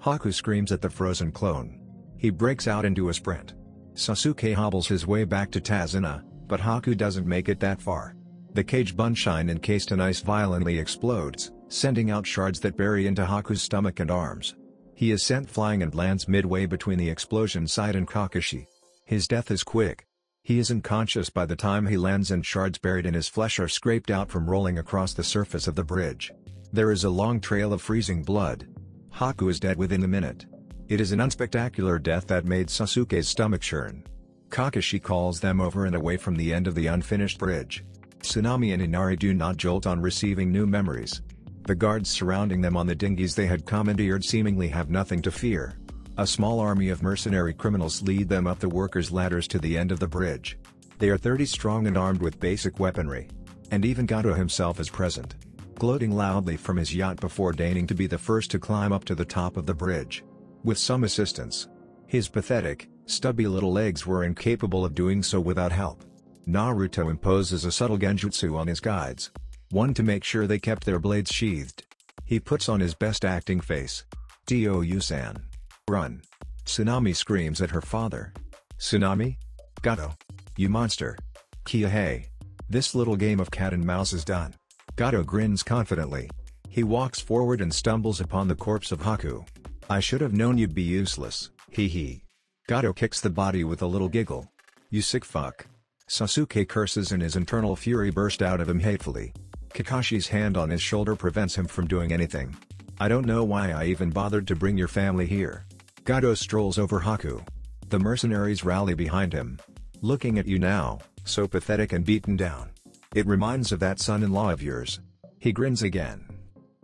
Haku screams at the frozen clone. He breaks out into a sprint. Sasuke hobbles his way back to Tazuna, but Haku doesn't make it that far. The Kage Bunshin encased in ice violently explodes, sending out shards that bury into Haku's stomach and arms. He is sent flying and lands midway between the explosion site and Kakashi. His death is quick. He is unconscious by the time he lands and shards buried in his flesh are scraped out from rolling across the surface of the bridge. There is a long trail of freezing blood. Haku is dead within a minute. It is an unspectacular death that made Sasuke's stomach churn. Kakashi calls them over and away from the end of the unfinished bridge. Tsunami and Inari do not jolt on receiving new memories. The guards surrounding them on the dinghies they had commandeered seemingly have nothing to fear. A small army of mercenary criminals lead them up the workers' ladders to the end of the bridge. They are 30 strong and armed with basic weaponry. And even Gato himself is present, gloating loudly from his yacht before deigning to be the first to climb up to the top of the bridge. With some assistance. His pathetic, stubby little legs were incapable of doing so without help. Naruto imposes a subtle genjutsu on his guides. One to make sure they kept their blades sheathed. He puts on his best acting face. "Tou-san. Run." Tsunami screams at her father. "Tsunami? Gato. You monster. Kia-hey. This little game of cat and mouse is done." Gato grins confidently. He walks forward and stumbles upon the corpse of Haku. "I should have known you'd be useless, hee." Gato kicks the body with a little giggle. "You sick fuck." Sasuke curses and his internal fury burst out of him hatefully. Kakashi's hand on his shoulder prevents him from doing anything. "I don't know why I even bothered to bring your family here." Gato strolls over Haku. The mercenaries rally behind him. "Looking at you now, so pathetic and beaten down. It reminds of that son-in-law of yours." He grins again.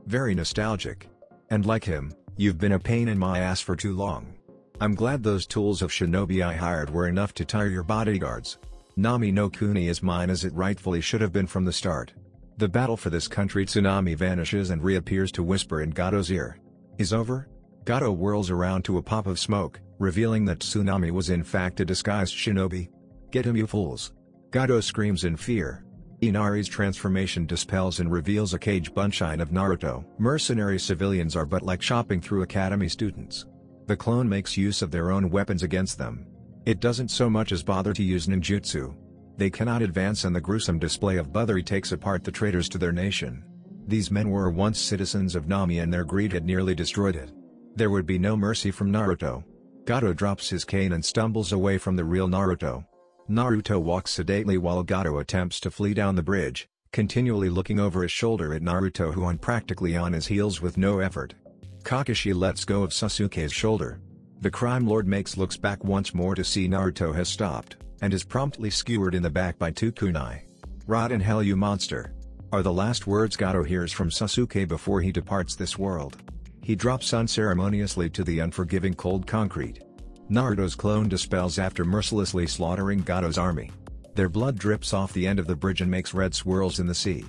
"Very nostalgic. And like him, you've been a pain in my ass for too long. I'm glad those tools of shinobi I hired were enough to tire your bodyguards. Nami no Kuni is mine as it rightfully should have been from the start." The battle for this country. Tsunami vanishes and reappears to whisper in Gato's ear. "Is over?" Gato whirls around to a puff of smoke, revealing that Tsunami was in fact a disguised shinobi. "Get him, you fools!" Gato screams in fear. Inari's transformation dispels and reveals a cage bunshine of Naruto. Mercenary civilians are but like shopping through academy students. The clone makes use of their own weapons against them. It doesn't so much as bother to use ninjutsu. They cannot advance and the gruesome display of butchery takes apart the traitors to their nation. These men were once citizens of Nami and their greed had nearly destroyed it. There would be no mercy from Naruto. Gato drops his cane and stumbles away from the real Naruto. Naruto walks sedately while Gato attempts to flee down the bridge, continually looking over his shoulder at Naruto who practically on his heels with no effort. Kakashi lets go of Sasuke's shoulder. The crime lord looks back once more to see Naruto has stopped, and is promptly skewered in the back by two kunai. "Rot in hell, you monster," are the last words Gato hears from Sasuke before he departs this world. He drops unceremoniously to the unforgiving cold concrete. Naruto's clone dispels after mercilessly slaughtering Gato's army. Their blood drips off the end of the bridge and makes red swirls in the sea.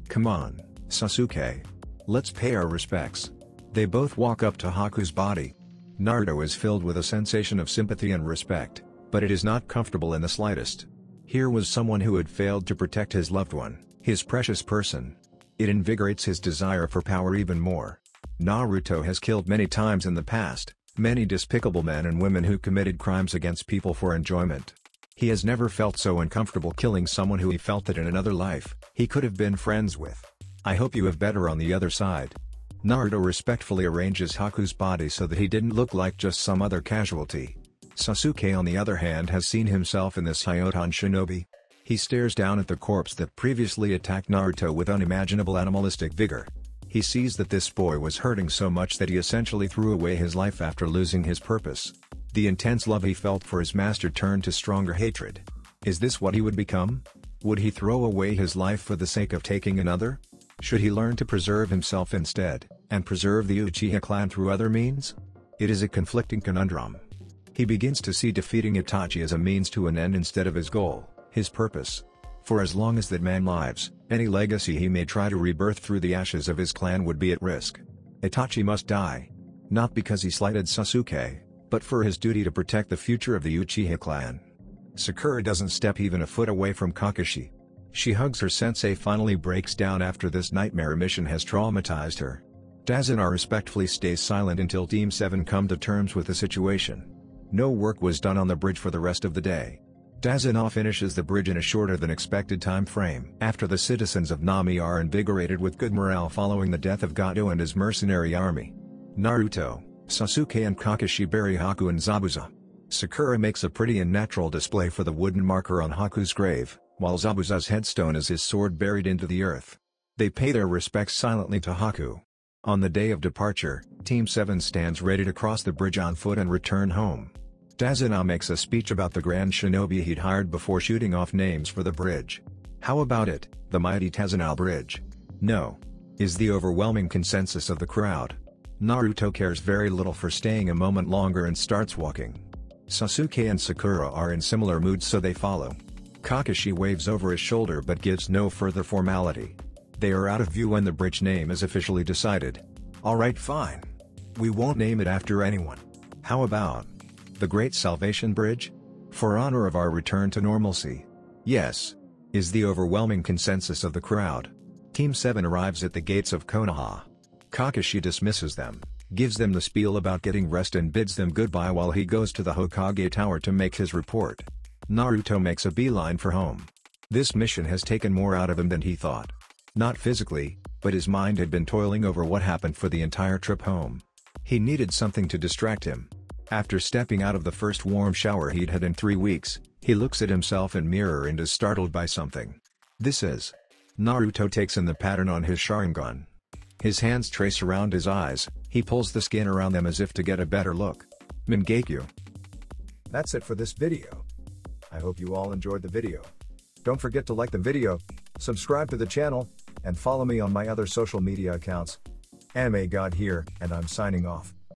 "Come on, Sasuke. Let's pay our respects." They both walk up to Haku's body. Naruto is filled with a sensation of sympathy and respect, but it is not comfortable in the slightest. Here was someone who had failed to protect his loved one, his precious person. It invigorates his desire for power even more. Naruto has killed many times in the past, many despicable men and women who committed crimes against people for enjoyment. He has never felt so uncomfortable killing someone who he felt that in another life, he could have been friends with. "I hope you have better on the other side." Naruto respectfully arranges Haku's body so that he didn't look like just some other casualty. Sasuke on the other hand has seen himself in this Hyoton shinobi. He stares down at the corpse that previously attacked Naruto with unimaginable animalistic vigor. He sees that this boy was hurting so much that he essentially threw away his life after losing his purpose. The intense love he felt for his master turned to stronger hatred. Is this what he would become? Would he throw away his life for the sake of taking another? Should he learn to preserve himself instead, and preserve the Uchiha clan through other means? It is a conflicting conundrum. He begins to see defeating Itachi as a means to an end instead of his goal, his purpose. For as long as that man lives, any legacy he may try to rebirth through the ashes of his clan would be at risk. Itachi must die. Not because he slighted Sasuke, but for his duty to protect the future of the Uchiha clan. Sakura doesn't step even a foot away from Kakashi. She hugs her sensei, finally breaks down after this nightmare mission has traumatized her. Dazuna respectfully stays silent until Team 7 come to terms with the situation. No work was done on the bridge for the rest of the day. Dazuna finishes the bridge in a shorter than expected time frame. After the citizens of Nami are invigorated with good morale following the death of Gato and his mercenary army. Naruto, Sasuke and Kakashi bury Haku and Zabuza. Sakura makes a pretty and natural display for the wooden marker on Haku's grave, while Zabuza's headstone is his sword buried into the earth. They pay their respects silently to Haku. On the day of departure, Team 7 stands ready to cross the bridge on foot and return home. Tazuna makes a speech about the grand shinobi he'd hired before shooting off names for the bridge. How about it, the mighty Tazuna Bridge? No, is the overwhelming consensus of the crowd. Naruto cares very little for staying a moment longer and starts walking. Sasuke and Sakura are in similar moods, so they follow. Kakashi waves over his shoulder but gives no further formality. They are out of view when the bridge name is officially decided. Alright, fine. We won't name it after anyone. How about the Great Salvation Bridge? For honor of our return to normalcy. Yes, is the overwhelming consensus of the crowd. Team 7 arrives at the gates of Konoha. Kakashi dismisses them, gives them the spiel about getting rest and bids them goodbye while he goes to the Hokage Tower to make his report. Naruto makes a beeline for home. This mission has taken more out of him than he thought. Not physically, but his mind had been toiling over what happened for the entire trip home. He needed something to distract him. After stepping out of the first warm shower he'd had in 3 weeks, he looks at himself in mirror and is startled by something. This is. Naruto takes in the pattern on his Sharingan. His hands trace around his eyes, he pulls the skin around them as if to get a better look. Mingekyu. That's it for this video. I hope you all enjoyed the video. Don't forget to like the video, subscribe to the channel, and follow me on my other social media accounts. Anime God here, and I'm signing off.